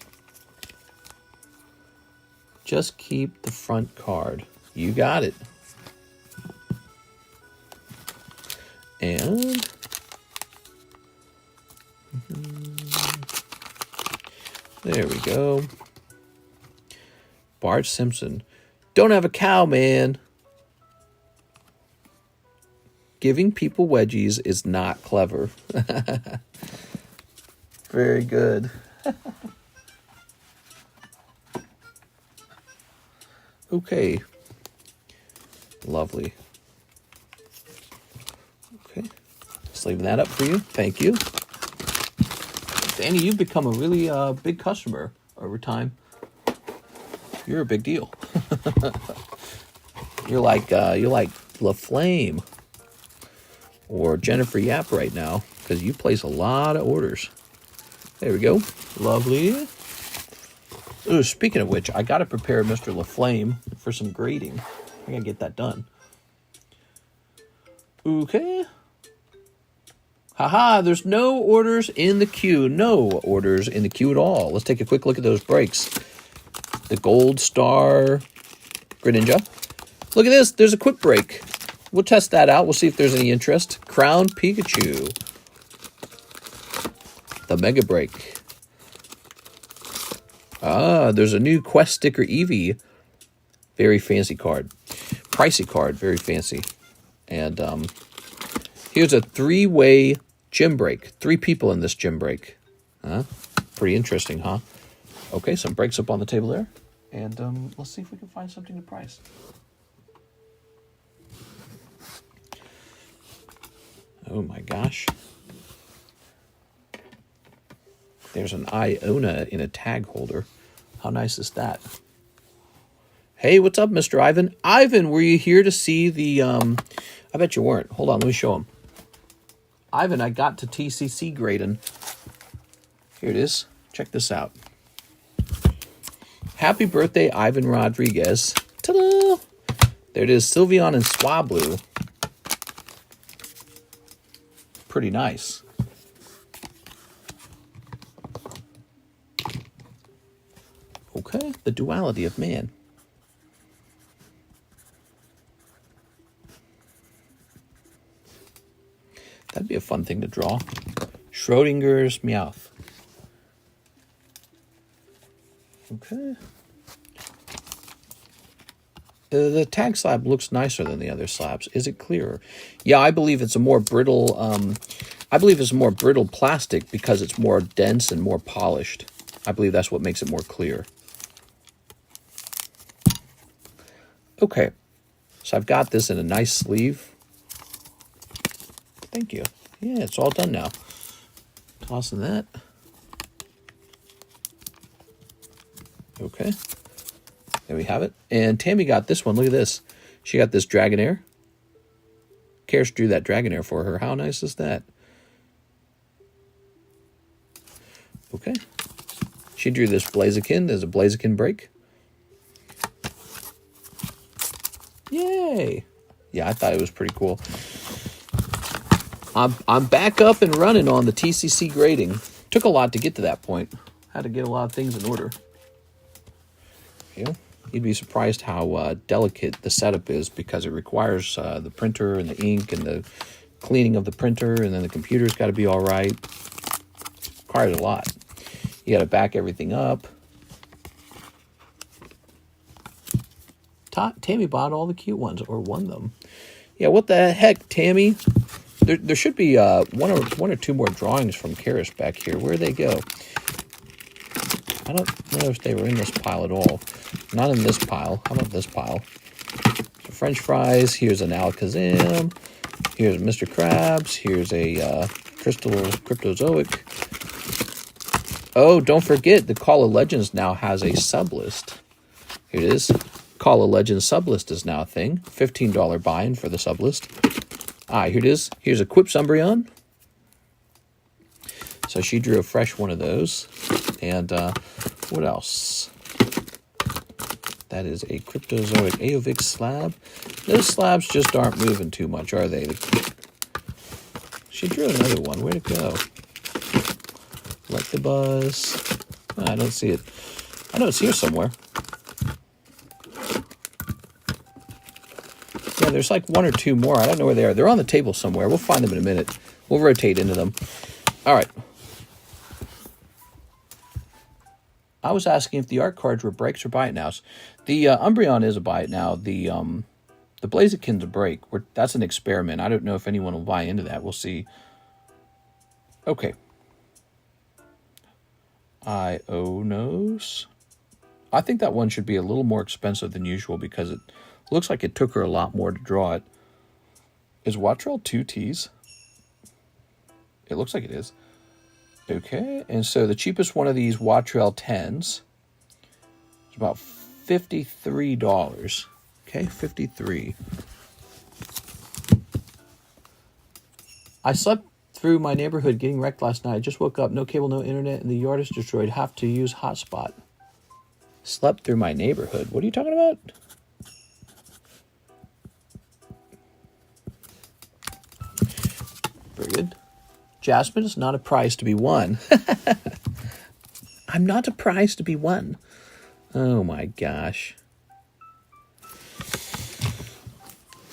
S1: Just keep the front card. You got it. And... there we go. Bart Simpson. Don't have a cow, man. Giving people wedgies is not clever. Very good. Okay. Lovely. Okay. Just leaving that up for you. Thank you. Danny, you've become a really big customer over time. You're a big deal. You're like La Flame or Jennifer Yap right now because you place a lot of orders. There we go. Lovely. Ooh, speaking of which, I got to prepare Mr. La Flame for some grading. I got to get that done. Okay. Haha, there's no orders in the queue. No orders in the queue at all. Let's take a quick look at those breaks. The Gold Star Greninja. Look at this. There's a quick break. We'll test that out. We'll see if there's any interest. Crown Pikachu. The Mega Break. Ah, there's a new Quest Sticker Eevee. Very fancy card. Pricey card. Very fancy. And here's a 3-way gym break. 3 people in this gym break. Pretty interesting, huh? Okay, some breaks up on the table there. And let's see if we can find something to price. Oh my gosh. There's an Iona in a tag holder. How nice is that? Hey, what's up, Mr. Ivan? Ivan, were you here to see the... I bet you weren't. Hold on, let me show him. Ivan, I got to TCC grading. Here it is. Check this out. Happy birthday, Ivan Rodriguez. Ta-da! There it is, Sylveon and Swablu. Pretty nice. Okay, the duality of man. That'd be a fun thing to draw. Schrodinger's Meowth. Okay. The tag slab looks nicer than the other slabs. Is it clearer? Yeah, I believe it's a more brittle. I believe it's more brittle plastic because it's more dense and more polished. I believe that's what makes it more clear. Okay. So I've got this in a nice sleeve. Thank you. Yeah, it's all done now. Tossing that. Okay. There we have it. And Tammy got this one. Look at this. She got this Dragonair. Karis drew that Dragonair for her. How nice is that? Okay. She drew this Blaziken. There's a Blaziken break. Yay! Yeah, I thought it was pretty cool. I'm back up and running on the TCC grading. Took a lot to get to that point. Had to get a lot of things in order. Yeah. You'd be surprised how delicate the setup is because it requires the printer and the ink and the cleaning of the printer, and then the computer's got to be all right. It requires a lot. You got to back everything up. Tammy bought all the cute ones, or won them. Yeah, what the heck, Tammy? There should be one or two more drawings from Karis back here. Where'd they go? I don't know if they were in this pile at all. Not in this pile. How about this pile? So French fries. Here's an Alakazam. Here's Mr. Krabs. Here's a Cryptozoic. Oh, don't forget, the Call of Legends now has a sublist. Here it is. Call of Legends sublist is now a thing. $15 buy-in for the sublist. Here it is. Here's a Kwip Umbreon. So she drew a fresh one of those. And what else? That is a Cryptozoic AVAX slab. Those slabs just aren't moving too much, are they? She drew another one. Where'd it go? Electabuzz. Oh, I don't see it. I know it's here somewhere. Yeah, there's like one or two more. I don't know where they are. They're on the table somewhere. We'll find them in a minute. We'll rotate into them. All right. I was asking if the art cards were breaks or buy it nows. The Umbreon is a buy it now. The Blaziken's a break. That's an experiment. I don't know if anyone will buy into that. We'll see. Okay. Ionos. I think that one should be a little more expensive than usual because it looks like it took her a lot more to draw it. Is Watrel 2 T's? It looks like it is. Okay, and so the cheapest one of these Watrel 10s is about $53. Okay, $53. I slept through my neighborhood getting wrecked last night. I just woke up, no cable, no internet, and the yard is destroyed. Have to use hotspot. Slept through my neighborhood. What are you talking about? Very good. Jasmine is not a prize to be won. I'm not a prize to be won. Oh my gosh.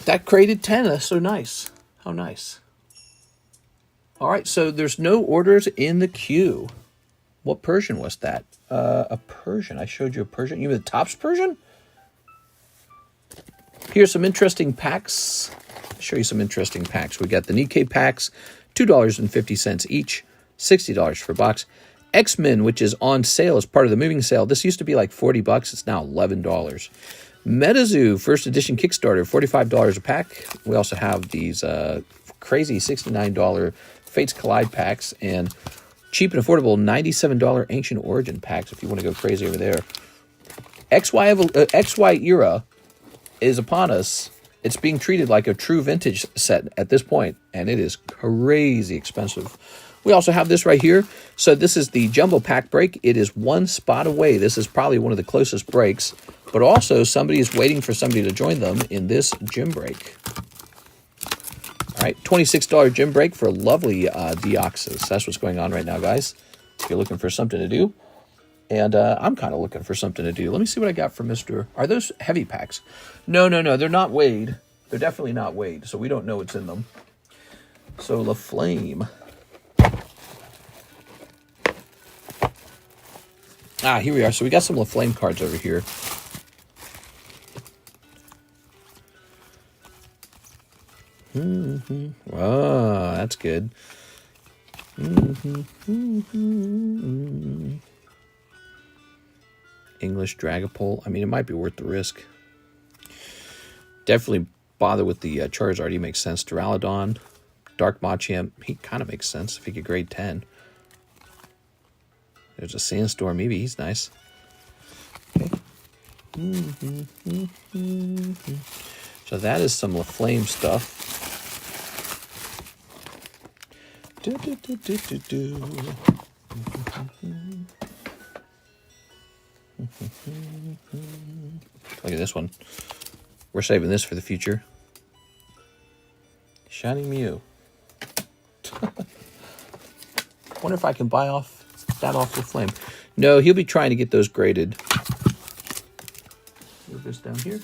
S1: That created 10. That's so nice. How nice. All right, so there's no orders in the queue. What Persian was that? A Persian. I showed you a Persian. You mean the Topps Persian? Here's some interesting packs. I'll show you some interesting packs. We got the Nikke packs, $2.50 each, $60 for a box. XMEN, which is on sale as part of the moving sale. This used to be like $40. It's now $11. Metazoo, first edition Kickstarter, $45 a pack. We also have these crazy $69 Fates Collide packs and cheap and affordable $97 Ancient Origin packs if you want to go crazy over there. XY era is upon us. It's being treated like a true vintage set at this point, and it is crazy expensive. We also have this right here. So this is the Jumbo Pack break. It is one spot away. This is probably one of the closest breaks, but also somebody is waiting for somebody to join them in this gym break. All right, $26 gym break for lovely Deoxys. That's what's going on right now, guys. If you're looking for something to do. And I'm kind of looking for something to do. Let me see what I got for Mr. Are those heavy packs? No. They're not weighed. They're definitely not weighed, so we don't know what's in them. So La Flame. Here we are. So we got some La Flame cards over here. Oh, that's good. English Dragapult. I mean, it might be worth the risk. Definitely bother with the Charizard. He makes sense. Duraludon, Dark Machamp. He kind of makes sense if he could grade 10. There's a Sandstorm. Maybe he's nice. Okay. So that is some LaFlame stuff. Look at this one. We're saving this for the future. Shining Mew. Wonder if I can buy that off the flame. No, he'll be trying to get those graded. Move this down here.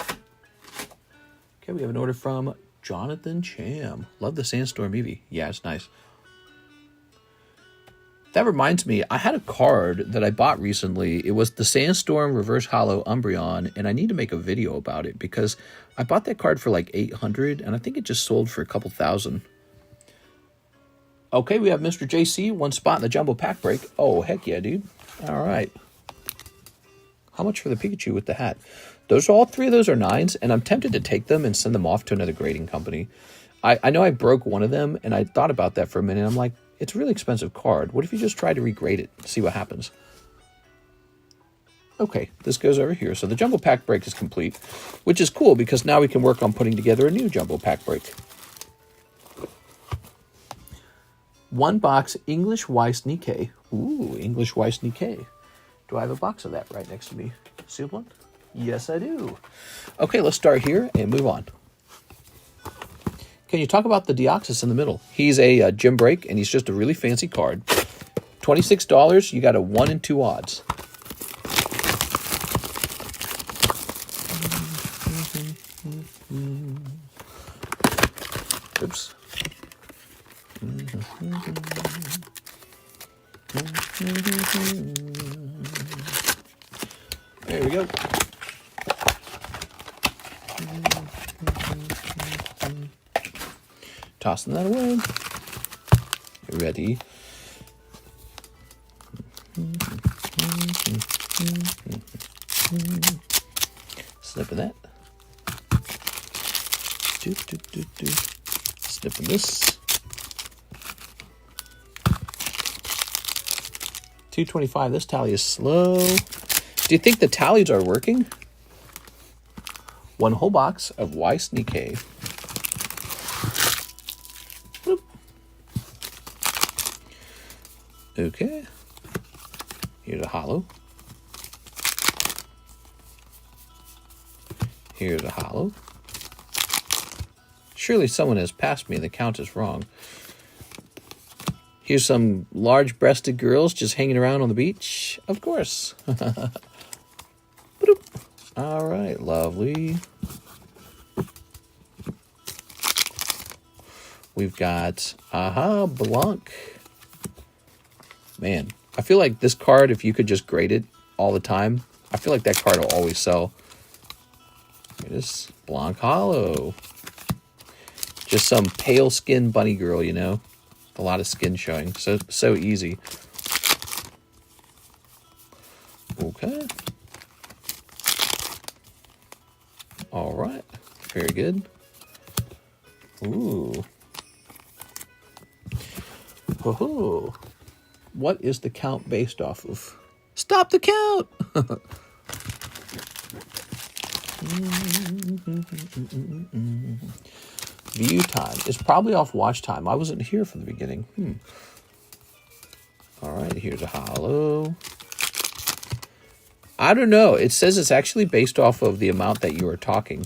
S1: Okay, we have an order from Jonathan Cham. Love the Sandstorm Eevee. Yeah, it's nice. That reminds me, I had a card that I bought recently. It was the Sandstorm Reverse Hollow Umbreon, and I need to make a video about it because I bought that card for like $800, and I think it just sold for a couple thousand. Okay, we have Mr. JC, one spot in the Jumbo Pack Break. Oh, heck yeah, dude. All right. How much for the Pikachu with the hat? All three of those are 9s, and I'm tempted to take them and send them off to another grading company. I know I broke one of them, and I thought about that for a minute. I'm like, it's a really expensive card. What if you just try to regrade it, see what happens? Okay, this goes over here. So the Jumbo Pack Break is complete, which is cool because now we can work on putting together a new Jumbo Pack Break. One box English Weiss Nikke. Ooh, English Weiss Nikke. Do I have a box of that right next to me? Sealed one? Yes, I do. Okay, let's start here and move on. Can you talk about the Deoxys in the middle? He's a gym break, and he's just a really fancy card. $26, you got a 1 in 2 odds. Oops. There we go. Tossing that away. Ready. Snipping that. Snipping this. 225. This tally is slow. Do you think the tallies are working? One whole box of Weiss Nikke. Boop. Okay. Here's a hollow. Here's a hollow. Surely someone has passed me and the count is wrong. Here's some large-breasted girls just hanging around on the beach. Of course. All right, lovely. We've got Blanc. Man, I feel like this card, if you could just grade it all the time, I feel like that card will always sell. Here it is, Blanc Hollow. Just some pale skin bunny girl, you know? A lot of skin showing. So easy. Okay. All right. Very good. Ooh. Oh. What is the count based off of? Stop the count! View time is probably off watch time. I wasn't here from the beginning. All right, here's a hollow. I don't know. It says it's actually based off of the amount that you are talking.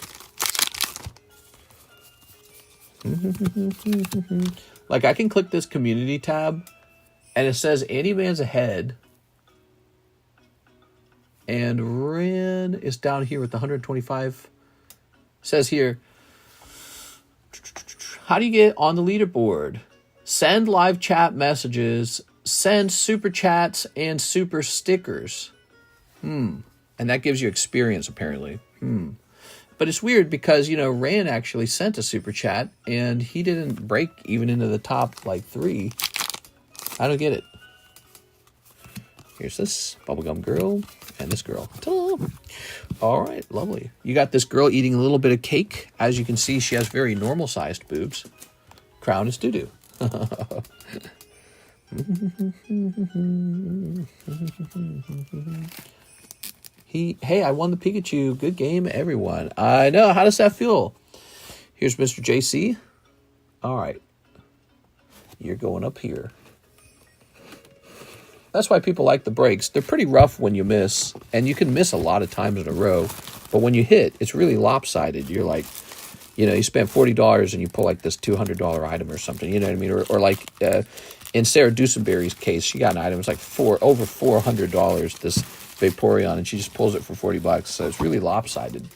S1: Like, I can click this community tab, and it says Andy Man's ahead. And Ren is down here with 125. It says here, how do you get on the leaderboard? Send live chat messages, send super chats, and super stickers. And that gives you experience, apparently. But it's weird because, you know, Ran actually sent a super chat, and he didn't break even into the top, like, 3. I don't get it. Here's this bubblegum girl and this girl. Ta-da! All right, lovely. You got this girl eating a little bit of cake. As you can see, she has very normal-sized boobs. Crown is doo-doo. Hey, I won the Pikachu. Good game, everyone. I know. How does that feel? Here's Mr. JC. All right. You're going up here. That's why people like the breaks. They're pretty rough when you miss, and you can miss a lot of times in a row. But when you hit, it's really lopsided. You're like, you know, you spent $40 and you pull like this $200 item or something. You know what I mean? Or like in Sarah Dusenberry's case, she got an item. It was like over $400. This Vaporeon, and she just pulls it for $40. So it's really lopsided.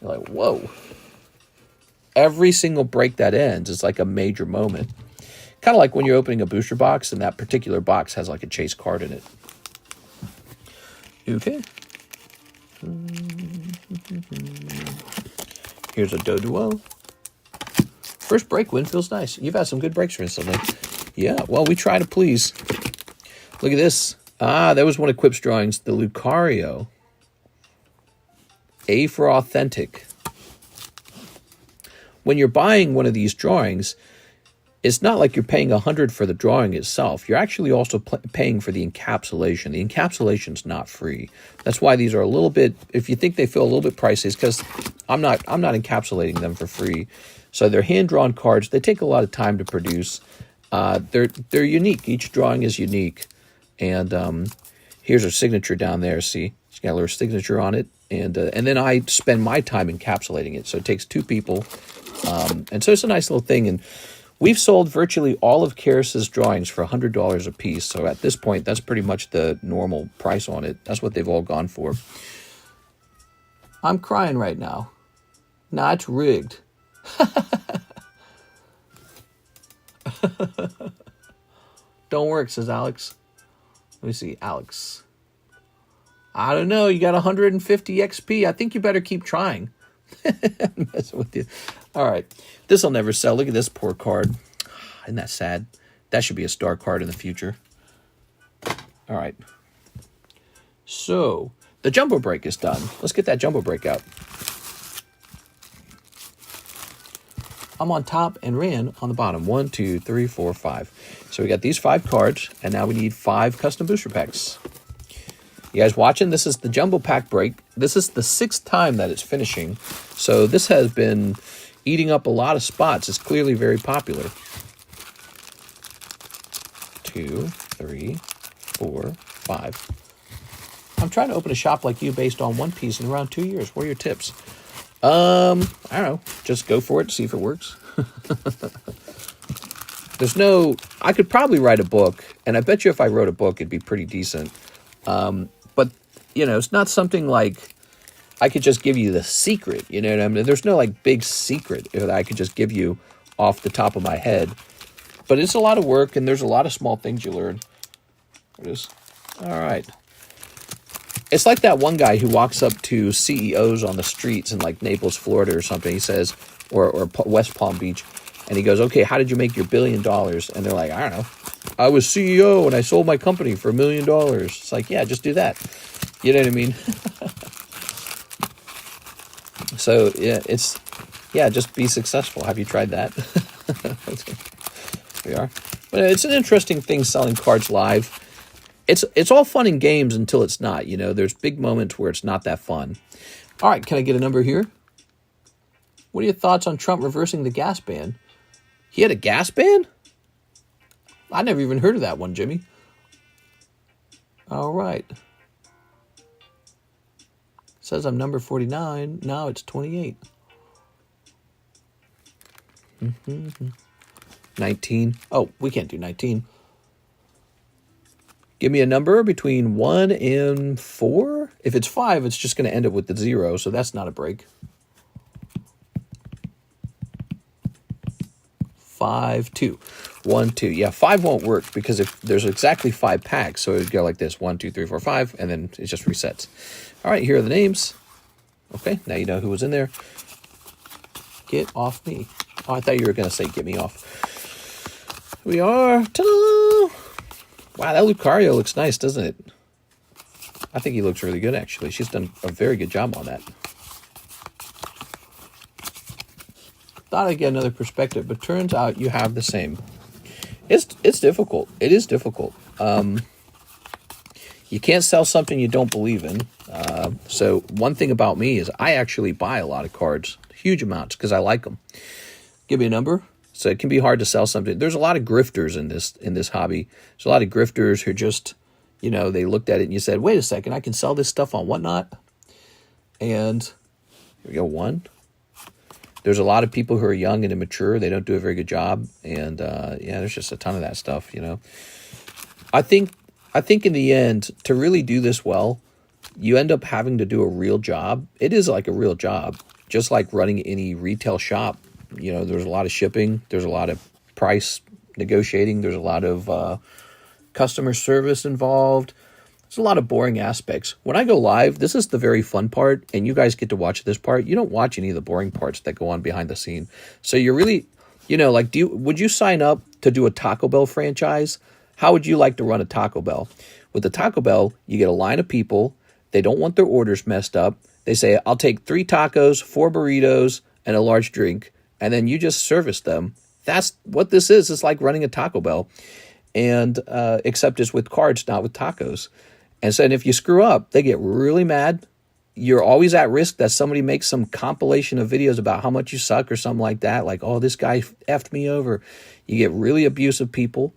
S1: You're like, whoa. Every single break that ends is like a major moment. Kind of like when you're opening a booster box and that particular box has like a chase card in it. Okay. Here's a Doduo. First break win feels nice. You've had some good breaks recently. Yeah, well, we try to please. Look at this. Ah, that was one of Quip's drawings. The Lucario. A for authentic. When you're buying one of these drawings, it's not like you're paying $100 for the drawing itself. You're actually also paying for the encapsulation. The encapsulation's not free. That's why these are a little bit, if you think they feel a little bit pricey, it's because I'm not encapsulating them for free. So they're hand-drawn cards. They take a lot of time to produce. They're unique. Each drawing is unique. And here's her signature down there. See, she's got a little signature on it. And then I spend my time encapsulating it. So it takes two people. And so it's a nice little thing. And we've sold virtually all of Karis's drawings for $100 a piece. So at this point, that's pretty much the normal price on it. That's what they've all gone for. I'm crying right now. Nah, it's rigged. Don't work, says Alex. Let me see, Alex. I don't know. You got 150 XP. I think you better keep trying. I'm messing with you. All right. This will never sell. Look at this poor card. Isn't that sad? That should be a star card in the future. All right. So, the jumbo break is done. Let's get that jumbo break out. I'm on top and Ran on the bottom. 1, 2, 3, 4, 5. So we got these 5 cards, and now we need 5 custom booster packs. You guys watching? This is the jumbo pack break. This is the 6th time that it's finishing. So this has been eating up a lot of spots. It's clearly very popular. 2, 3, 4, 5. I'm trying to open a shop like you based on One Piece in around 2 years. What are your tips? I don't know. Just go for it. See if it works. I could probably write a book, and I bet you if I wrote a book, it'd be pretty decent. But, you know, it's not something like I could just give you the secret, you know what I mean? There's no, like, big secret that I could just give you off the top of my head. But it's a lot of work, and there's a lot of small things you learn. It is. All right. It's like that one guy who walks up to CEOs on the streets in, like, Naples, Florida or something. He says, or West Palm Beach, and he goes, okay, how did you make your $1 billion? And they're like, I don't know. I was CEO and I sold my company for $1 million. It's like, yeah, just do that. You know what I mean? So, yeah, just be successful. Have you tried that? We are. But it's an interesting thing selling cards live. It's all fun and games until it's not. You know, there's big moments where it's not that fun. All right, can I get a number here? What are your thoughts on Trump reversing the gas ban? He had a gas ban? I never even heard of that one, Jimmy. All right. Says I'm number 49. Now it's 28. 19. Oh, we can't do 19. Give me a number between 1 and 4. If it's 5, it's just going to end up with the 0, so that's not a break. 5, 2. 1, 2. Yeah, 5 won't work because if there's exactly 5 packs, so it would go like this. 1, 2, 3, 4, 5, and then it just resets. All right, here are the names. Okay, now you know who was in there. Get off me. Oh, I thought you were going to say get me off. Here we are. Ta-da! Wow, that Lucario looks nice, doesn't it? I think he looks really good, actually. She's done a very good job on that. Thought I'd get another perspective, but turns out you have the same. It's difficult. It is difficult. You can't sell something you don't believe in. So one thing about me is I actually buy a lot of cards, huge amounts, because I like them. Give me a number. So it can be hard to sell something. There's a lot of grifters in this hobby. There's a lot of grifters who just, you know, they looked at it and you said, wait a second, I can sell this stuff on Whatnot. And here we go, one. There's a lot of people who are young and immature. They don't do a very good job. And yeah, there's just a ton of that stuff, you know. I think in the end, to really do this well, you end up having to do a real job. It is like a real job, just like running any retail shop. You know, there's a lot of shipping. There's a lot of price negotiating. There's a lot of customer service involved. There's a lot of boring aspects. When I go live, this is the very fun part, and you guys get to watch this part. You don't watch any of the boring parts that go on behind the scene. So you're really, you know, like, would you sign up to do a Taco Bell franchise? How would you like to run a Taco Bell? With the Taco Bell, you get a line of people. They don't want their orders messed up. They say, I'll take 3 tacos, 4 burritos, and a large drink. And then you just service them. That's what this is. It's like running a Taco Bell. And except it's with cards, not with tacos. And so if you screw up, they get really mad. You're always at risk that somebody makes some compilation of videos about how much you suck or something like that. Like, oh, this guy effed me over. You get really abusive people.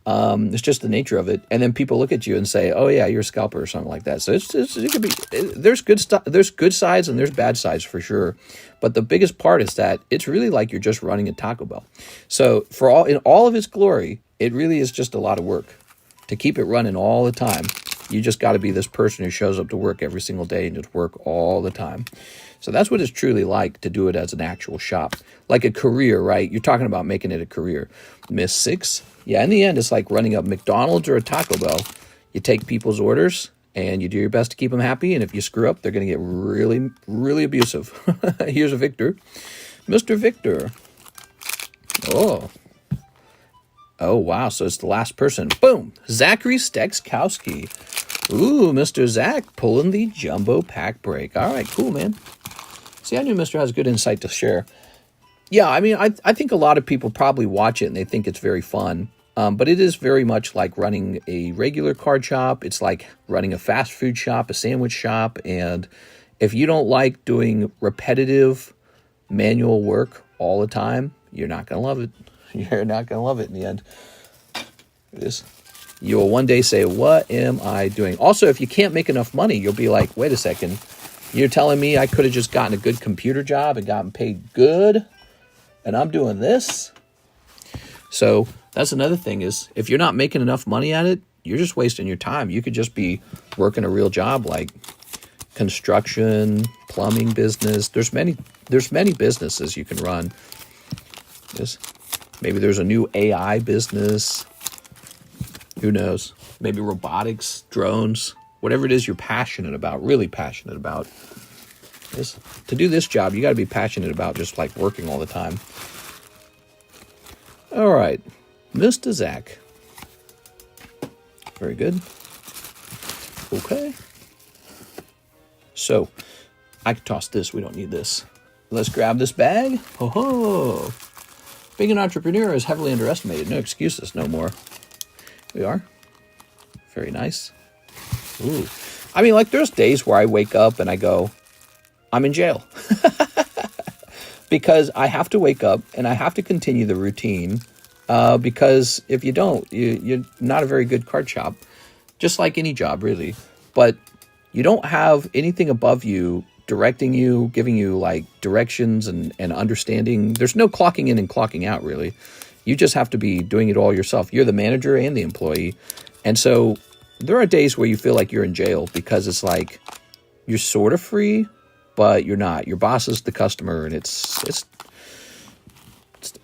S1: It's just the nature of it. And then people look at you and say, oh yeah, you're a scalper or something like that. So it could be, there's good sides and there's bad sides for sure. But the biggest part is that it's really like you're just running a Taco Bell. So in all of its glory, it really is just a lot of work to keep it running all the time. You just got to be this person who shows up to work every single day and just work all the time. So that's what it's truly like to do it as an actual shop. Like a career, right? You're talking about making it a career. Miss 6? Yeah, in the end, it's like running a McDonald's or a Taco Bell. You take people's orders and you do your best to keep them happy. And if you screw up, they're going to get really, really abusive. Here's a Victor. Mr. Victor. Oh, wow. So it's the last person. Boom. Zachary Stekskowski. Ooh, Mr. Zach pulling the jumbo pack break. All right, cool, man. See, I knew Mr. has good insight to share. Yeah, I mean, I think a lot of people probably watch it and they think it's very fun. But it is very much like running a regular card shop. It's like running a fast food shop, a sandwich shop. And if you don't like doing repetitive manual work all the time, you're not going to love it. You're not going to love it in the end. It is. You'll one day say, what am I doing? Also, if you can't make enough money, you'll be like, wait a second. You're telling me I could have just gotten a good computer job and gotten paid good, and I'm doing this? So that's another thing is if you're not making enough money at it, you're just wasting your time. You could just be working a real job like construction, plumbing business. There's many businesses you can run. Maybe there's a new AI business. Who knows? Maybe robotics, drones, whatever it is you're passionate about, really passionate about. To do this job, you got to be passionate about just like working all the time. All right, Mr. Zach. Very good. Okay. So, I can toss this. We don't need this. Let's grab this bag. Ho ho. Being an entrepreneur is heavily underestimated. No excuses, no more. We are. Very nice. Ooh. I mean, like, there's days where I wake up and I go, I'm in jail. Because I have to wake up and I have to continue the routine. Because if you don't, you're not a very good card shop. Just like any job, really. But you don't have anything above you directing you, giving you, like, directions and understanding. There's no clocking in and clocking out, really. You just have to be doing it all yourself. You're the manager and the employee. And so there are days where you feel like you're in jail because it's like you're sort of free, but you're not. Your boss is the customer, and it's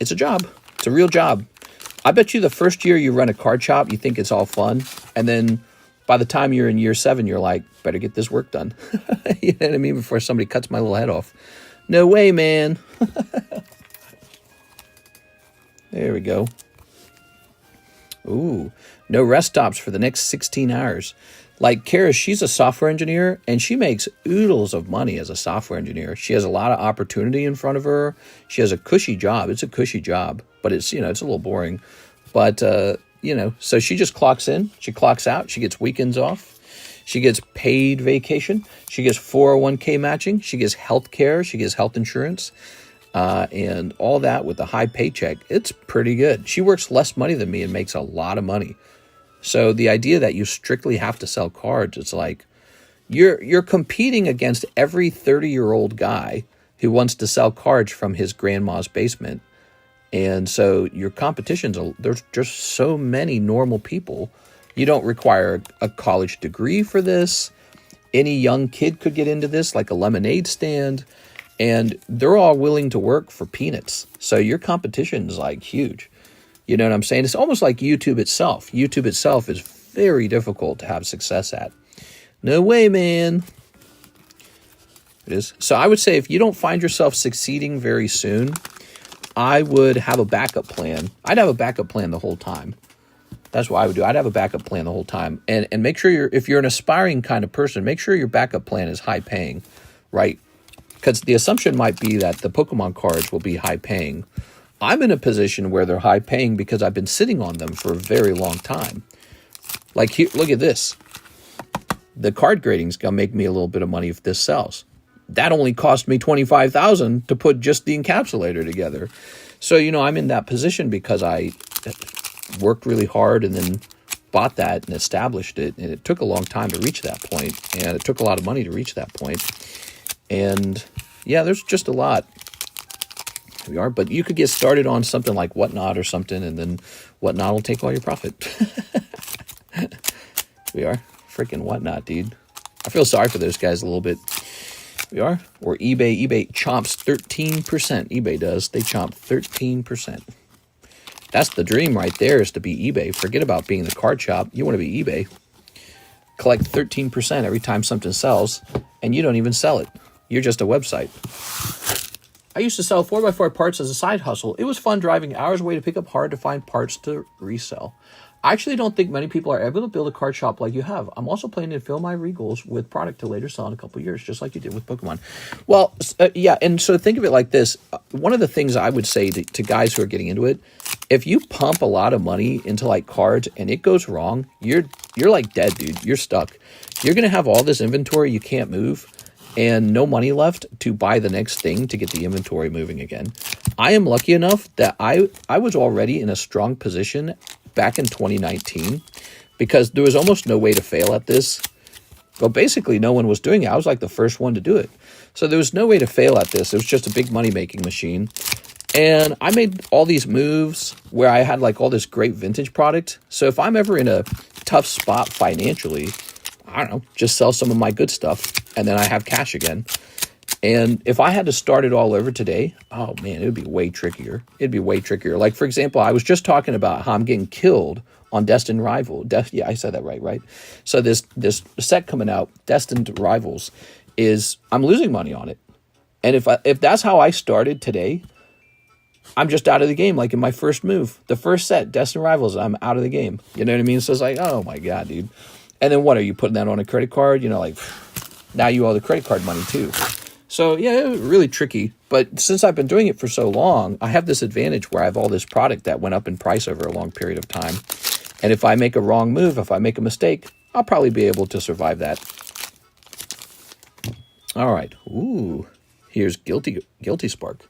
S1: a job. It's a real job. I bet you the first year you run a card shop, you think it's all fun. And then by the time you're in year 7, you're like, better get this work done. You know what I mean? Before somebody cuts my little head off. No way, man. There we go. Ooh, No rest stops for the next 16 hours. Like Kara, she's a software engineer, and she makes oodles of money as a software engineer. She has a lot of opportunity in front of her. She has a cushy job. It's a cushy job, but it's, you know, it's a little boring. But, you know, so she just clocks in, she clocks out, she gets weekends off, she gets paid vacation, she gets 401k matching, she gets health care, she gets health insurance, and all that with a high paycheck. It's pretty good. She works less money than me and makes a lot of money. So the idea that you strictly have to sell cards, it's like you're competing against every 30-year-old guy who wants to sell cards from his grandma's basement. And so your competition's, there's just so many normal people. You don't require a college degree for this. Any young kid could get into this, like a lemonade stand. And they're all willing to work for peanuts. So your competition is like huge. You know what I'm saying? It's almost like YouTube itself. YouTube itself is very difficult to have success at. No way, man. It is. So I would say if you don't find yourself succeeding very soon, I would have a backup plan. I'd have a backup plan the whole time. That's what I would do. I'd have a backup plan the whole time. And make sure if you're an aspiring kind of person, make sure your backup plan is high paying, right? Because the assumption might be that the Pokemon cards will be high paying. I'm in a position where they're high paying because I've been sitting on them for a very long time. Like, here, look at this. The card grading's going to make me a little bit of money if this sells. That only cost me $25,000 to put just the encapsulator together. So, you know, I'm in that position because I worked really hard and then bought that and established it. And it took a long time to reach that point. And it took a lot of money to reach that point. And yeah, there's just a lot. Here we are. But you could get started on something like Whatnot or something, and then Whatnot will take all your profit. Here we are. Freaking Whatnot, dude. I feel sorry for those guys a little bit. We are. Or eBay. eBay chomps 13%. eBay does. They chomp 13%. That's the dream right there, is to be eBay. Forget about being the card shop. You want to be eBay. Collect 13% every time something sells, and you don't even sell it. You're just a website. I used to sell 4x4 parts as a side hustle. It was fun driving hours away to pick up hard-to-find parts to resell. I actually don't think many people are able to build a card shop like you have. I'm also planning to fill my regals with product to later sell in a couple of years, just like you did with Pokemon. Well, yeah, and so think of it like this. One of the things I would say to guys who are getting into it, if you pump a lot of money into like cards and it goes wrong, you're like dead, dude. You're stuck. You're going to have all this inventory you can't move and no money left to buy the next thing to get the inventory moving again. I am lucky enough that I was already in a strong position back in 2019 because there was almost no way to fail at this. Well, basically no one was doing it. I was like the first one to do it. So there was no way to fail at this. It was just a big money-making machine. And I made all these moves where I had like all this great vintage product. So if I'm ever in a tough spot financially, I don't know, just sell some of my good stuff and then I have cash again. And if I had to start it all over today, oh man, it would be way trickier. It'd be way trickier. Like, for example, I was just talking about how I'm getting killed on Destined Rival. Yeah, I said that right? So this set coming out, Destined Rivals, is I'm losing money on it. And if that's how I started today, I'm just out of the game. Like in my first move, the first set, Destined Rivals, I'm out of the game. You know what I mean? So it's like, oh my God, dude. And then what, are you putting that on a credit card? You know, like now you owe the credit card money too. So yeah, it was really tricky. But since I've been doing it for so long, I have this advantage where I have all this product that went up in price over a long period of time. And if I make a wrong move, if I make a mistake, I'll probably be able to survive that. All right. Ooh, here's Guilty Spark.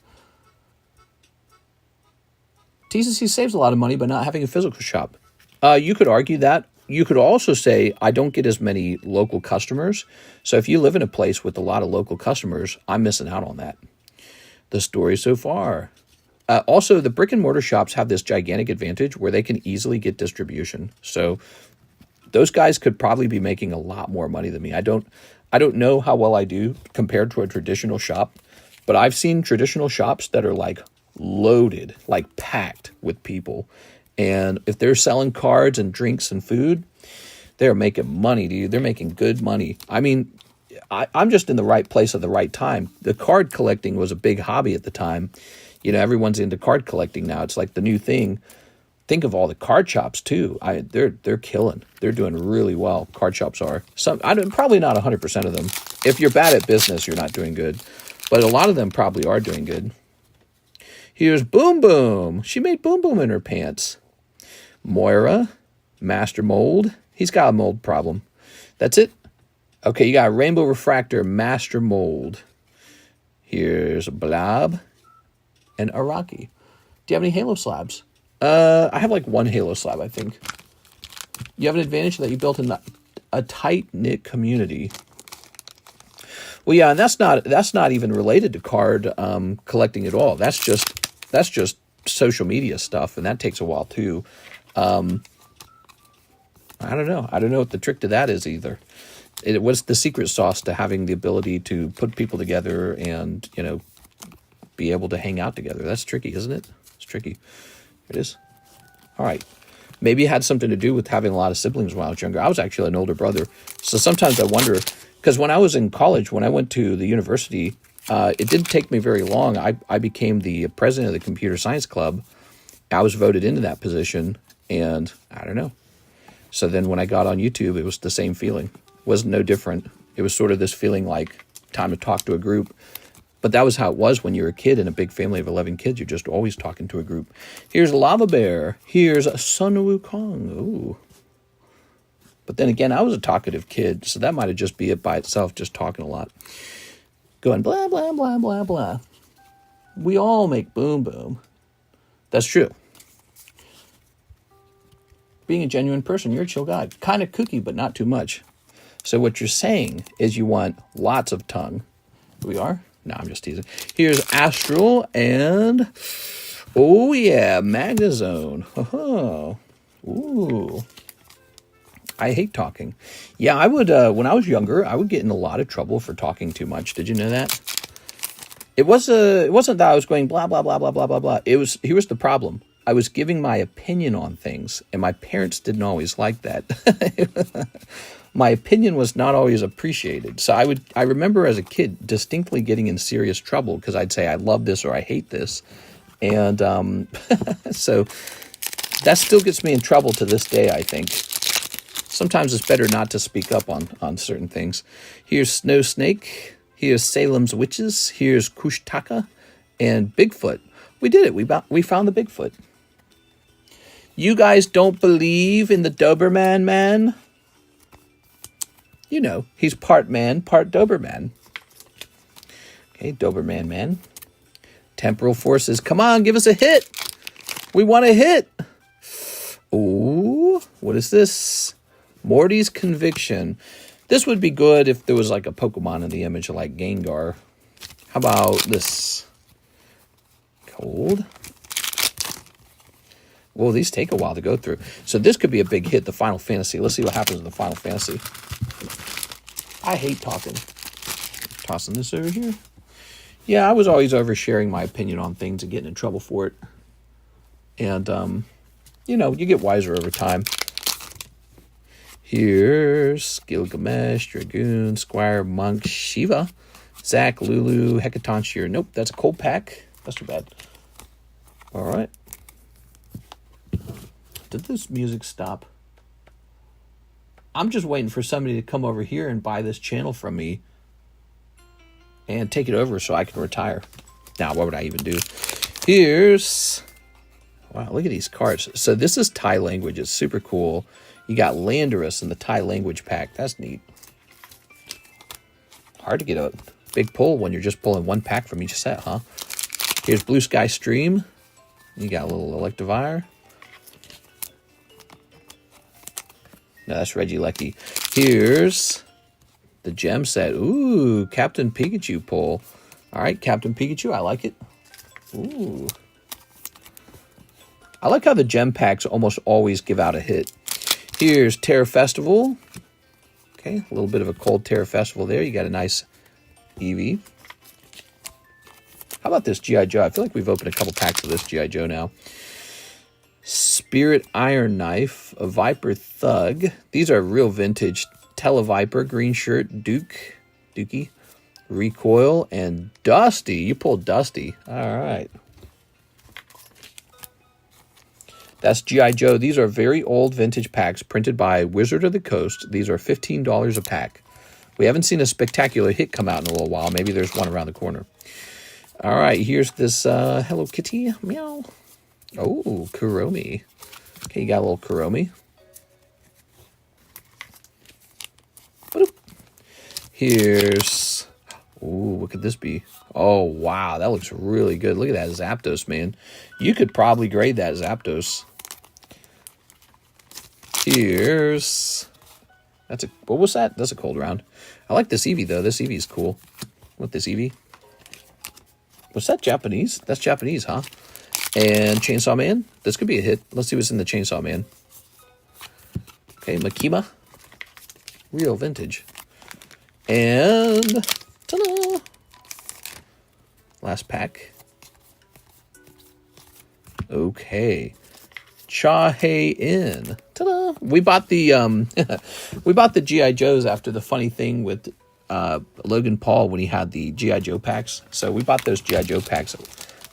S1: TCC saves a lot of money by not having a physical shop. You could argue that. You could also say, I don't get as many local customers. So if you live in a place with a lot of local customers, I'm missing out on that. The story so far. Also, the brick and mortar shops have this gigantic advantage where they can easily get distribution. So those guys could probably be making a lot more money than me. I don't know how well I do compared to a traditional shop, but I've seen traditional shops that are like loaded, like packed with people. And if they're selling cards and drinks and food, they're making money, dude. They're making good money. I mean, I'm just in the right place at the right time. The card collecting was a big hobby at the time. You know, everyone's into card collecting now. It's like the new thing. think of all the card shops too. They're killing. They're doing really well. Card shops are. Probably not 100% of them. If you're bad at business, you're not doing good. But a lot of them probably are doing good. Here's Boom Boom. She made Boom Boom in her pants. Moira, Master Mold. He's got a mold problem. That's it. Okay, you got Rainbow Refractor, Master Mold. Here's Blob and Araki. Do you have any Halo slabs? I have like one Halo slab, I think. You have an advantage that you built in a tight-knit community. Well, yeah, and that's not even related to card collecting at all. That's just social media stuff, and that takes a while too. I don't know. I don't know what the trick to that is either. What's the secret sauce to having the ability to put people together and, you know, be able to hang out together? That's tricky, isn't it? It's tricky. It is. All right. Maybe it had something to do with having a lot of siblings when I was younger. I was actually an older brother. So sometimes I wonder, because when I was in college, when I went to the university, it didn't take me very long. I became the president of the computer science club. I was voted into that position, and I don't know. So then when I got on YouTube, it was the same feeling. It wasn't no different. It was sort of this feeling like time to talk to a group. But that was how it was when you were a kid in a big family of 11 kids. You're just always talking to a group. Here's Lava Bear. Here's Sun Wukong. Ooh. But then again, I was a talkative kid, so that might have just be it by itself, just talking a lot. Going blah, blah, blah, blah, blah. We all make boom, boom. That's true. Being a genuine person, you're a chill guy. Kind of kooky, but not too much. So what you're saying is you want lots of tongue. Here we are. No, I'm just teasing. Here's Astral and, oh yeah, Magnazone. Oh, ooh. I hate talking. Yeah, I would, when I was younger, I would get in a lot of trouble for talking too much. Did you know that? It wasn't that I was going blah, blah, blah, blah, blah, blah, blah. Here's the problem. I was giving my opinion on things, and my parents didn't always like that. My opinion was not always appreciated. So I remember as a kid distinctly getting in serious trouble because I'd say I love this or I hate this. And so that still gets me in trouble to this day, I think. Sometimes it's better not to speak up on certain things. Here's Snow Snake. Here's Salem's Witches. Here's Kushtaka and Bigfoot. We did it. We found the Bigfoot. You guys don't believe in the Doberman man? You know, he's part man, part Doberman. Okay, Doberman man. Temporal forces. Come on, give us a hit. We want a hit. Ooh, what is this? Morty's Conviction. This would be good if there was like a Pokemon in the image like Gengar. How about this? Cold. Well, these take a while to go through. So this could be a big hit, the Final Fantasy. Let's see what happens in the Final Fantasy. I hate talking. Tossing this over here. Yeah, I was always oversharing my opinion on things and getting in trouble for it. And, you know, you get wiser over time. Here's Gilgamesh, Dragoon, Squire, Monk, Shiva, Zack, Lulu, Hecatoncheer. Nope, that's a cold pack. That's too bad. All right. Did this music stop? I'm just waiting for somebody to come over here and buy this channel from me and take it over so I can retire. Now, what would I even do? Here's... Wow, look at these cards. So this is Thai language. It's super cool. You got Landorus in the Thai language pack. That's neat. Hard to get a big pull when you're just pulling one pack from each set, huh? Here's Blue Sky Stream. You got a little Electivire. No, that's Regieleki. Here's the gem set. Ooh, Captain Pikachu pull. All right, Captain Pikachu. I like it. Ooh. I like how the gem packs almost always give out a hit. Here's Terror Festival. Okay, a little bit of a cold Terror Festival there. You got a nice Eevee. How about this G.I. Joe? I feel like we've opened a couple packs of this G.I. Joe now. Spirit Iron Knife, a Viper Thug. These are real vintage. Televiper, green shirt, Dookie, Recoil, and Dusty. You pulled Dusty. All right. That's GI Joe. These are very old vintage packs printed by Wizard of the Coast. These are $15 a pack. We haven't seen a spectacular hit come out in a little while. Maybe there's one around the corner. All right, here's this Hello Kitty. Meow. Oh, Kuromi. Okay, you got a little Kuromi. Here's... Ooh, what could this be? Oh, wow, that looks really good. Look at that Zapdos, man. You could probably grade that Zapdos. Here's... That's a... What was that? That's a cold round. I like this Eevee, though. This Eevee is cool. What, this Eevee? What's that, Japanese? That's Japanese, huh? And Chainsaw Man. This could be a hit. Let's see what's in the Chainsaw Man. Okay, Makima. Real vintage. And... Ta-da! Last pack. Okay. Cha-Hae-In. Ta-da! We bought the we bought the GI Joes after the funny thing with Logan Paul when he had the GI Joe packs. So we bought those GI Joe packs.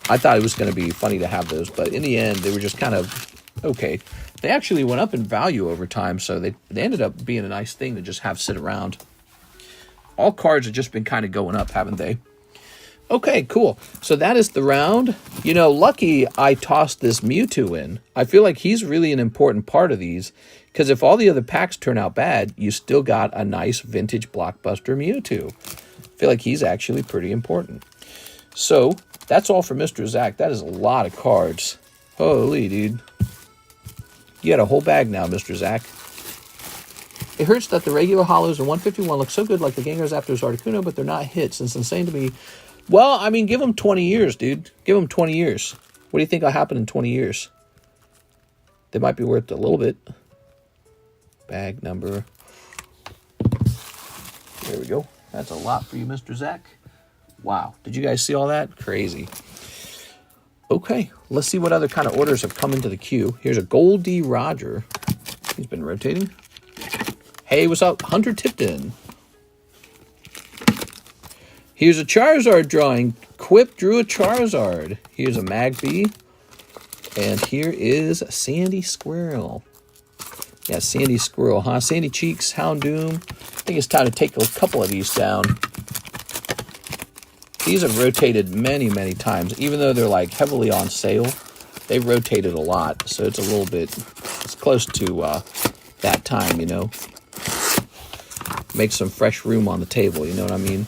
S1: I thought it was going to be funny to have those, but in the end they were just kind of okay. They actually went up in value over time, so they ended up being a nice thing to just have sit around. All cards have just been kind of going up, haven't they? Okay, cool. So that is the round. You know, lucky I tossed this Mewtwo in. I feel like he's really an important part of these, because if all the other packs turn out bad, you still got a nice vintage blockbuster Mewtwo. I feel like he's actually pretty important. So that's all for Mr. Zach. That is a lot of cards. Holy dude. You got a whole bag now, Mr. Zach. It hurts that the regular hollows in 151 look so good like the Gengar Zapdos Articuno, but they're not hits. It's insane to me. Well, I mean, give them 20 years, dude. Give them 20 years. What do you think will happen in 20 years? They might be worth a little bit. Bag number. There we go. That's a lot for you, Mr. Zach. Wow. Did you guys see all that? Crazy. Okay. Let's see what other kind of orders have come into the queue. Here's a Goldie Roger. He's been rotating. Hey, what's up? Hunter Tipton. Here's a Charizard drawing. Kwip drew a Charizard. Here's a Magby. And here is Sandy Squirrel. Yeah, Sandy Squirrel, huh? Sandy Cheeks, Houndoom. I think it's time to take a couple of these down. These have rotated many, many times. Even though they're like heavily on sale, they've rotated a lot. So it's a little bit, it's close to that time, you know. Make some fresh room on the table, you know what I mean?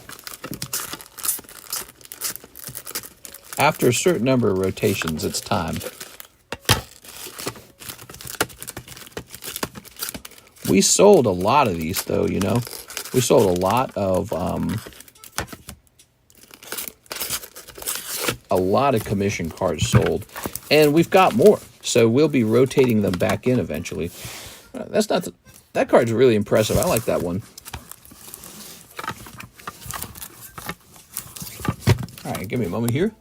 S1: After a certain number of rotations, it's time. We sold a lot of these, though, you know. We sold a lot of commission cards sold. And we've got more. So we'll be rotating them back in eventually. That's not... That card's really impressive. I like that one. All right, give me a moment here.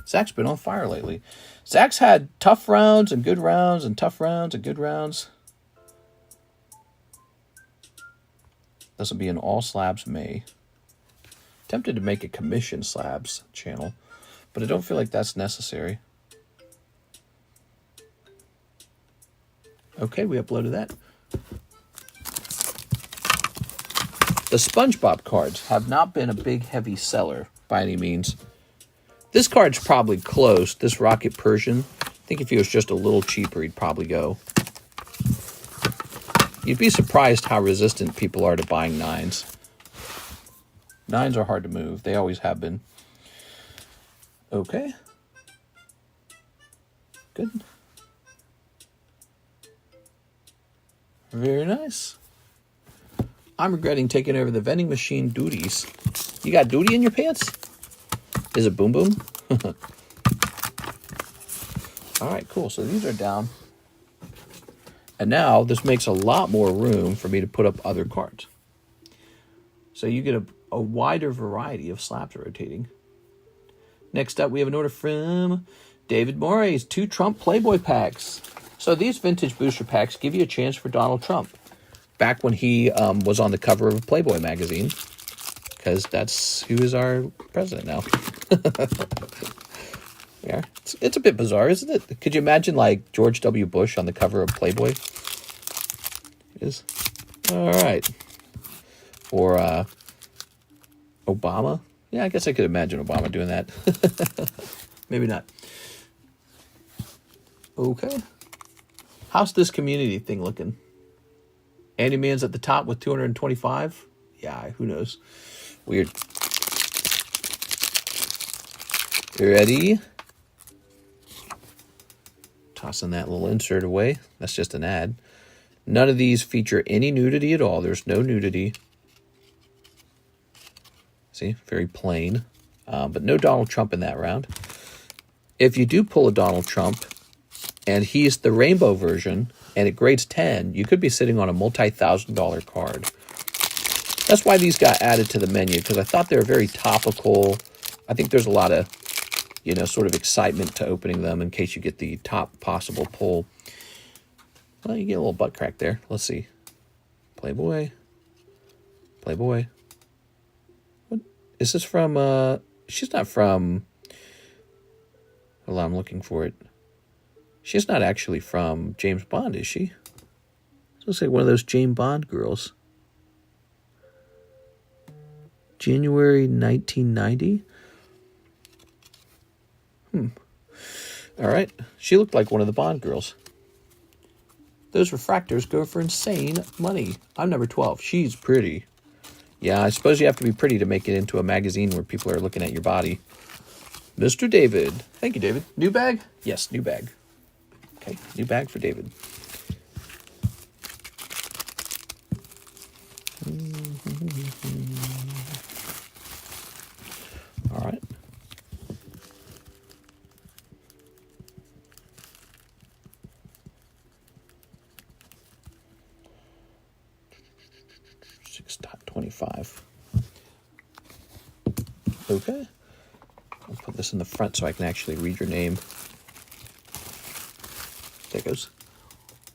S1: Zach's been on fire lately. Zach's had tough rounds and good rounds and tough rounds and good rounds. This will be an all slabs May. Tempted to make a commission slabs channel, but I don't feel like that's necessary. Okay, we uploaded that. The SpongeBob cards have not been a big heavy seller by any means. This card's probably close, this Rocket Persian. I think if he was just a little cheaper, he'd probably go. You'd be surprised how resistant people are to buying 9s. 9s are hard to move. They always have been. Okay. Good. Very nice. I'm regretting taking over the vending machine duties. You got duty in your pants? Is it Boom Boom? All right, cool. So these are down. And now this makes a lot more room for me to put up other cards. So you get a wider variety of slabs rotating. Next up, we have an order from David Morey's 2 Trump Playboy packs. So these vintage booster packs give you a chance for Donald Trump. Back when he was on the cover of a Playboy magazine. Because that's who is our president now. Yeah, it's a bit bizarre, isn't it? Could you imagine like George W. Bush on the cover of Playboy? It is. All right. Or Obama. Yeah, I guess I could imagine Obama doing that. Maybe not. Okay. How's this community thing looking? Andy Man's at the top with 225. Yeah, who knows? Weird. You ready? Tossing that little insert away. That's just an ad. None of these feature any nudity at all. There's no nudity. See, very plain. But no Donald Trump in that round. If you do pull a Donald Trump, and he's the rainbow version, and it grades 10, you could be sitting on a multi-$1,000 card. That's why these got added to the menu, because I thought they were very topical. I think there's a lot of, you know, sort of excitement to opening them in case you get the top possible pull. Well, you get a little butt crack there. Let's see. Playboy. Playboy. What? Is this from, she's not from, hold on, I'm looking for it. She's not actually from James Bond, is she? It looks like one of those James Bond girls. January 1990? All right. She looked like one of the Bond girls. Those refractors go for insane money. I'm number 12. She's pretty. Yeah, I suppose you have to be pretty to make it into a magazine where people are looking at your body. Mr. David. Thank you, David. New bag? Yes, new bag. Okay, new bag for David. All right. $6.25. Okay. I'll put this in the front so I can actually read your name. There it goes.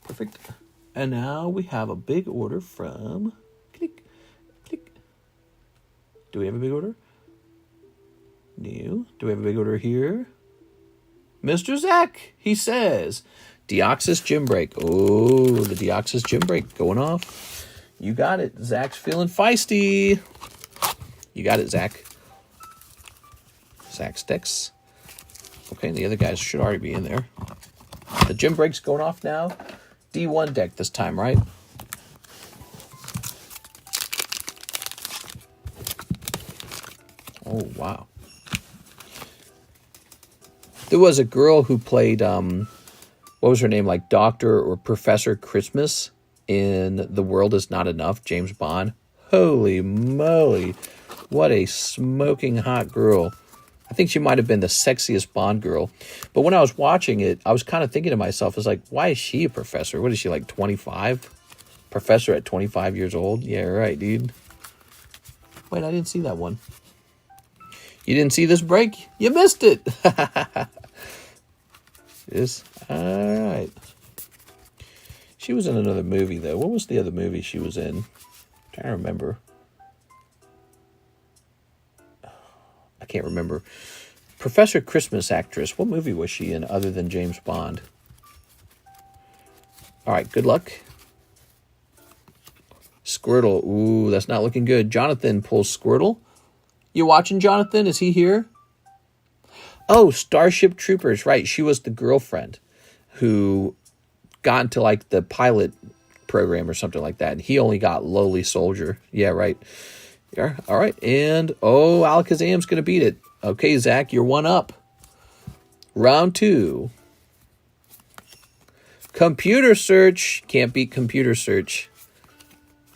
S1: Perfect. And now we have a big order from... Click. Click. Do we have a big order? New. Do we have a big order here? Mr. Zach, he says. Deoxys Gym Break. Oh, the Deoxys Gym Break going off. You got it. Zach's feeling feisty. You got it, Zach. Zach sticks. Okay, the other guys should already be in there. The gym break's going off now. D1 deck this time, right? Oh, wow. There was a girl who played, what was her name? Like Dr. or Professor Christmas in The World Is Not Enough, James Bond. Holy moly. What a smoking hot girl. I think she might have been the sexiest Bond girl. But when I was watching it, I was kind of thinking to myself, I was like, why is she a professor? What is she, like 25? Professor at 25 years old? Yeah, right, dude. Wait, I didn't see that one. You didn't see this break? You missed it. Yes. All right. She was in another movie, though. What was the other movie she was in? I'm trying to remember. I can't remember. Professor Christmas actress. What movie was she in other than James Bond? All right, good luck. Squirtle. Ooh, that's not looking good. Jonathan pulls Squirtle. You watching, Jonathan? Is he here? Oh, Starship Troopers. Right, she was the girlfriend who got into like the pilot program or something like that. And he only got lowly soldier. Yeah, right. Yeah, all right. And, oh, Alakazam's going to beat it. Okay, Zach, you're one up. Round 2. Computer search. Can't beat computer search.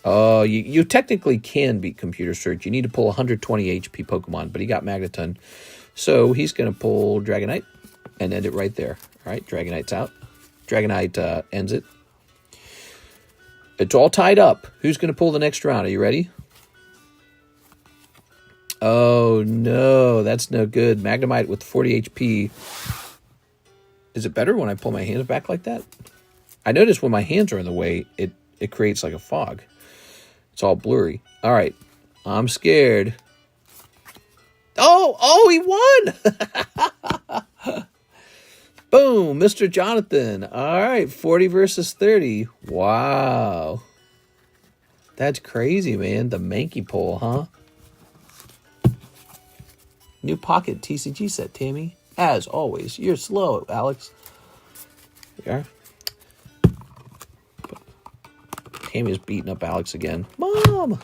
S1: Oh, you technically can beat computer search. You need to pull 120 HP Pokemon, but he got Magneton. So he's going to pull Dragonite and end it right there. All right, Dragonite's out. Dragonite ends it. It's all tied up. Who's going to pull the next round? Are you ready? Oh, no. That's no good. Magnemite with 40 HP. Is it better when I pull my hands back like that? I notice when my hands are in the way, it creates like a fog. It's all blurry. All right. I'm scared. Oh, he won! Boom! Mr. Jonathan. All right, 40 versus 30. Wow. That's crazy, man. The Mankey pole, huh? New pocket TCG set, Tammy. As always, you're slow, Alex. There you are. Tammy's beating up Alex again. Mom!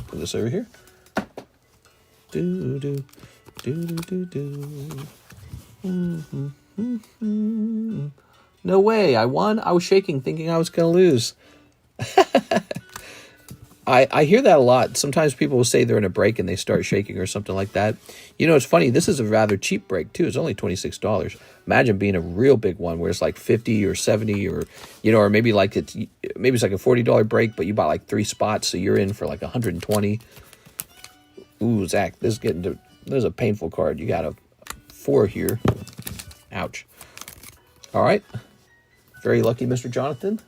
S1: Put this over here. Do do do do do do. No way! I won. I was shaking, thinking I was gonna lose. I hear that a lot. Sometimes people will say they're in a break and they start shaking or something like that. You know, it's funny. This is a rather cheap break too. It's only $26. Imagine being a real big one where it's like 50 or 70 or, you know, or maybe like it's like a $40 break, but you bought like 3 spots, so you're in for like 120. Ooh, Zach, this is getting to. There's a painful card. You got a 4 here. Ouch. All right. Very lucky, Mr. Jonathan.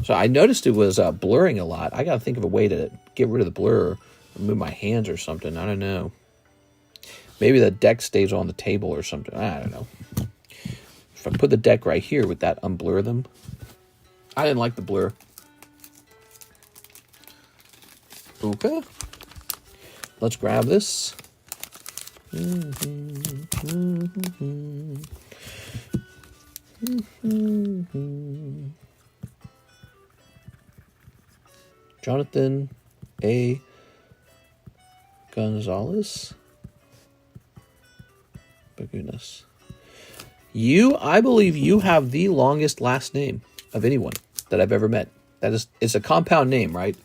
S1: So I noticed it was blurring a lot. I got to think of a way to get rid of the blur or move my hands or something. I don't know. Maybe the deck stays on the table or something. I don't know. If I put the deck right here, would that unblur them? I didn't like the blur. Okay. Let's grab this. Jonathan A. Gonzalez. But goodness. I believe you have the longest last name of anyone that I've ever met. It's a compound name, right?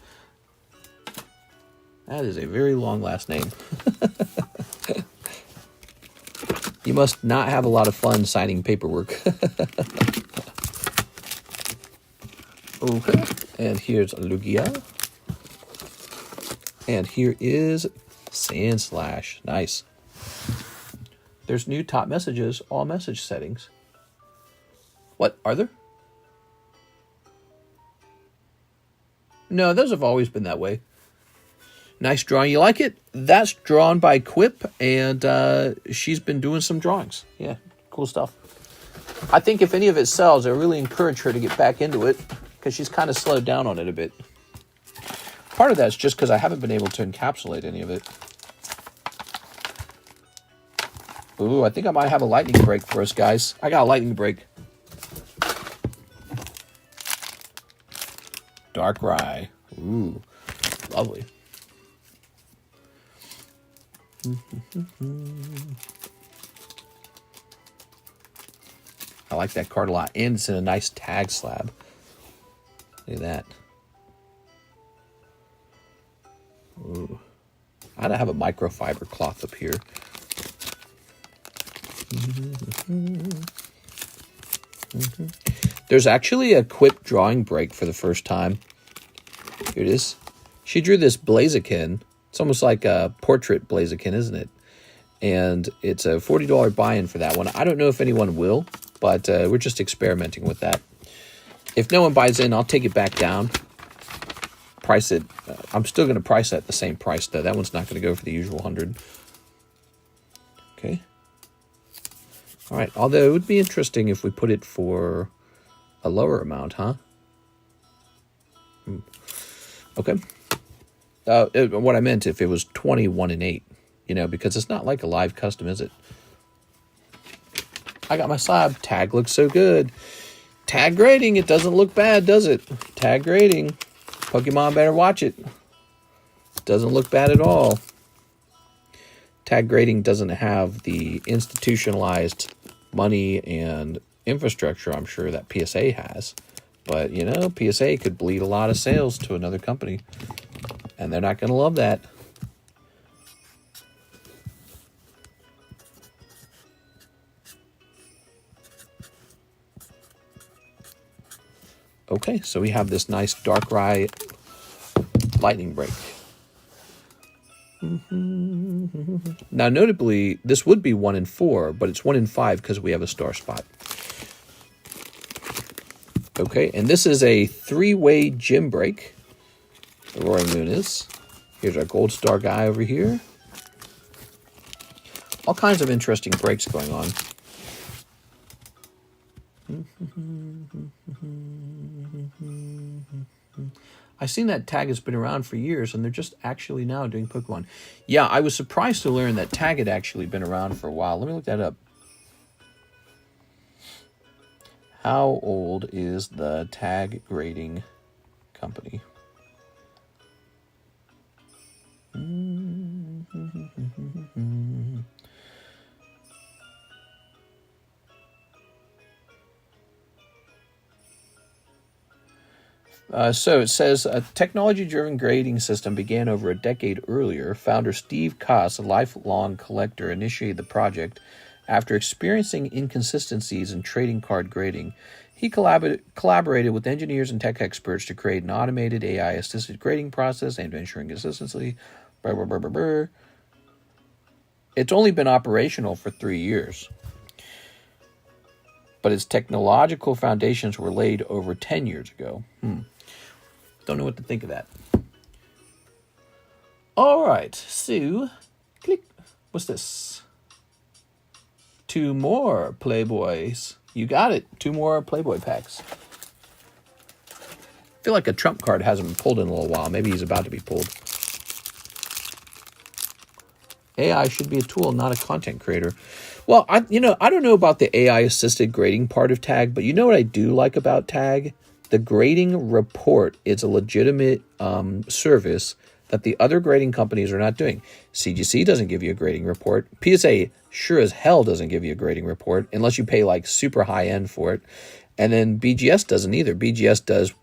S1: That is a very long last name. You must not have a lot of fun signing paperwork. Okay. And here's Lugia. And here is Sandslash. Nice. There's new top messages, all message settings. What, are there? No, those have always been that way. Nice drawing. You like it? That's drawn by Kwip, and she's been doing some drawings. Yeah, cool stuff. I think if any of it sells, I really encourage her to get back into it, because she's kind of slowed down on it a bit. Part of that's just because I haven't been able to encapsulate any of it. Ooh, I think I might have a lightning break for us, guys. I got a lightning break. Darkrai. Ooh, lovely. I like that card a lot, and it's in a nice tag slab. Look at that. Ooh. I don't have a microfiber cloth up here. There's actually a Kwip drawing break for the first time. Here it is. She drew this Blaziken. It's almost like a portrait Blaziken, isn't it? And it's a $40 buy-in for that one. I don't know if anyone will, but we're just experimenting with that. If no one buys in, I'll take it back down. Price it. I'm still going to price it at the same price, though. That one's not going to go for the usual 100. Okay. All right. Although it would be interesting if we put it for a lower amount, huh? Okay. What I meant, if it was 21 and 8, you know, because it's not like a live custom, is it? I got my slab. Tag looks so good. Tag grading, it doesn't look bad, does it? Tag grading. Pokemon better watch it. Doesn't look bad at all. Tag grading doesn't have the institutionalized money and infrastructure, I'm sure, that PSA has. But, you know, PSA could bleed a lot of sales to another company. And they're not going to love that. Okay, so we have this nice Darkrai lightning break. Now, notably, this would be 1 in 4, but it's 1 in 5 because we have a star spot. Okay, and this is a 3-way gym break. The Roaring Moon is. Here's our gold star guy over here. All kinds of interesting breaks going on. I've seen that tag has been around for years, and they're just actually now doing Pokemon. Yeah, I was surprised to learn that tag had actually been around for a while. Let me look that up. How old is the tag grading company? So it says a technology-driven grading system began over a decade earlier. Founder Steve Koss, a lifelong collector, initiated the project after experiencing inconsistencies in trading card grading. He collaborated with engineers and tech experts to create an automated AI-assisted grading process aimed at ensuring consistency. It's only been operational for 3 years, but its technological foundations were laid over 10 years ago. Don't know what to think of that. All right, so click. What's this? 2 more Playboys. You got it. 2 more Playboy packs. I feel like a Trump card hasn't been pulled in a little while. Maybe he's about to be pulled. AI should be a tool, not a content creator. Well, I don't know about the AI-assisted grading part of Tag, but you know what I do like about Tag? The grading report is a legitimate service that the other grading companies are not doing. CGC doesn't give you a grading report. PSA sure as hell doesn't give you a grading report unless you pay like super high end for it. And then BGS doesn't either. BGS does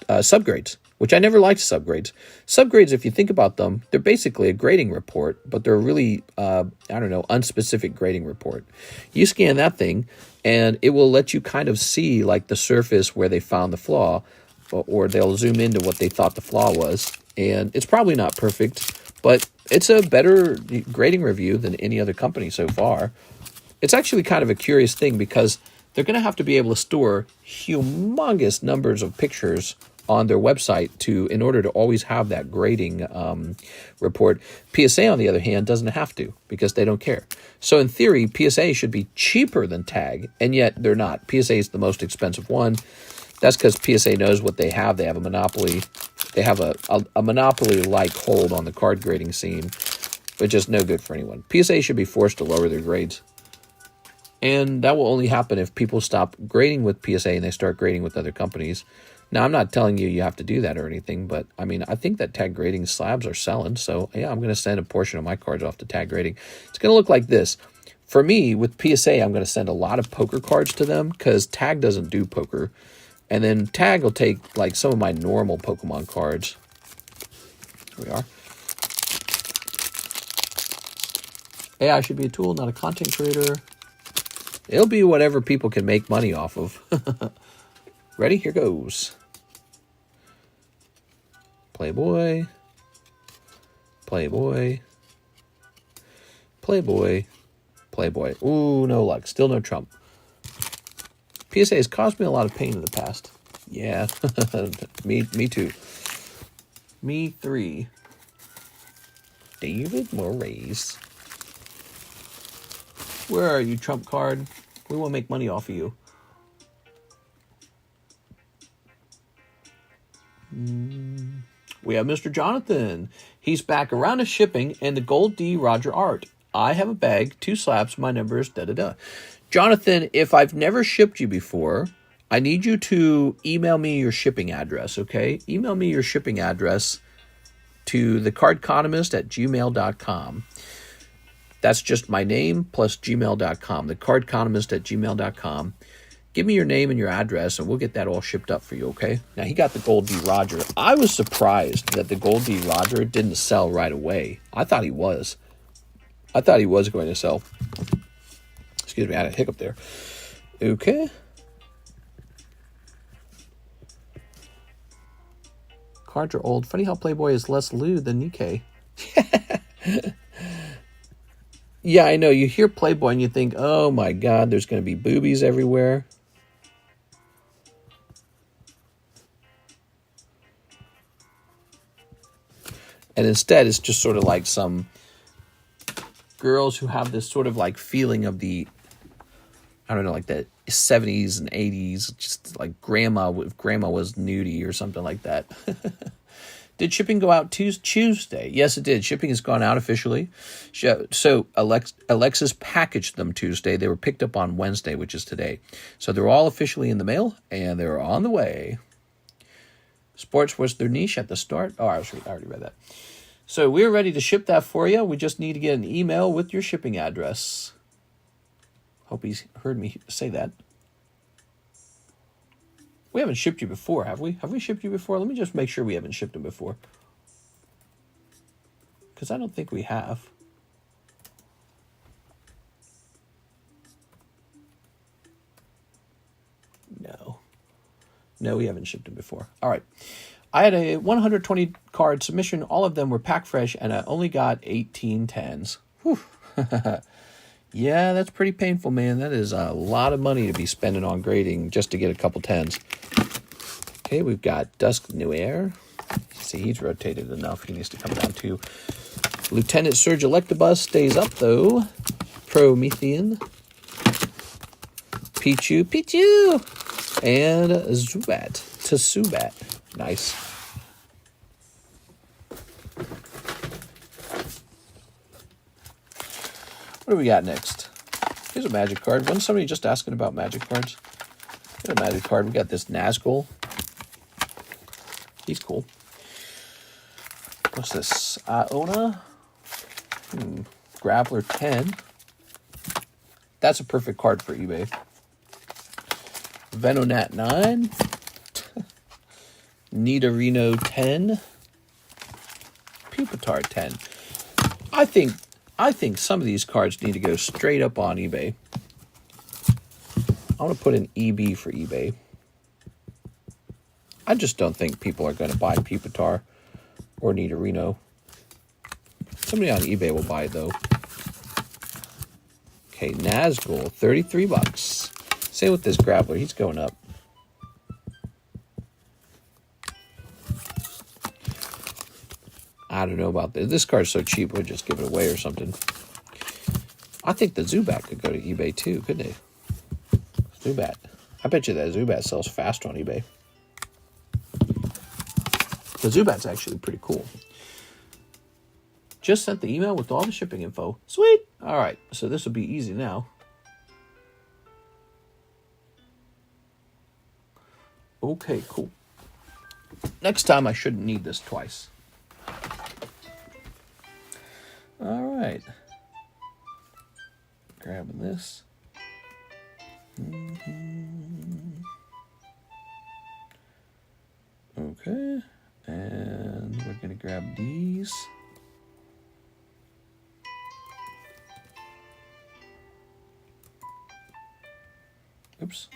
S1: subgrades, which I never liked subgrades. Subgrades, if you think about them, they're basically a grading report, but they're really, unspecific grading report. You scan that thing, and it will let you kind of see like the surface where they found the flaw, or they'll zoom into what they thought the flaw was. And it's probably not perfect, but it's a better grading review than any other company so far. It's actually kind of a curious thing because they're going to have to be able to store humongous numbers of pictures on their website in order to always have that grading report. PSA, on the other hand, doesn't have to because they don't care. So in theory, PSA should be cheaper than Tag, and yet they're not. PSA is the most expensive one. That's because PSA knows what they have. They have a monopoly. They have a monopoly-like hold on the card grading scene, but just no good for anyone. PSA should be forced to lower their grades. And that will only happen if people stop grading with PSA and they start grading with other companies. Now, I'm not telling you have to do that or anything, but I mean, I think that tag grading slabs are selling. So yeah, I'm going to send a portion of my cards off to tag grading. It's going to look like this. For me, with PSA, I'm going to send a lot of poker cards to them because Tag doesn't do poker. And then Tag will take like some of my normal Pokemon cards. Here we are. AI should be a tool, not a content creator. It'll be whatever people can make money off of. Ready? Here goes. Playboy. Playboy. Playboy. Playboy. Ooh, no luck. Still no Trump. PSA has caused me a lot of pain in the past. Yeah. me too. Me 3. David Moraes. Where are you, Trump card? We won't make money off of you. We have Mr. Jonathan. He's back around to shipping and the Gold D Roger art. I have a bag, 2 slabs, my number is da-da-da. Jonathan, if I've never shipped you before, I need you to email me your shipping address, okay? Email me your shipping address to TheCardconomist@gmail.com. That's just my name plus gmail.com, TheCardconomist@gmail.com. Give me your name and your address, and we'll get that all shipped up for you, okay? Now, he got the Gold D Roger. I was surprised that the Gold D Roger didn't sell right away. I thought he was. I thought he was going to sell. Excuse me, I had a hiccup there. Okay. Cards are old. Funny how Playboy is less lewd than Nikke. Yeah, I know. You hear Playboy and you think, oh my God, there's going to be boobies everywhere. And instead, it's just sort of like some girls who have this sort of like feeling of the, I don't know, like the 70s and 80s, just like grandma, if grandma was nudie or something like that. Did shipping go out Tuesday? Yes, it did. Shipping has gone out officially. So Alexis packaged them Tuesday. They were picked up on Wednesday, which is today. So they're all officially in the mail, and they're on the way. Sports was their niche at the start. Oh, I already read that. So we're ready to ship that for you. We just need to get an email with your shipping address. Hope he's heard me say that. We haven't shipped you before, have we? Have we shipped you before? Let me just make sure we haven't shipped them before. Because I don't think we have. No, we haven't shipped them before. All right. I had a 120 card submission. All of them were packed fresh, and I only got 18 10s. Whew. Yeah, that's pretty painful, man. That is a lot of money to be spending on grading just to get a couple 10s. Okay, we've got Dusk Noir. See, he's rotated enough. He needs to come down too. Lieutenant Surge Electabuzz stays up, though. Promethean. Pichu. And Zubat. Nice. What do we got next? Here's a magic card. Wasn't somebody just asking about magic cards? Here's a magic card. We got this Nazgul. He's cool. What's this? Iona? Grappler 10. That's a perfect card for eBay. Venonat 9. Nidorino 10. Pupitar 10. I think some of these cards need to go straight up on eBay. I want to put an EB for eBay. I just don't think people are going to buy Pupitar or Nidorino. Somebody on eBay will buy it, though. Okay, Nazgul, $33. Same with this Grappler. He's going up. I don't know about this. This card's so cheap, we'll just give it away or something. I think the Zubat could go to eBay too, couldn't it? Zubat. I bet you that Zubat sells fast on eBay. The Zubat's actually pretty cool. Just sent the email with all the shipping info. Sweet. All right, so this will be easy now. Okay, cool. Next time I shouldn't need this twice. All right. Grabbing this. Okay. And we're going to grab these. Oops.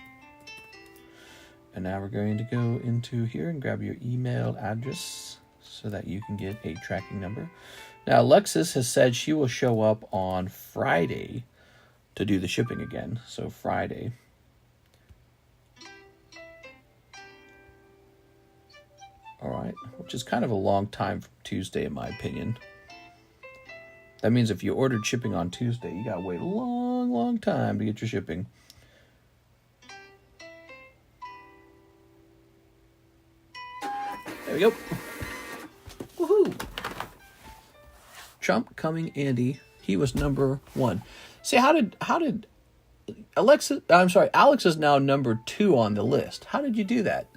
S1: And now we're going to go into here and grab your email address so that you can get a tracking number. Now, Alexis has said she will show up on Friday to do the shipping again. So Friday. All right, which is kind of a long time from Tuesday, in my opinion. That means if you ordered shipping on Tuesday, you got to wait a long, long time to get your shipping. There we go. Woohoo! Trump coming Andy. He was number 1. See, how did Alex is now number 2 on the list. How did you do that?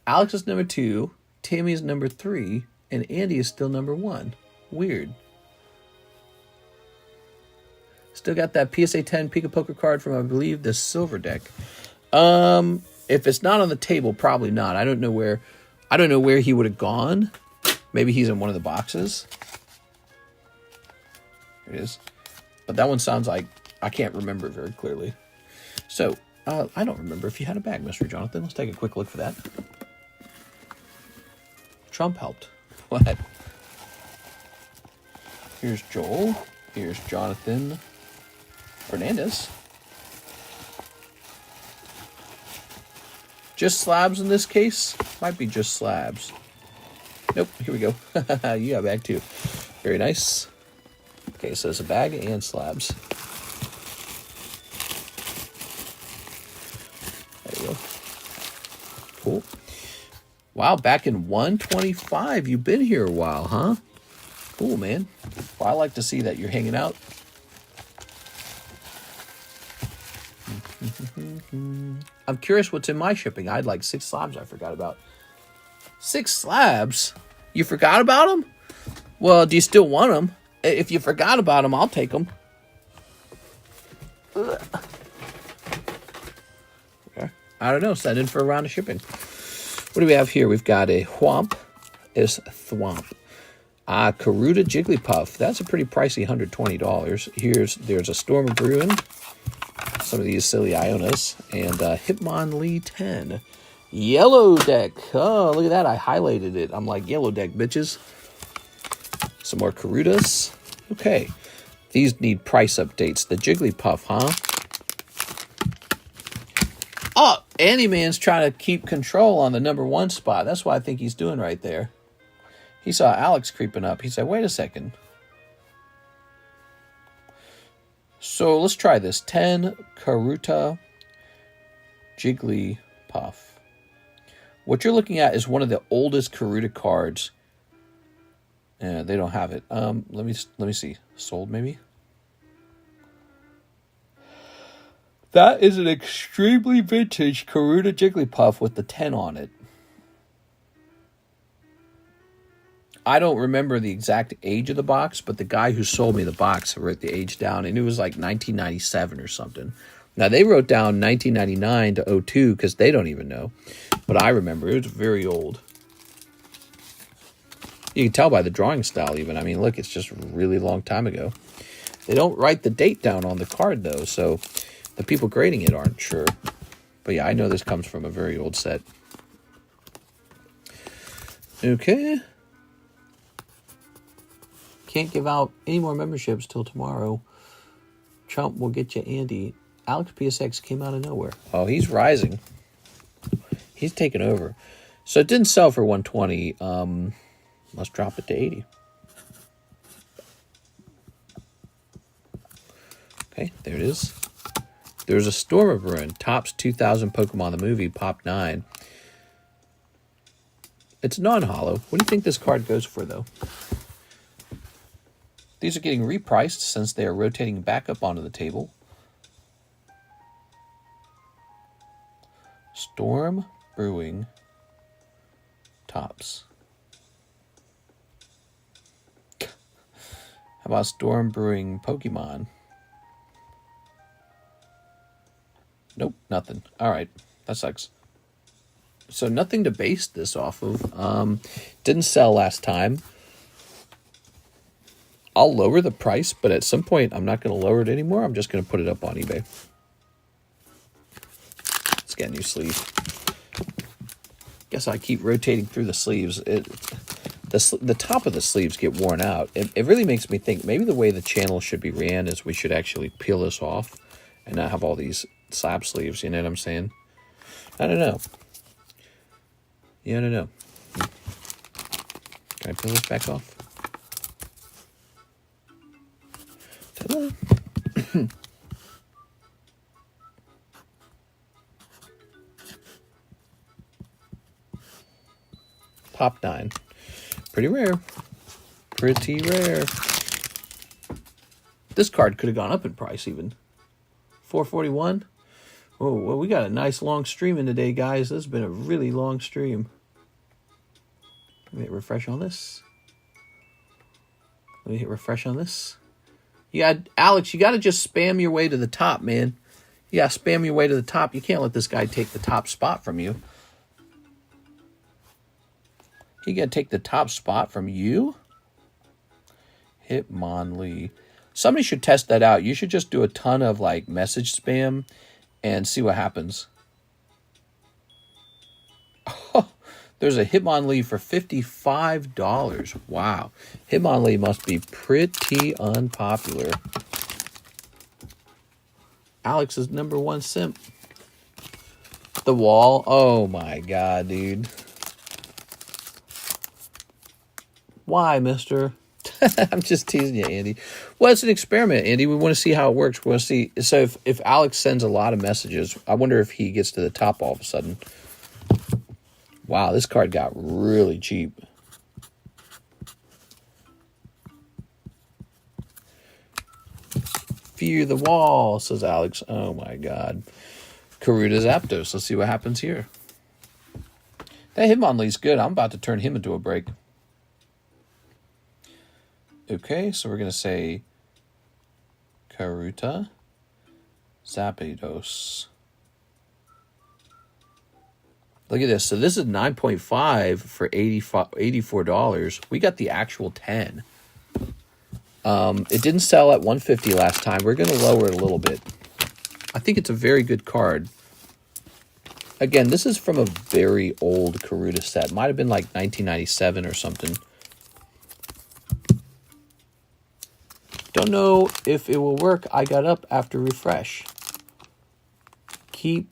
S1: Alex is number 2, Tammy is number 3, and Andy is still number 1. Weird. Still got that PSA 10 Pika Poker card from, I believe, the silver deck. If it's not on the table, probably not. I don't know where he would have gone. Maybe he's in one of the boxes. There it is. But that one sounds like I can't remember very clearly. So, I don't remember if you had a bag, Mr. Jonathan. Let's take a quick look for that. Trump helped. What? Here's Joel. Here's Jonathan Fernandez. Just slabs in this case? Might be just slabs. Nope, here we go. You got a bag too. Very nice. Okay, so it's a bag and slabs. There you go. Cool. Wow, back in 125. You've been here a while, huh? Cool, man. Well, I like to see that you're hanging out. I'm curious what's in my shipping. I had like 6 slabs I forgot about. 6 slabs? You forgot about them? Well, do you still want them? If you forgot about them, I'll take them. Okay. I don't know. Send in for a round of shipping. What do we have here? We've got a Whomp. Is Thwomp. Karuta Jigglypuff. That's a pretty pricey $120. There's a Storm of Bruin. Some of these silly Ionas. And Hitmonlee 10. Yellow deck. Oh, look at that. I highlighted it. I'm like, yellow deck, bitches. Some more Karutas. Okay. These need price updates. The Jigglypuff, huh? Oh, Andyman's trying to keep control on the #1 spot. That's what I think he's doing right there. He saw Alex creeping up. He said, wait a second. So let's try this. 10 Karuta Jigglypuff. What you're looking at is one of the oldest Karuta cards. They don't have it. Let me see. Sold maybe? That is an extremely vintage Karuta Jigglypuff with the 10 on it. I don't remember the exact age of the box, but the guy who sold me the box wrote the age down, and it was like 1997 or something. Now, they wrote down 1999 to 02 because they don't even know. But I remember it was very old. You can tell by the drawing style even. I mean, look, it's just a really long time ago. They don't write the date down on the card, though, so the people grading it aren't sure. But yeah, I know this comes from a very old set. Okay. Can't give out any more memberships till tomorrow. Trump will get you Andy. Alex PSX came out of nowhere. Oh, he's rising. He's taking over. So it didn't sell for 120. Let's drop it to 80. Okay, there it is. There's a Storm of Ruin. Tops 2,000 Pokemon the movie. Pop 9. It's non-holo. What do you think this card goes for, though? These are getting repriced since they are rotating back up onto the table. Storm Brewing Tops. How about Storm Brewing Pokemon? Nope, nothing. All right, that sucks. So nothing to base this off of. Didn't sell last time. I'll lower the price, but at some point, I'm not going to lower it anymore. I'm just going to put it up on eBay. Let's get a new sleeve. Guess I keep rotating through the sleeves. The top of the sleeves get worn out. It really makes me think maybe the way the channel should be ran is we should actually peel this off and not have all these slab sleeves. You know what I'm saying? I don't know. Yeah, I don't know. Can I peel this back off? Pop 9. Pretty rare. Pretty rare. This card could have gone up in price even. 441. Oh, well, we got a nice long stream in today, guys. This has been a really long stream. Let me hit refresh on this. Let me hit refresh on this. Yeah, Alex, you got to just spam your way to the top, man. You got to spam your way to the top. You can't let this guy take the top spot from you. He got to take the top spot from you? Hitmonlee. Somebody should test that out. You should just do a ton of like message spam and see what happens. Oh, there's a Hitmonlee for $55. Wow. Hitmonlee must be pretty unpopular. Alex's #1 simp. The wall. Oh my god, dude. Why, mister? I'm just teasing you, Andy. Well, it's an experiment, Andy. We want to see how it works. We want to see. So if Alex sends a lot of messages, I wonder if he gets to the top all of a sudden. Wow, this card got really cheap. Fear the wall, says Alex. Oh, my God. Karuta Zapdos. Let's see what happens here. That Hitmonlee's good. I'm about to turn him into a break. Okay, so we're going to say Karuta Zapdos. Look at this. So this is 9.5 for $84. We got the actual 10. It didn't sell at 150 last time. We're going to lower it a little bit. I think it's a very good card. Again, this is from a very old Karuta set. Might have been like 1997 or something. Don't know if it will work. I got up after refresh.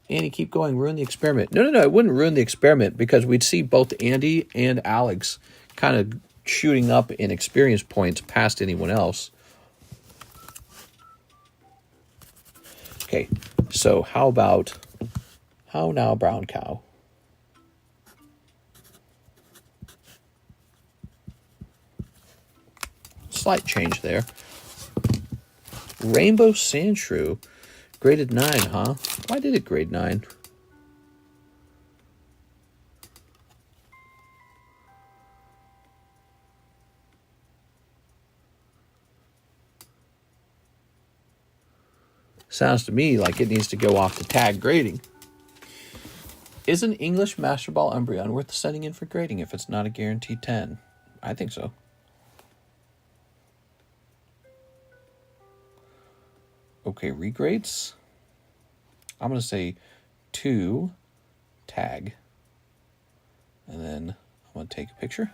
S1: Andy, keep going. Ruin the experiment. No, it wouldn't ruin the experiment because we'd see both Andy and Alex kind of shooting up in experience points past anyone else. Okay, so how now, brown cow? Slight change there. Rainbow Sandshrew, graded 9, huh? Why did it grade 9? Sounds to me like it needs to go off to tag grading. Is an English Master Ball Umbreon worth sending in for grading if it's not a guaranteed 10? I think so. Okay, regrades. I'm going to say 2, tag. And then I'm going to take a picture.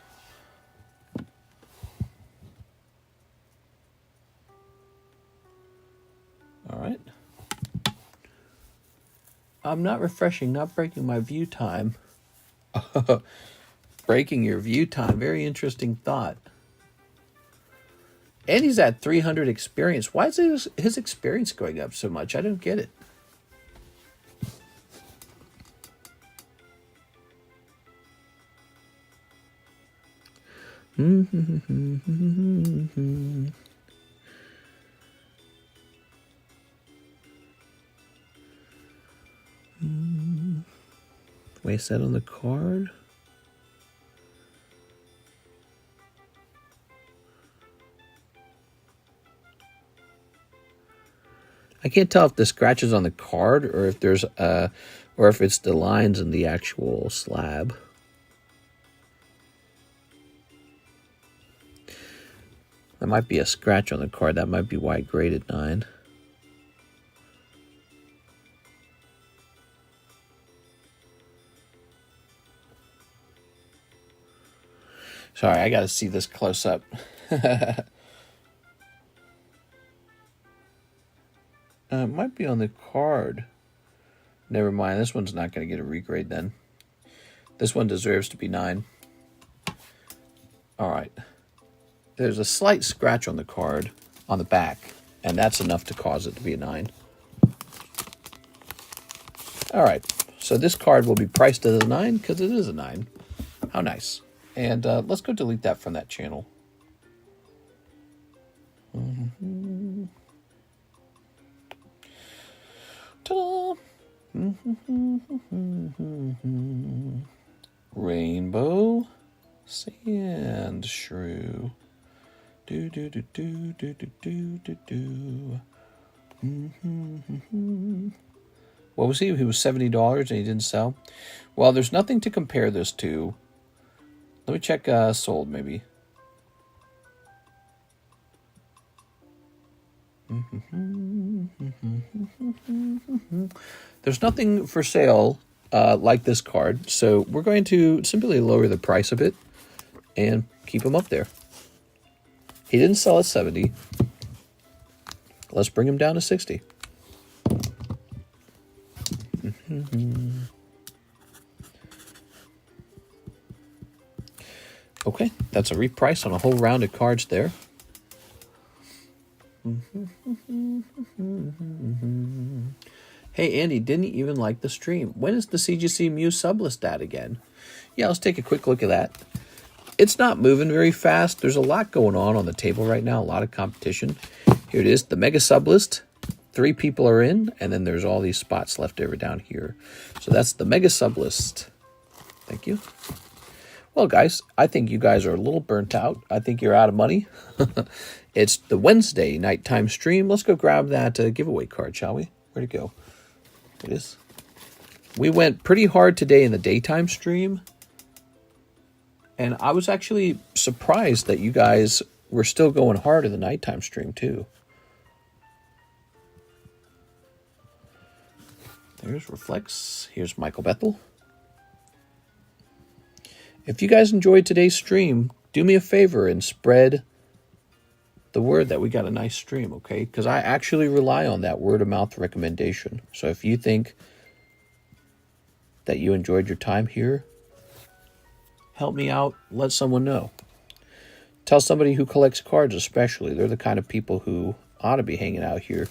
S1: All right. I'm not refreshing, not breaking my view time. Breaking your view time. Very interesting thought. And he's at 300 experience. Why is his experience going up so much? I don't get it. Waste that on the card. I can't tell if the scratch is on the card or if there's or if it's the lines in the actual slab. There might be a scratch on the card. That might be why it graded 9. Sorry, I got to see this close up. It might be on the card. Never mind. This one's not going to get a regrade then. This one deserves to be 9. All right. There's a slight scratch on the card on the back, and that's enough to cause it to be a 9. All right. So this card will be priced as a 9 because it is a 9. How nice. And let's go delete that from that channel. Ta-da! Rainbow Sandshrew. Do do do do do do do do do. What was he? He was $70 and he didn't sell. Well, there's nothing to compare this to. Let me check sold maybe. There's nothing for sale like this card, so we're going to simply lower the price a bit and keep him up there. He didn't sell at 70. Let's bring him down to 60. Okay, That's a reprice on a whole round of cards there. Hey, Andy, didn't even like the stream. When is the CGC Muse sublist at again? Yeah, let's take a quick look at that. It's not moving very fast. There's a lot going on the table right now, a lot of competition. Here it is, the mega sublist. 3 people are in, and then there's all these spots left over down here. So that's the mega sublist. Thank you. Well, guys, I think you guys are a little burnt out. I think you're out of money. It's the Wednesday nighttime stream. Let's go grab that giveaway card, shall we? Where'd it go? It is. We went pretty hard today in the daytime stream. And I was actually surprised that you guys were still going hard in the nighttime stream, too. There's Reflex. Here's Michael Bethel. If you guys enjoyed today's stream, do me a favor and spread the word that we got a nice stream, okay? Because I actually rely on that word-of-mouth recommendation. So if you think that you enjoyed your time here, help me out, let someone know. Tell somebody who collects cards especially. They're the kind of people who ought to be hanging out here.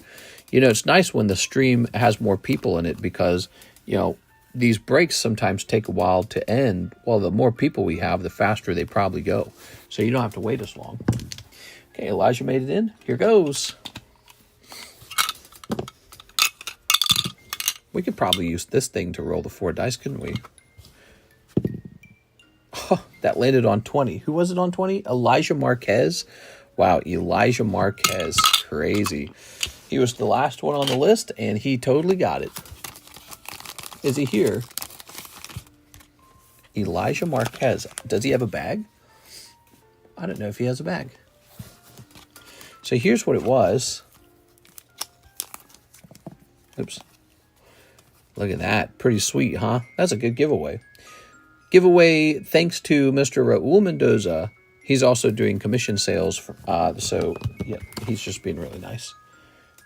S1: You know, it's nice when the stream has more people in it because, you know, these breaks sometimes take a while to end. Well, the more people we have, the faster they probably go. So you don't have to wait as long. Okay, Elijah made it in. Here goes. We could probably use this thing to roll the 4 dice, couldn't we? Oh, that landed on 20. Who was it on 20? Elijah Marquez. Wow, Elijah Marquez. Crazy. He was the last one on the list, and he totally got it. Is he here? Elijah Marquez. Does he have a bag? I don't know if he has a bag. So here's what it was. Oops. Look at that. Pretty sweet, huh? That's a good giveaway. Giveaway thanks to Mr. Raul Mendoza. He's also doing commission sales. So, yeah, he's just being really nice.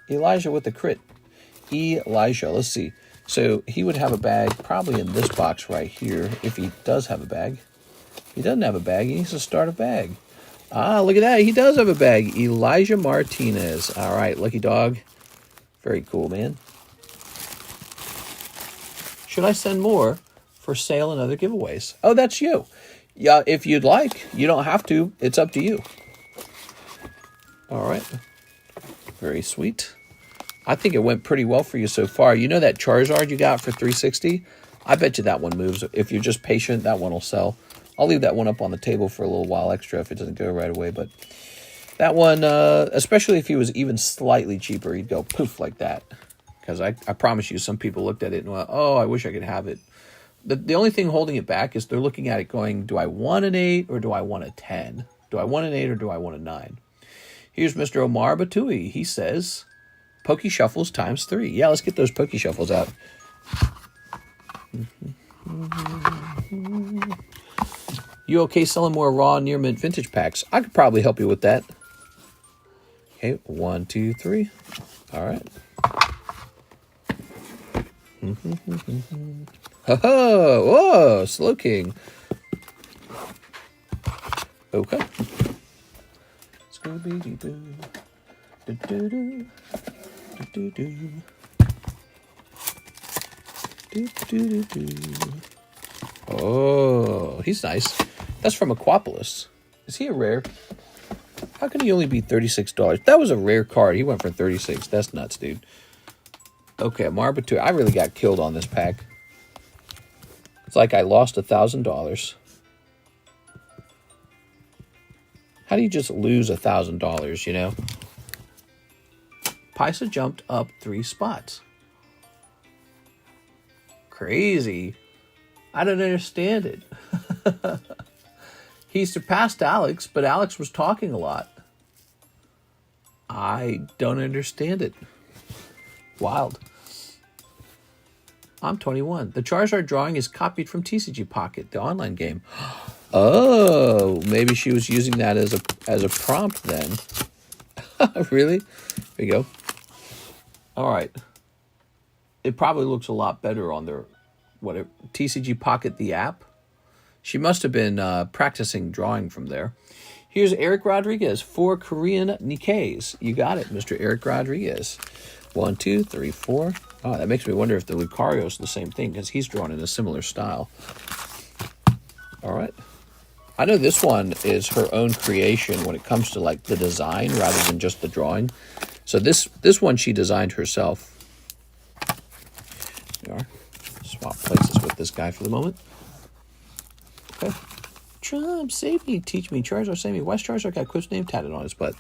S1: Elijah with the crit. Elijah, let's see. So he would have a bag probably in this box right here if he does have a bag. If he doesn't have a bag, he needs to start a bag. Ah, look at that. He does have a bag. Elijah Martinez. All right, lucky dog. Very cool, man. Should I send more for sale and other giveaways? Oh, that's you. Yeah, if you'd like. You don't have to. It's up to you. All right. Very sweet. I think it went pretty well for you so far. You know that Charizard you got for $360? I bet you that one moves. If you're just patient, that one will sell. I'll leave that one up on the table for a little while extra if it doesn't go right away. But that one, especially if he was even slightly cheaper, he'd go poof like that. Because I promise you, some people looked at it and went, oh, I wish I could have it. The only thing holding it back is they're looking at it going, do I want an 8 or do I want a 10? Do I want an 8 or do I want a 9? Here's Mr. Omar Batui. He says, Pokey Shuffles ×3. Yeah, let's get those Pokey Shuffles out. You okay selling more raw near mint vintage packs? I could probably help you with that. Okay, 1, 2, 3. All right. Ho-ho! Whoa! Slow King. Okay. Scooby-Doo. Do-do-do. Do-do-do. Do-do-do-do. Oh, he's nice. That's from Aquapolis. Is he a rare? How can he only be $36? That was a rare card. He went for 36. That's nuts, dude. Okay, Marbatu. I really got killed on this pack. It's like I lost $1,000. How do you just lose $1,000, you know? Paisa jumped up 3 spots. Crazy. I don't understand it. He surpassed Alex, but Alex was talking a lot. I don't understand it. Wild. I'm 21. The Charizard drawing is copied from TCG Pocket, the online game. Oh, maybe she was using that as a prompt then. Really? There you go. All right. It probably looks a lot better on their TCG Pocket, the app. She must have been practicing drawing from there. Here's Eric Rodriguez, 4 Korean Nikkes. You got it, Mr. Eric Rodriguez. 1, 2, 3, 4. Oh, that makes me wonder if the Lucario is the same thing, because he's drawn in a similar style. All right. I know this one is her own creation when it comes to like the design rather than just the drawing. So this one she designed herself. There you are. Swap places with this guy for the moment. Okay. Trump, save me, teach me, Charizard, save me. Weiss Charizard got Quip's name tatted on his butt.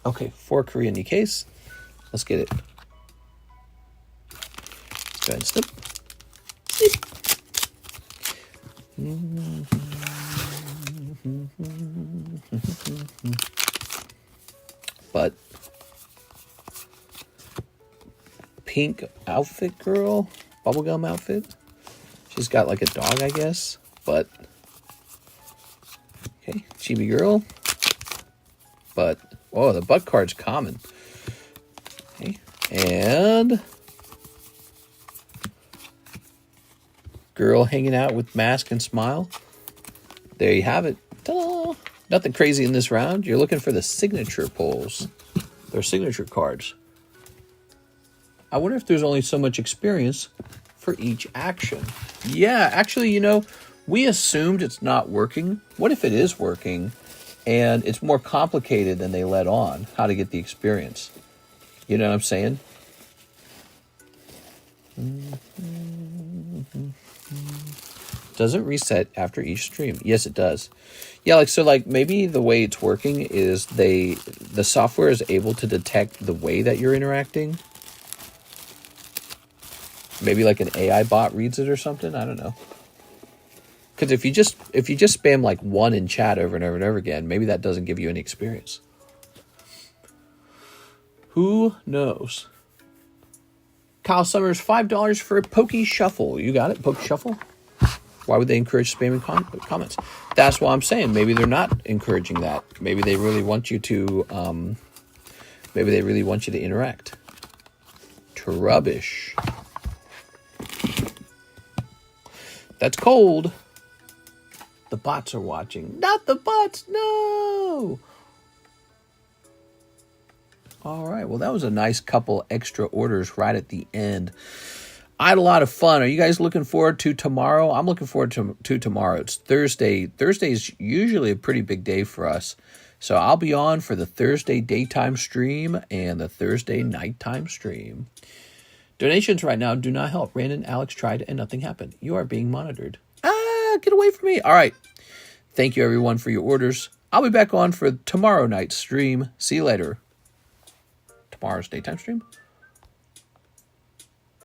S1: Okay, 4 Korean Nikkes. Let's get it. Let's go ahead and snip. Snip. But pink outfit girl, bubblegum outfit. She's got like a dog, I guess. But okay, chibi girl. But oh, the butt card's common. Okay, and girl hanging out with mask and smile. There you have it. Ta-da! Nothing crazy in this round. You're looking for the signature pulls. They're signature cards. I wonder if there's only so much experience for each action. Yeah, actually, you know, we assumed it's not working. What if it is working and it's more complicated than they let on, how to get the experience? You know what I'm saying? Does it reset after each stream? Yes, it does. Yeah, like so like maybe the way it's working is the software is able to detect the way that you're interacting. Maybe like an AI bot reads it or something. I don't know. Because if you just spam like 1 in chat over and over and over again, maybe that doesn't give you any experience. Who knows? Kyle Summers, $5 for a Pokey Shuffle. You got it, Pokey Shuffle. Why would they encourage spamming comments? That's why I'm saying maybe they're not encouraging that. Maybe they really want you to. Maybe they really want you to interact. Trubbish. That's cold. The bots are watching. Not the bots. No. All right. Well, that was a nice couple extra orders right at the end. I had a lot of fun. Are you guys looking forward to tomorrow? I'm looking forward to tomorrow. It's Thursday. Thursday is usually a pretty big day for us. So I'll be on for the Thursday daytime stream and the Thursday nighttime stream. Donations right now do not help. Brandon, Alex tried and nothing happened. You are being monitored. Get away from me. All right. Thank you, everyone, for your orders. I'll be back on for tomorrow night's stream. See you later. Tomorrow's daytime stream.